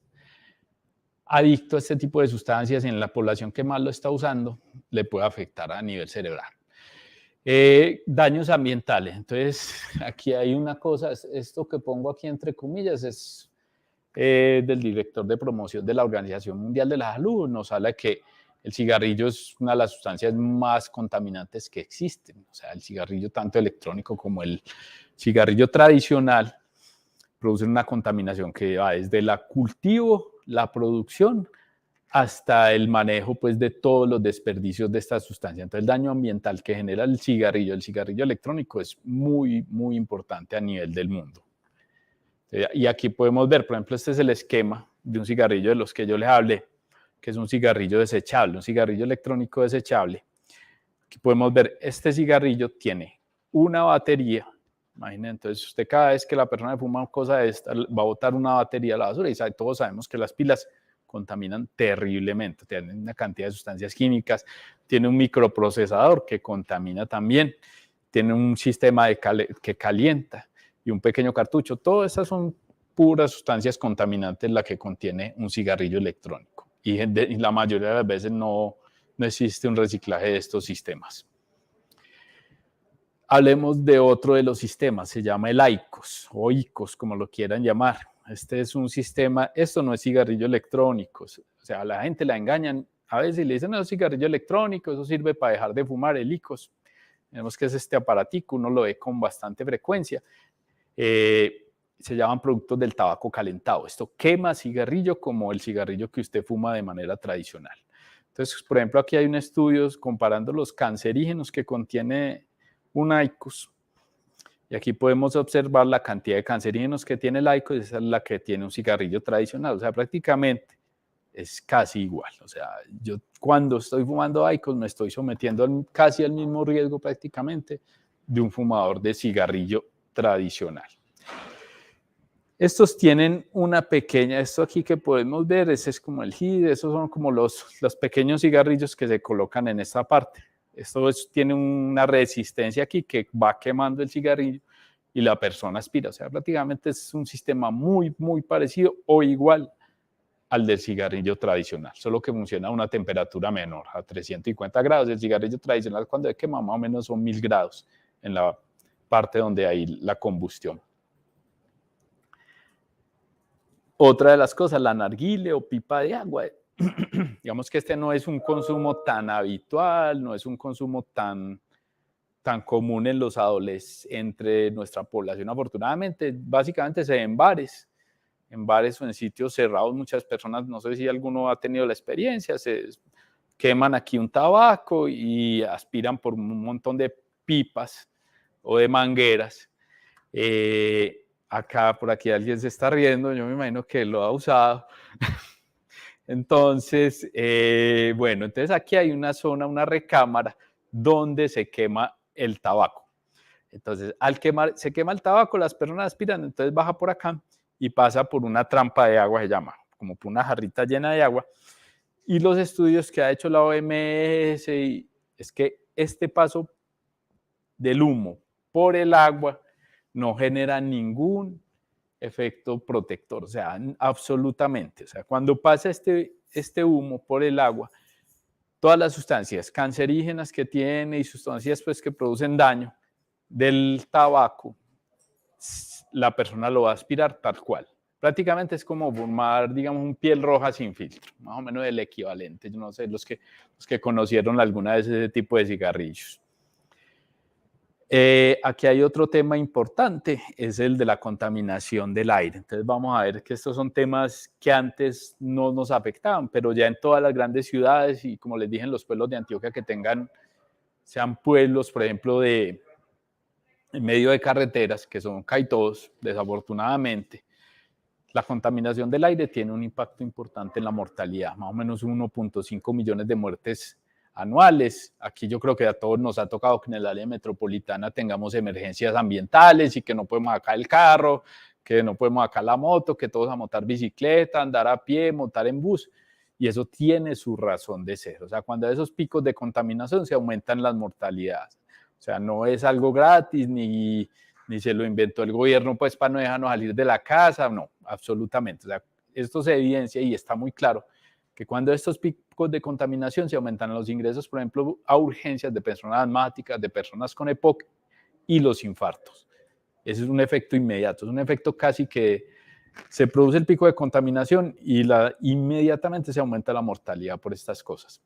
F: adicto a este tipo de sustancias en la población que más lo está usando, le puede afectar a nivel cerebral. Daños ambientales. Entonces, aquí hay una cosa, esto que pongo aquí entre comillas es del director de promoción de la Organización Mundial de la Salud. Nos habla que el cigarrillo es una de las sustancias más contaminantes que existen. O sea, el cigarrillo tanto electrónico como el cigarrillo tradicional producen una contaminación que va desde el cultivo, la producción, hasta el manejo pues, de todos los desperdicios de esta sustancia. Entonces, el daño ambiental que genera el cigarrillo electrónico es muy, muy importante a nivel del mundo. Y aquí podemos ver, por ejemplo, este es el esquema de un cigarrillo de los que yo les hablé, que es un cigarrillo desechable, un cigarrillo electrónico desechable. Aquí podemos ver, este cigarrillo tiene una batería. Imaginen, entonces usted cada vez que la persona fuma una cosa de esta, va a botar una batería a la basura, y todos sabemos que las pilas contaminan terriblemente, tienen una cantidad de sustancias químicas, tiene un microprocesador que contamina también, tiene un sistema que calienta y un pequeño cartucho. Todas esas son puras sustancias contaminantes las que contiene un cigarrillo electrónico, y la mayoría de las veces no existe un reciclaje de estos sistemas. Hablemos de otro de los sistemas, se llama el IQOS o IQOS, como lo quieran llamar. Este es un sistema, esto no es cigarrillo electrónico, o sea, a la gente la engañan, a veces le dicen, no, es cigarrillo electrónico, eso sirve para dejar de fumar, el IQOS. Vemos que es este aparatico, uno lo ve con bastante frecuencia. Se llaman productos del tabaco calentado. Esto quema cigarrillo como el cigarrillo que usted fuma de manera tradicional. Entonces, por ejemplo, aquí hay un estudio comparando los cancerígenos que contiene un IQOS. Y aquí podemos observar la cantidad de cancerígenos que tiene el IQOS, y esa es la que tiene un cigarrillo tradicional. O sea, prácticamente es casi igual. O sea, yo cuando estoy fumando IQOS me estoy sometiendo casi al mismo riesgo prácticamente de un fumador de cigarrillo tradicional. Estos tienen una pequeña, esto aquí que podemos ver, ese es como el HID, esos son como los pequeños cigarrillos que se colocan en esta parte. Esto tiene una resistencia aquí que va quemando el cigarrillo y la persona aspira. O sea, prácticamente es un sistema muy, muy parecido o igual al del cigarrillo tradicional, solo que funciona a una temperatura menor, a 350 grados. El cigarrillo tradicional cuando quema más o menos son 1000 grados en la parte donde hay la combustión. Otra de las cosas, la narguile o pipa de agua. Digamos que este no es un consumo tan habitual, no es un consumo tan común en los adolescentes, entre nuestra población. Afortunadamente, básicamente se ve en bares o en sitios cerrados. Muchas personas, no sé si alguno ha tenido la experiencia, se queman aquí un tabaco y aspiran por un montón de pipas o de mangueras. Acá, por aquí alguien se está riendo, yo me imagino que lo ha usado. Entonces, bueno, entonces aquí hay una zona, una recámara donde se quema el tabaco. Entonces, se quema el tabaco, las personas aspiran, entonces baja por acá y pasa por una trampa de agua, se llama, como por una jarrita llena de agua. Y los estudios que ha hecho la OMS es que este paso del humo por el agua no genera ningún efecto protector, o sea, absolutamente. O sea, cuando pasa este humo por el agua, todas las sustancias cancerígenas que tiene y sustancias pues, que producen daño del tabaco, la persona lo va a aspirar tal cual. Prácticamente es como fumar, digamos, un piel roja sin filtro, más o menos el equivalente. Yo no sé, los que conocieron alguna vez ese tipo de cigarrillos. Aquí hay otro tema importante, es el de la contaminación del aire. Entonces vamos a ver que estos son temas que antes no nos afectaban, pero ya en todas las grandes ciudades y como les dije en los pueblos de Antioquia que sean pueblos, por ejemplo, en medio de carreteras, que son casi todos, desafortunadamente, la contaminación del aire tiene un impacto importante en la mortalidad, más o menos 1.5 millones de muertes anuales. Aquí yo creo que a todos nos ha tocado que en el área metropolitana tengamos emergencias ambientales y que no podemos sacar el carro, que no podemos sacar la moto, que todos a montar bicicleta, andar a pie, montar en bus. Y eso tiene su razón de ser. O sea, cuando hay esos picos de contaminación se aumentan las mortalidades. O sea, no es algo gratis ni se lo inventó el gobierno pues para no dejarnos salir de la casa, no, absolutamente. O sea, esto se evidencia y está muy claro que cuando estos picos de contaminación se aumentan los ingresos, por ejemplo, a urgencias de personas asmáticas, de personas con EPOC y los infartos. Ese es un efecto inmediato, es un efecto casi que se produce el pico de contaminación y inmediatamente se aumenta la mortalidad por estas cosas.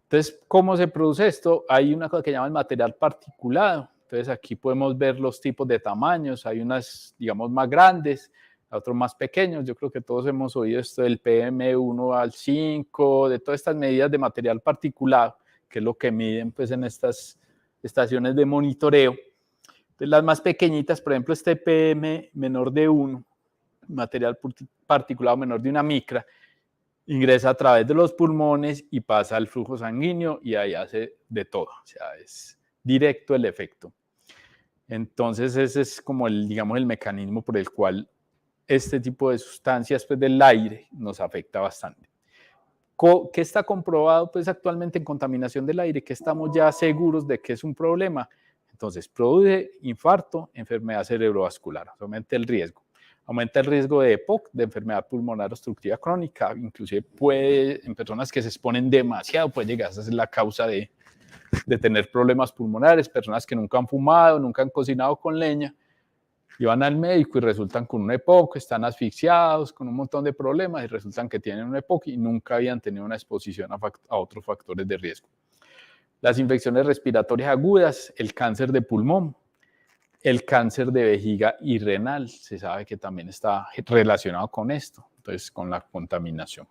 F: Entonces, ¿cómo se produce esto? Hay una cosa que llama el material particulado. Entonces, aquí podemos ver los tipos de tamaños. Hay unas, digamos, más grandes, otros más pequeños. Yo creo que todos hemos oído esto del PM1 al 5, de todas estas medidas de material particulado, que es lo que miden pues, en estas estaciones de monitoreo. Entonces, las más pequeñitas, por ejemplo, este PM menor de 1, material particulado menor de 1 micra, ingresa a través de los pulmones y pasa al flujo sanguíneo y ahí hace de todo. O sea, es directo el efecto. Entonces, ese es como digamos, el mecanismo por el cual este tipo de sustancias pues, del aire nos afecta bastante. ¿Qué está comprobado pues, actualmente en contaminación del aire? Que estamos ya seguros de que es un problema. Entonces, produce infarto, enfermedad cerebrovascular, aumenta el riesgo. Aumenta el riesgo de EPOC, de enfermedad pulmonar obstructiva crónica, inclusive en personas que se exponen demasiado, puede llegar a ser la causa de tener problemas pulmonares, personas que nunca han fumado, nunca han cocinado con leña, y van al médico y resultan con un EPOC, están asfixiados, con un montón de problemas y resultan que tienen un EPOC y nunca habían tenido una exposición a otros factores de riesgo. Las infecciones respiratorias agudas, el cáncer de pulmón, el cáncer de vejiga y renal, se sabe que también está relacionado con esto, entonces con la contaminación.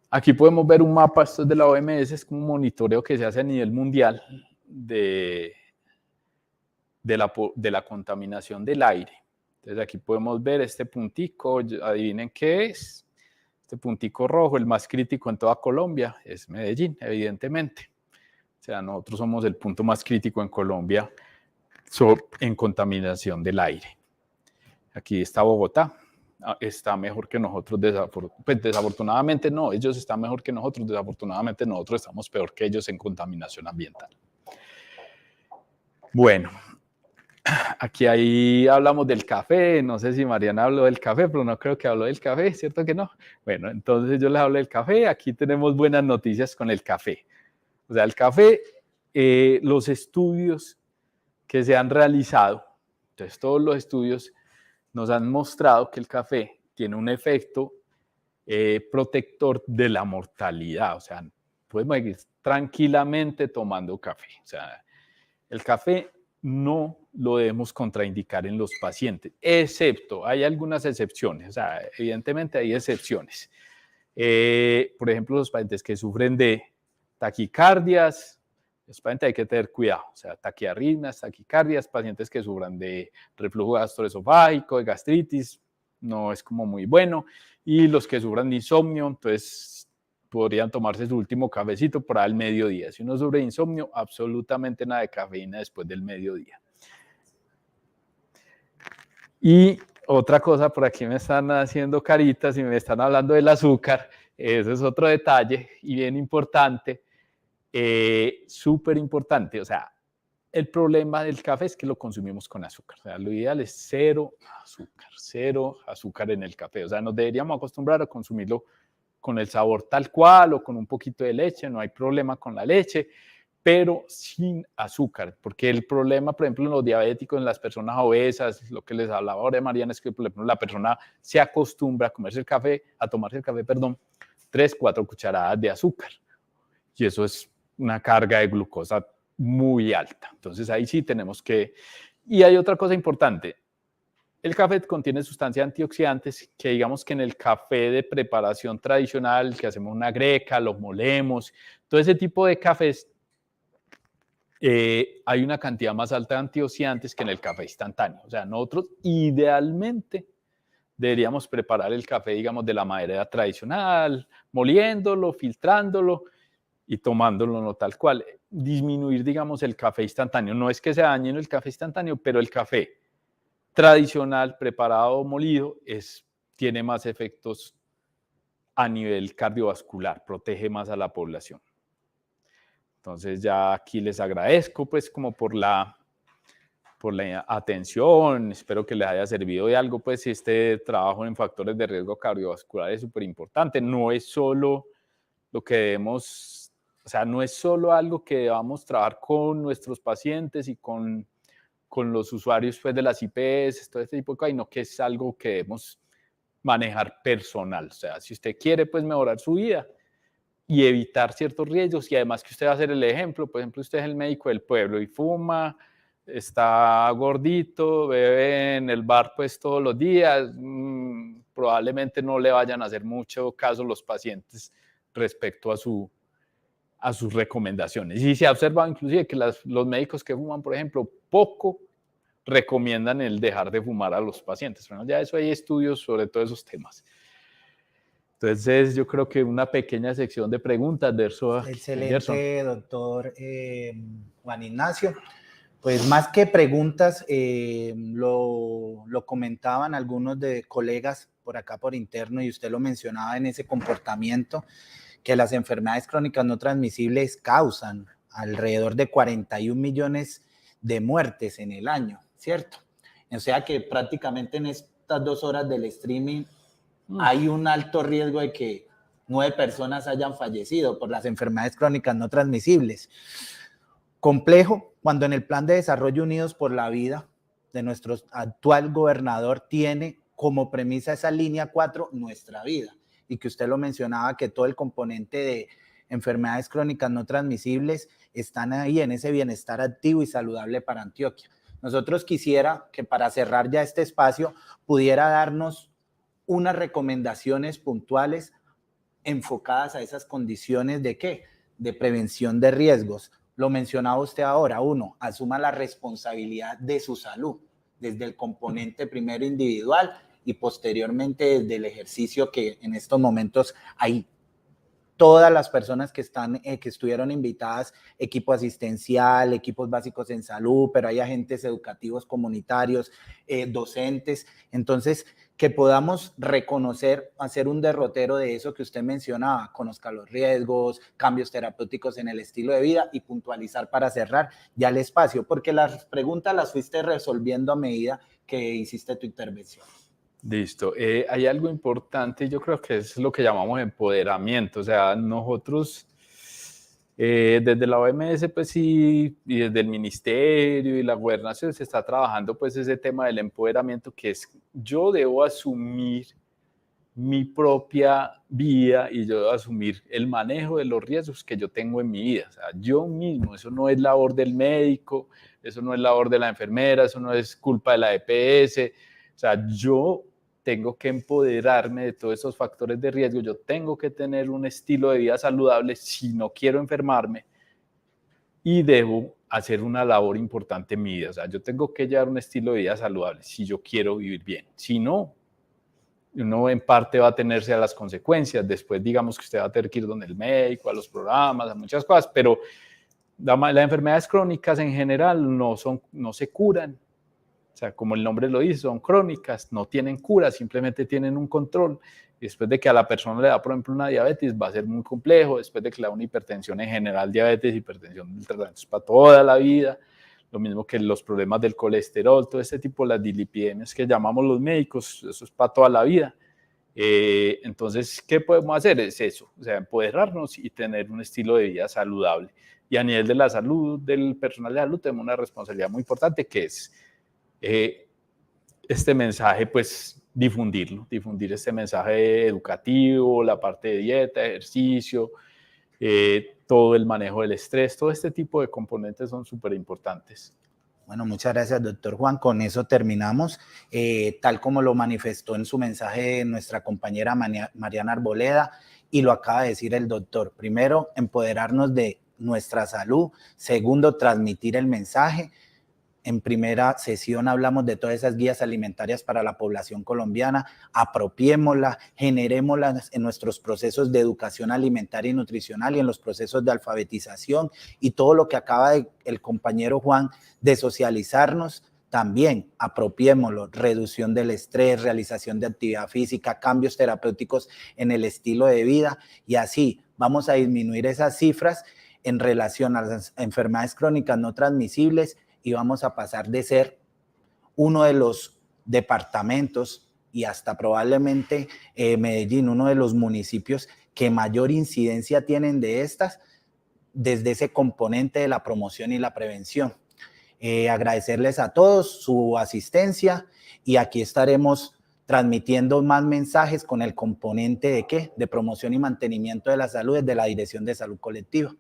F: Aquí podemos ver un mapa, esto es de la OMS, es como un monitoreo que se hace a nivel mundial de la contaminación del aire. Entonces aquí podemos ver este puntico, adivinen qué es. Este puntico rojo, el más crítico en toda Colombia, es Medellín, evidentemente. O sea, nosotros somos el punto más crítico en Colombia en contaminación del aire. Aquí está Bogotá, está mejor que nosotros, pues desafortunadamente no, ellos están mejor que nosotros, desafortunadamente nosotros estamos peor que ellos en contaminación ambiental. Bueno, aquí ahí hablamos del café, no sé si Mariana habló del café, pero no creo que habló del café, ¿cierto que no? Bueno, entonces yo les hablo del café, aquí tenemos buenas noticias con el café. O sea, el café, los estudios que se han realizado, entonces todos los estudios nos han mostrado que el café tiene un efecto protector de la mortalidad, o sea, podemos ir tranquilamente tomando café. O sea, el café no lo debemos contraindicar en los pacientes, excepto, hay algunas excepciones, o sea, evidentemente hay excepciones. Por ejemplo, los pacientes que sufren de taquicardias, los pacientes hay que tener cuidado, o sea, taquiarritmias, taquicardias, pacientes que sufran de reflujo gastroesofágico, de gastritis, no es como muy bueno, y los que sufran de insomnio, entonces podrían tomarse su último cafecito por al mediodía. Si uno sufre de insomnio, absolutamente nada de cafeína después del mediodía. Y otra cosa, por aquí me están haciendo caritas y me están hablando del azúcar, ese es otro detalle y bien importante, súper importante, o sea, el problema del café es que lo consumimos con azúcar, o sea, lo ideal es cero azúcar en el café, o sea, nos deberíamos acostumbrar a consumirlo con el sabor tal cual o con un poquito de leche, no hay problema con la leche, pero sin azúcar, porque el problema, por ejemplo, en los diabéticos, en las personas obesas, lo que les hablaba ahora de Mariana, es que, por ejemplo, la persona se acostumbra a tomarse el café, 3, 4 cucharadas de azúcar, y eso es una carga de glucosa muy alta, entonces ahí sí tenemos que... Y hay otra cosa importante, el café contiene sustancias antioxidantes que digamos que en el café de preparación tradicional, que hacemos una greca, lo molemos, todo ese tipo de cafés, hay una cantidad más alta de antioxidantes que en el café instantáneo. O sea, nosotros idealmente deberíamos preparar el café, digamos, de la manera tradicional, moliéndolo, filtrándolo y tomándolo no tal cual. Disminuir, digamos, el café instantáneo. No es que se dañe el café instantáneo, pero el café tradicional, preparado o molido, tiene más efectos a nivel cardiovascular, protege más a la población. Entonces ya aquí les agradezco pues como por la atención, espero que les haya servido de algo, pues este trabajo en factores de riesgo cardiovascular es súper importante, no es solo lo que debemos, o sea, no es solo algo que debamos trabajar con nuestros pacientes y con los usuarios pues de las IPS, todo este tipo de cosas, sino que es algo que debemos manejar personal, o sea, si usted quiere pues mejorar su vida, y evitar ciertos riesgos, y además que usted va a ser el ejemplo, por ejemplo, usted es el médico del pueblo y fuma, está gordito, bebe en el bar pues todos los días, probablemente no le vayan a hacer mucho caso los pacientes respecto a sus recomendaciones. Y se ha observado inclusive que los médicos que fuman, por ejemplo, poco recomiendan el dejar de fumar a los pacientes. Bueno, ya eso hay estudios sobre todos esos temas. Entonces, yo creo que una pequeña sección de preguntas,
C: Excelente, doctor Juan Ignacio. Pues más que preguntas, lo comentaban algunos de colegas por acá por interno y usted lo mencionaba en ese comportamiento, que las enfermedades crónicas no transmisibles causan alrededor de 41 millones de muertes en el año, ¿cierto? O sea que prácticamente en estas 2 horas del streaming hay un alto riesgo de que 9 personas hayan fallecido por las enfermedades crónicas no transmisibles. Complejo cuando en el Plan de Desarrollo Unidos por la Vida de nuestro actual gobernador tiene como premisa esa línea 4, nuestra vida, y que usted lo mencionaba, que todo el componente de enfermedades crónicas no transmisibles están ahí en ese bienestar activo y saludable para Antioquia. Nosotros quisiera que para cerrar ya este espacio pudiera darnos unas recomendaciones puntuales enfocadas a esas condiciones de ¿qué? De prevención de riesgos. Lo mencionaba usted ahora, uno, asuma la responsabilidad de su salud, desde el componente primero individual y posteriormente desde el ejercicio que en estos momentos hay todas las personas que estuvieron invitadas, equipo asistencial, equipos básicos en salud, pero hay agentes educativos comunitarios, docentes. Entonces, que podamos reconocer, hacer un derrotero de eso que usted mencionaba, conozca los riesgos, cambios terapéuticos en el estilo de vida y puntualizar para cerrar ya el espacio, porque las preguntas las fuiste resolviendo a medida que hiciste tu intervención.
F: Listo. Hay algo importante, yo creo que es lo que llamamos empoderamiento. O sea, nosotros desde la OMS, pues sí, y desde el ministerio y la gobernación se está trabajando pues ese tema del empoderamiento, que es yo debo asumir mi propia vida y yo debo asumir el manejo de los riesgos que yo tengo en mi vida. O sea, yo mismo, eso no es labor del médico, eso no es labor de la enfermera, eso no es culpa de la EPS. O sea, yo tengo que empoderarme de todos esos factores de riesgo, yo tengo que tener un estilo de vida saludable si no quiero enfermarme y debo hacer una labor importante en mi vida. O sea, yo tengo que llevar un estilo de vida saludable si yo quiero vivir bien. Si no, uno en parte va a tenerse a las consecuencias. Después digamos que usted va a tener que ir donde el médico, a los programas, a muchas cosas, pero las enfermedades crónicas en general no se curan. O sea, como el nombre lo dice, son crónicas, no tienen cura, simplemente tienen un control. Y después de que a la persona le da, por ejemplo, una diabetes, va a ser muy complejo. Después de que le da una hipertensión en general, diabetes, hipertensión, el tratamiento es para toda la vida. Lo mismo que los problemas del colesterol, todo este tipo, las dislipidemias que llamamos los médicos, eso es para toda la vida. Entonces, ¿qué podemos hacer? Es eso, o sea, empoderarnos y tener un estilo de vida saludable. Y a nivel de la salud, del personal de salud, tenemos una responsabilidad muy importante que es este mensaje, pues difundir este mensaje educativo, la parte de dieta, ejercicio, todo el manejo del estrés, todo este tipo de componentes son súper importantes.
C: Bueno, muchas gracias, doctor Juan. Con eso terminamos. Tal como lo manifestó en su mensaje nuestra compañera Mariana Arboleda y lo acaba de decir el doctor. Primero, empoderarnos de nuestra salud. Segundo, transmitir el mensaje. En primera sesión hablamos de todas esas guías alimentarias para la población colombiana, apropiémoslas, generémoslas en nuestros procesos de educación alimentaria y nutricional y en los procesos de alfabetización y todo lo que acaba el compañero Juan de socializarnos, también apropiémoslo, reducción del estrés, realización de actividad física, cambios terapéuticos en el estilo de vida y así vamos a disminuir esas cifras en relación a las enfermedades crónicas no transmisibles y vamos a pasar de ser uno de los departamentos y hasta probablemente Medellín, uno de los municipios que mayor incidencia tienen de estas desde ese componente de la promoción y la prevención. Agradecerles a todos su asistencia y aquí estaremos transmitiendo más mensajes con el componente de ¿qué? De promoción y mantenimiento de la salud desde la Dirección de Salud Colectiva.